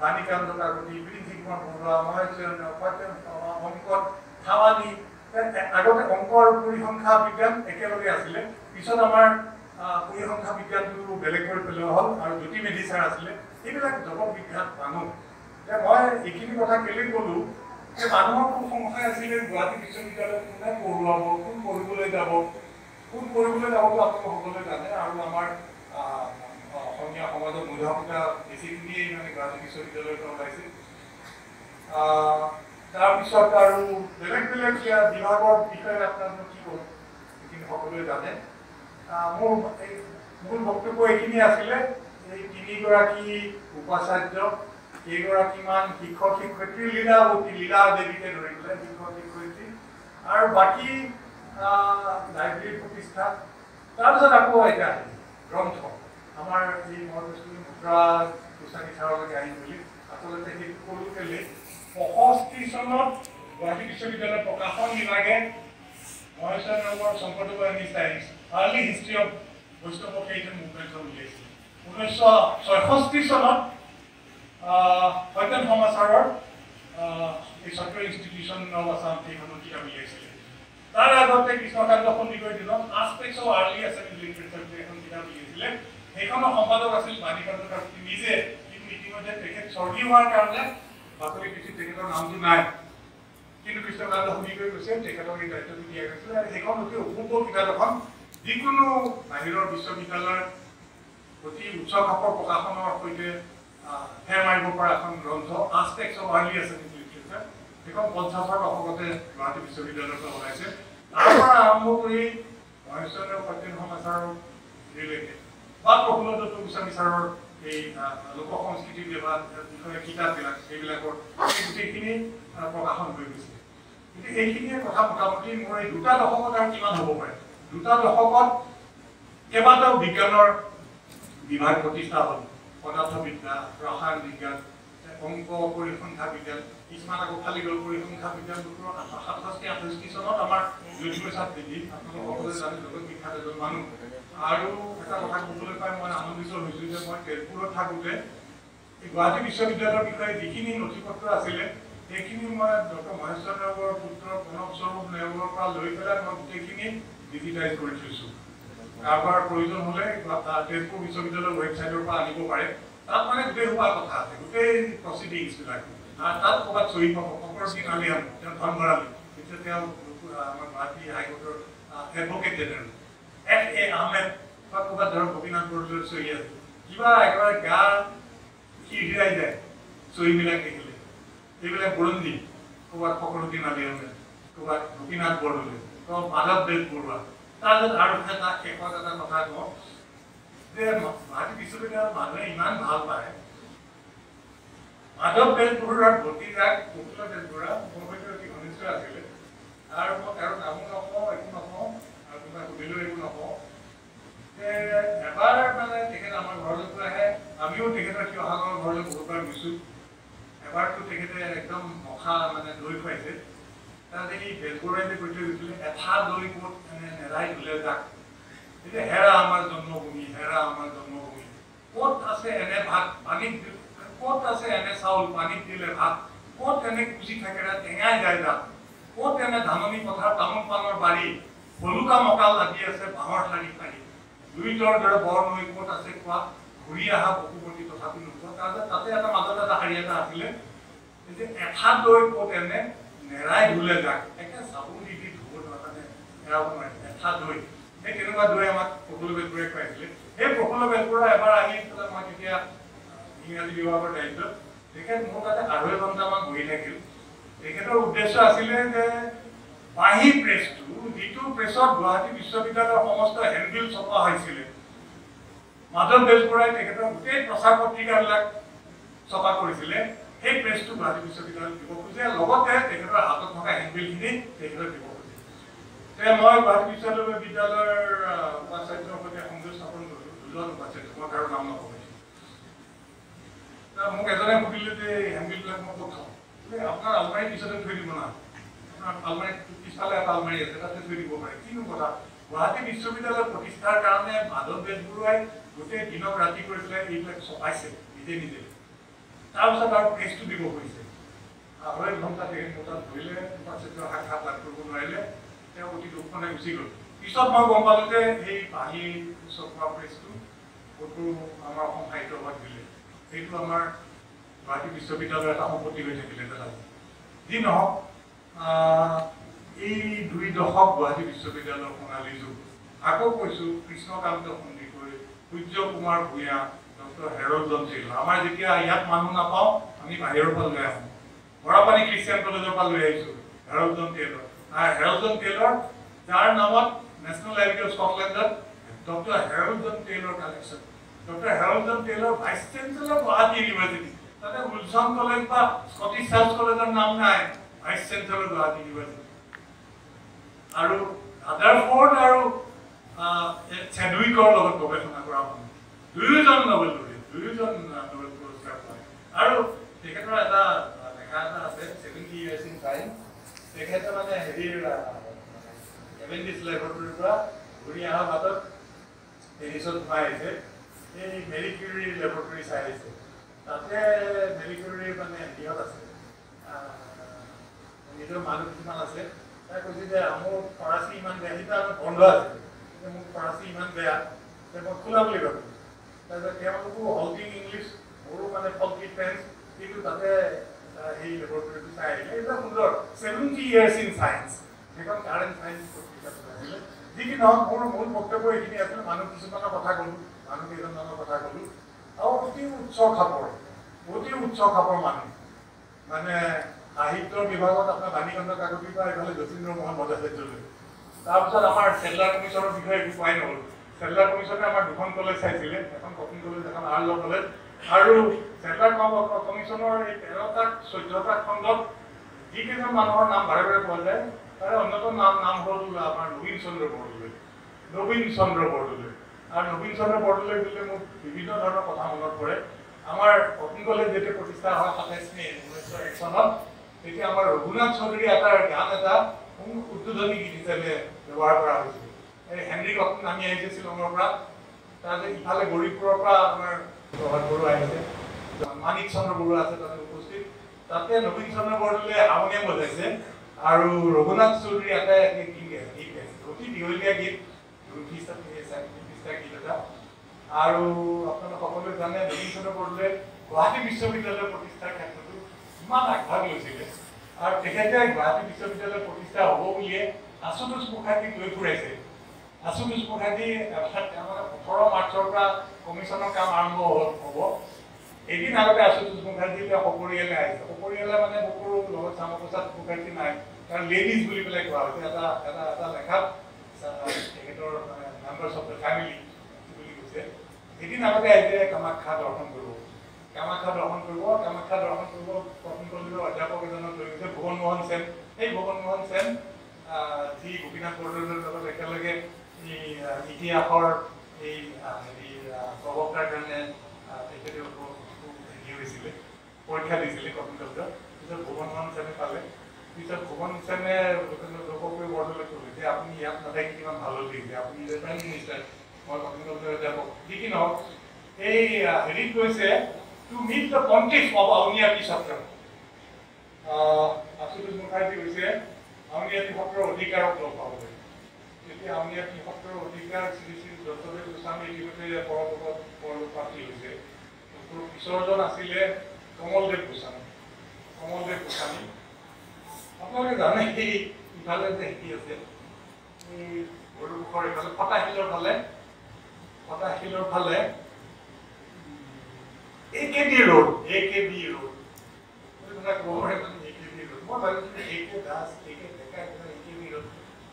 বাণীকান্ত কাকতি প্ৰিন্সি কুমাৰ বৰুৱা অংকত থাৱানী আগতে অংক আৰু পৰিসংখ্যা বিজ্ঞান একেলগে আছিলে পিছত আমাৰ পৰিসংখ্যা বিজ্ঞানটো বেলেগ কৰি পেলোৱা হ'ল আৰু জ্যোতি মেধি ছাৰ আছিলে এইবিলাক জগত বিখ্যাত মানুহ যে মই এইখিনি কথা কেলৈ ক'লো যে মানুহৰ খুব সংশয় আছিলে গুৱাহাটী বিশ্ববিদ্যালয়ত কোনে পঢ়ুৱাব কোন পঢ়িবলৈ যাবতো আপোনালোকে সকলোৱে জানে আৰু আমাৰ অসমীয়া সমাজৰ মূলভূত বেছিখিনিয়ে মানে গুৱাহাটী বিশ্ববিদ্যালয়ৰ পৰা ওলাইছিল তাৰপিছত আৰু বেলেগ বেলেগ বিভাগৰ বিষয়ে আপোনালোকে কি ক'ম এইখিনি সকলোৱে জানে মোৰ এই মূল বক্তব্য এইখিনি আছিলে এই ৩গৰাকী উপাচাৰ্য কেইগৰাকীমান শিক্ষক শিক্ষয়িত্ৰী লীলা দেৱীকে ধৰি পেলাই শিক্ষক শিক্ষয়িত্ৰী আৰু বাকী লাইব্ৰেৰী প্ৰতিষ্ঠা তাৰপিছত আকৌ এটা গ্ৰন্থ আমাৰ এই মই কৈছিলোঁ মুদ্ৰা গোস্বামী ছাৰলৈকে আহিম বুলি আচলতে সেইটো ক'লো কেলে ৬৫ চনত গুৱাহাটী বিশ্ববিদ্যালয়ৰ প্ৰকাশন বিভাগে মহেশ্বৰ নগৰ Sankardev times early history of বৈষ্ণৱ ফেইথ মুভমেণ্ট উলিয়াইছিল ১৯৬৬ চনত সত্যেন সমাচাৰৰ এই ছাত্ৰ ইনষ্টিটিউশ্যন অফ আছাম সেইখনৰ কিতাপ উলিয়াইছিলে তাৰ আগতে কৃষ্ণকান্ত সন্দিকৈৰ দিনত আসপেক্টছ অফ আৰ্লি আছামিজ লিটাৰেচাৰ এখন কিতাপ উলিয়াইছিলে সেইখনৰ সম্পাদক আছিল বাণীকান্ত কাকতি নিজে কিন্তু ইতিমধ্যে তেখেত স্বৰ্গীয় হোৱাৰ কাৰণে বাতৰি কাকতত তেখেতৰ নামটো নাই কিন্তু কৃষ্ণকান্ত সন্দিকৈ কৈছে তেখেতক এই দায়িত্বটো দিয়া গৈছিলে আৰু সেইখন অতি অপূৰ্ব কিতাপ এখন যিকোনো বাহিৰৰ বিশ্ববিদ্যালয়ৰ অতি উচ্চ খাপৰ প্ৰকাশনৰ সৈতে ফেৰ মাৰিব পৰা এখন গ্ৰন্থ আসপেক্টছ অফ আৰ্লি আছামিজ লিটাৰেচাৰ সেইখন ৫০ৰ দশকতে গুৱাহাটী বিশ্ববিদ্যালয়ৰ পৰা ওলাইছে তাৰ পৰা আৰম্ভ কৰি মহেশ্বৰ সত্যেন সমাচাৰৰ ৰিলেটেড বা প্ৰফুল্ল দত্ত গোস্বামী ছাৰৰ এই লোক সংস্কৃতি বিষয়ে কিতাপবিলাক সেইবিলাকৰ গোটেইখিনি প্ৰকাশন হৈ গৈছে কিন্তু এইখিনিয়ে কথা মোটামুটি মোৰ এই ২টা দশকত আৰু কিমান হ'ব পাৰে ২টা দশকত কেইবাটাও বিজ্ঞানৰ বিভাগ প্ৰতিষ্ঠা হ'ল পদাৰ্থবিদ্যা ৰসায়ন বিজ্ঞান অংক পৰিসংখ্যা বিজ্ঞান কিছুমান আকৌ খালি গ'ল পৰিসংখ্যা বিজ্ঞান ৬৭-৬৮ চনত আমাৰ জ্যোতিপ্ৰসাদ দিদি আপোনালোক সকলোৱে জানে জগত বিখ্যাত এজন মানুহ আৰু এটা কথা ক'বলৈ পাই মই আনন্দিত হৈছোঁ যে মই তেজপুৰত থাকোঁতে এই গুৱাহাটী বিশ্ববিদ্যালয়ৰ বিষয়ে যিখিনি নথি পত্ৰ আছিলে সেইখিনি মই ডক্টৰ মহেশ্বৰ নেওগৰ পুত্ৰ প্ৰণৱস্বৰূপ নেওগৰ পৰা লৈ পেলাই মই গোটেইখিনি ডিজিটাইজ কৰি থৈছোঁ কাৰোবাৰ প্ৰয়োজন হ'লে তেজপুৰ বিশ্ববিদ্যালয়ৰ ৱেবছাইটৰ পৰা আনিব পাৰে তাত মানে গোটেই সোপা কথা আছে গোটেই প্ৰচিডিংছবিলাক তাত ক'ৰবাত চহী পাব শংকৰজী কালিয়ান তেওঁ ধন ভৰালী এতিয়া তেওঁ আমাৰ গুৱাহাটী হাইকোৰ্টৰ এডভকেট জেনেৰেল F.A. আহমেদ বা ক'ৰবাত ধৰক গোপীনাথ বৰদলৈৰ চহী আছে কিবা একেবাৰে গা হিৰাই যায় চহীবিলাক দেখিলে এইবিলাক বুৰঞ্জী ক'ৰবাত ফখৰুদ্দিন আলি আহমেদ ক'ৰবাত গোপীনাথ বৰদলৈ ক'ৰবাত মাধৱ বেজবৰুৱা তাৰপিছত আৰু এটা শেষত এটা কথা কওঁ যে গুৱাহাটী বিশ্ববিদ্যালয়ৰ মানুহে ইমান ভাল পায় মাধৱ বেজবৰুৱাৰ ভতিজাক প্ৰফুল্ল বেজবৰুৱা মোৰ সৈতে অতি ঘনিষ্ঠ আছিলে আৰু মই কাৰো নামো নকওঁ একো নকওঁ আৰু কিবা সুধিলেও একো নকওঁ যে এবাৰ মানে তেখেত আমাৰ ঘৰলৈ আহে আমিও তেখেতৰ শিৱসাগৰৰ ঘৰলৈ বহুতবাৰ গৈছোঁ এবাৰতো তেখেতে একদম মখা মানে দৈ খুৱাইছে তাত এই বেজবৰুৱাই যে কৈ থৈ গৈছিলে এঠা দৈ ক'ত নেৰাই ধুলে যাক এতিয়া হেৰা আমাৰ জন্মভূমি ক'ত আছে এনে ভাত পানীত ক'ত আছে এনে চাউল পানীত দিলে ভাত, ক'ত এনে কুচি থাকেৰে টেঙাই যায় দাঁত, ক'ত এনে ধাননি পথাৰ তামোল পাণৰ বাৰী, ভলুকা মকাল লাগি আছে বাঁহৰ শাৰী শাৰী, দুইটাৰ দৰে বৰ নৈ ক'ত আছে কোৱা, ঘূৰি অহা বসুমতী তথাপি নোপোৱা। তাৰপিছত তাতে এটা মাজত এটা শাৰী এটা আছিলে যে এঠা দৈ ক'ত এনে নেৰাই ধুলে যাক, একে চাবোন দি দি ধুব নোৱাৰে এৰাব নোৱাৰে এঠা দৈ। সেই তেনেকুৱা দৈ আমাক প্ৰফুল্ল বেজবৰুৱাই খুৱাইছিলে। সেই প্ৰফুল্ল বেজবৰুৱা এবাৰ আহি পেলাই মই তেতিয়া ইংৰাজী বিভাগৰ দায়িত্বত, তেখেত মোৰ তাতে 2.5 ঘণ্টামান বহি থাকিল। তেখেতৰ উদ্দেশ্য আছিলে যে বাঁহী প্ৰেছটো, যিটো প্ৰেছত গুৱাহাটী বিশ্ববিদ্যালয়ৰ সমস্ত হেণ্ডবিল ছপা হৈছিলে, মাধৱ বেজবৰুৱাই তেখেতৰ গোটেই প্ৰচাৰ পত্ৰিকাবিলাক ছপা কৰিছিলে, সেই প্ৰেছটো গুৱাহাটী বিশ্ববিদ্যালয়ত দিব খোজে, লগতে তেখেতৰ হাতত থকা হেণ্ডবিলখিনি তেখেতক দিব খোজে। মই গুৱাহাটী বিশ্ববিদ্যালয়ৰ উপাচাৰ্যৰ সৈতে সংযোগ স্থাপন কৰিলোঁ, দুজন উপাচাৰ্য, মই কাৰো নাম নকওঁ। মোক এজনে সুধিলে যে হেণ্ডবিলবিলাক মই ক'ত থওঁ, আপোনাৰ আলমাৰীৰ পিছতে থৈ দিব না, আপোনাৰ আলমাৰীৰ পিছফালে এটা আলমাৰী আছে তাতে থৈ দিব পাৰে। কিনো কথা, গুৱাহাটী বিশ্ববিদ্যালয় প্ৰতিষ্ঠাৰ কাৰণে মাধৱ বেজবৰুৱাই গোটেই দিনক ৰাতি কৰি পেলাই এইবিলাক চপাইছে নিজে নিজে। তাৰপিছত আৰু প্ৰেছটো দিব খুজিছে, 2.5 ঘণ্টা তেখেত মোৰ তাত ধৰিলে, উপাচাৰ্যৰ সাক্ষাৎ লাভ কৰিব নোৱাৰিলে, তেওঁ অতি দুখনে গুচি গ'ল। পিছত মই গম পালোঁ যে সেই বাঁহী ছপোৱা প্ৰেছটো ক'তো আমাৰ অসম সাহিত্য সভাত দিলে, সেইটো আমাৰ গুৱাহাটী বিশ্ববিদ্যালয়ৰ এটা সম্পত্তি হৈ থাকিলে পেলাই। যি নহওক, এই 2 দশক গুৱাহাটী বিশ্ববিদ্যালয়ৰ সোণালী যুগ। আকৌ কৈছোঁ, কৃষ্ণকান্ত সন্দিকৈ, সূৰ্য Kumar Bhuyan, doctor Harold tailor. আমাৰ যেতিয়া ইয়াত মানুহ নাপাওঁ, আমি বাহিৰৰ পৰা লৈ আহোঁ। বৰাপানী খ্ৰীষ্টিয়ান কলেজৰ পৰা লৈ আহিছোঁ হেৰল্ডন টেইলৰ। হেৰল্ডন টেইলৰ, যাৰ নামত নেশ্যনেল লাইব্ৰেৰী অফ স্কটলেণ্ডত doctor Harold Taylor collection. Doctor Harold Taylor vice chancellor Guwahati university, তাতে উইলছন কলেজ বা স্কটিছ চাৰ্চ কলেজৰ নাম নাই, ভাইচ চেঞ্চেলৰ গুৱাহাটী ইউনিভাৰ্চিটি। আৰু ৰাদাৰফৰ্ড আৰু চেডউইকৰ লগত গৱেষণা কৰা হয়, দুয়োজন নোবেল পুৰস্কাৰ পায়। আৰু তেখেতৰ এটা লেখা এটা আছে, 70 years in science। তেখেতে মানে হেৰিৰ কেভেণ্ডিছ লেবৰেটৰীৰ পৰা ঘূৰি অহা বাটত পেৰিছত সোমাই আহিছে, এই মেৰী কিউৰীৰ লেবৰেটৰী চাই আহিছে। তাতে মেৰী কিউৰীৰ মানে হেৰিয়ত আছে, নিজৰ মানুহ কিছুমান আছে, তাই কৈছে যে মোৰ ফৰাচী ইমান বেয়া, সিটা বন্ধ আছে, মোৰ ফৰাচী ইমান বেয়া যে মই খোলা বুলি ভাবোঁ। তাৰপিছত তেওঁলোকো হল্ডিং ইংলিছ, মোৰো মানে ফল্কি ফ্ৰেঞ্চ, কিন্তু তাতে সেই লেবৰেটৰীটো চাই আহিলে। এইবিলাক সুন্দৰ, 70 years in science, সেইখন কাৰেণ্ট চায়েন্স পত্ৰিকাটো আছিলে। যি কি নহওক, মোৰ মূল বক্তব্য এইখিনি আছিলে। মানুহ কিছুমানৰ কথা ক'লোঁ, মানুহ কেইজনমানৰ কথা ক'লোঁ, আৰু অতি উচ্চ খাপৰ মানুহ। মানে সাহিত্যৰ বিভাগত আপোনাৰ বাণীকান্ত কাকতিৰ পৰা এইফালে যতীন্দ্ৰ মোহন ভট্টাচাৰ্যলৈ। তাৰপিছত আমাৰ চেডলাৰ কমিশ্যনৰ বিষয়ে একো কোৱাই নহ'ল। চেডলাৰ কমিশ্যনে আমাৰ 2খন কলেজ চাইছিলে, এখন কটন কলেজ, এখন আৰ্ল কলেজ। আৰু চেডলাৰ কমিশ্যনৰ এই 13টা 14টা খণ্ডত যিকেইজন মানুহৰ নাম বাৰে বাৰে পোৱা যায়, তাৰে অন্যতম নাম হ'ল আমাৰ নবীন চন্দ্ৰ বৰদলৈ। আৰু নবীন চন্দ্ৰ বৰদলৈ বুলিলে মোক বিভিন্ন ধৰণৰ কথা মনত পৰে। আমাৰ কটন কলেজ যেতিয়া প্ৰতিষ্ঠা হয় 27 মে 1901 চনত, তেতিয়া আমাৰ ৰঘুনাথ চৌধুৰী এটাৰ গান এটা উদ্বোধনী গীত হিচাপে ব্যৱহাৰ কৰা হৈছিল। এই হেনৰি কটন নামি আহিছে শ্বিলঙৰ পৰা, তাতে ইফালে গৌৰীপুৰৰ পৰা আমাৰ প্ৰভাত বৰুৱা আহিছে, মানিক চন্দ্ৰ বৰুৱা আছে তাতে উপস্থিত। তাতে নবীন চন্দ্ৰ বৰদলৈয়ে হাৰমনিয়াম বজাইছে আৰু ৰঘুনাথ চৌধুৰী এটাই গীত গাইছে, অতি দীঘলীয়া গীত, 20 পৃষ্ঠা গীত এটা। আৰু আপোনালোকে সকলোৱে জানে নবীন চন্দ্ৰ বৰদলৈয়ে গুৱাহাটী বিশ্ববিদ্যালয় প্ৰতিষ্ঠাৰ ক্ষেত্ৰতো ইমান আগভাগ লৈছিলে। আৰু তেখেতে গুৱাহাটী বিশ্ববিদ্যালয় প্ৰতিষ্ঠা হ'ব বুলিয়ে আশুতোষ মুখাৰ্জীক লৈ ফুৰাইছে। আশুতোষ মুখাৰ্জী মানে 18 মাৰ্চৰ পৰা কমিশ্যনৰ কাম আৰম্ভ হ'ব। এদিন আগতে আশুতোষ মুখাৰ্জী সপৰিয়ালে আহিছে। সপৰিয়ালে মানে বকুৰ লগত শ্যামাপ্ৰসাদ মুখাৰ্জী নাই, কাৰণ লেডিজ বুলি পেলাই কোৱা হৈছে। এটা লেখাত তেখেতৰ মানে মেম্বাৰ্ছ অফ দ্য ফেমিলি বুলি কৈছে। এদিন আগতে আহিছে কামাখ্যা দৰ্শন কৰিব। কামাখ্যা দৰ্শন কৰিব কটন কলেজৰ অধ্যাপক এজনক লৈ গৈছে, ভুৱন মোহন সেন। সেই ভুৱন মোহন সেন যি গোপীনাথ বৰদলৈৰ লগত একেলগে এই ইতিহাসৰ এই প্ৰবক্তাৰ কাৰণে তেখেতে হেৰি হৈছিলে, পৰীক্ষা দিছিলে কটন কলেজত। পিছত ভুৱন মোহন সেনে পালে। পিছত ভুৱন সেনে লোকপ্ৰিয় বৰদলৈ ক'লে যে আপুনি ইয়াত নাথাকি কিমান ভাল লাগিছে, আপুনি প্ৰাইম মিনিষ্টাৰ, মই কটন কলেজৰ অধ্যাপক। যি কি নহওক, এই হেৰিত গৈছে to meet the pontiff of Auniyati Satra. Asutosh Mukherjee কৈছে Auniyati Satra অধিকাৰক লগ পাবলৈ। যেতিয়া Auniyati Satra অধিকাৰ শ্ৰী শ্ৰী দত্তদেৱ গোস্বামী ইতিমধ্যে পৰলোকপ্ৰাপ্তি হৈছে। পিছৰজন আছিলে কমলদেৱ গোস্বামী। আপোনালোকে জানে ইফালে যে কি আছে এই বড়োমুখৰ ইফালে ফটাশিলৰ ফালে AKB road মই ভাবিছোঁ AK দাস AK ডেকা AKB road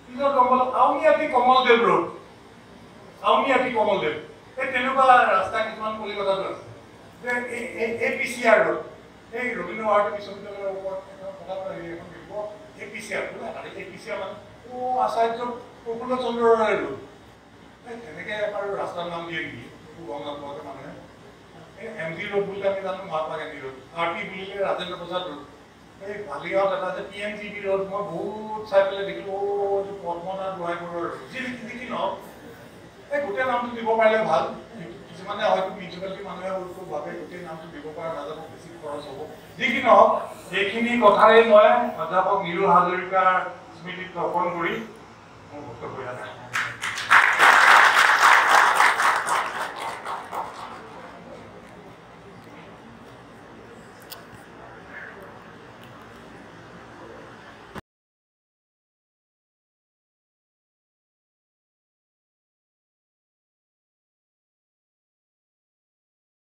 পিছত আউনীআটী কমলদেৱ road এই তেনেকুৱা ৰাস্তা কিছুমান কলিকতাতো আছে যে APCR road এই ৰবীন্দ্ৰ ভাৰতী বিশ্ববিদ্যালয়ৰ ওপৰত এখন দিব APCR মানে আচাৰ্য প্ৰফুল্ল চন্দ্ৰ ৰায় road তেনেকৈ এবাৰ ৰাস্তাৰ নাম দিয়ে নেকি গম নাপাওঁতে মানুহে MG road বুলি আমি জানো মহাত্মা গান্ধী road RT বুলিলে ৰাজেন্দ্ৰ প্ৰসাদ road এই ভালিগাঁৱত এটা যে PMGB road মই বহুত চাই পেলাই দেখিলোঁ পদ্মনাথ গোহাঁইবৰুৱাৰ যি নহওক এই গোটেই নামটো দিব পাৰিলে ভাল কিছুমানে হয়তো মিউনিচিপালিটি মানুহে ভাবে গোটেই নামটো দিব পৰা নাজানো বেছি খৰচ হ'ব যি কি নহওক এইখিনি কথাৰে মই অধ্যাপক নীৰু হাজৰিকাৰ স্মৃতিত অৰ্পণ কৰি মোৰ বক্তব্য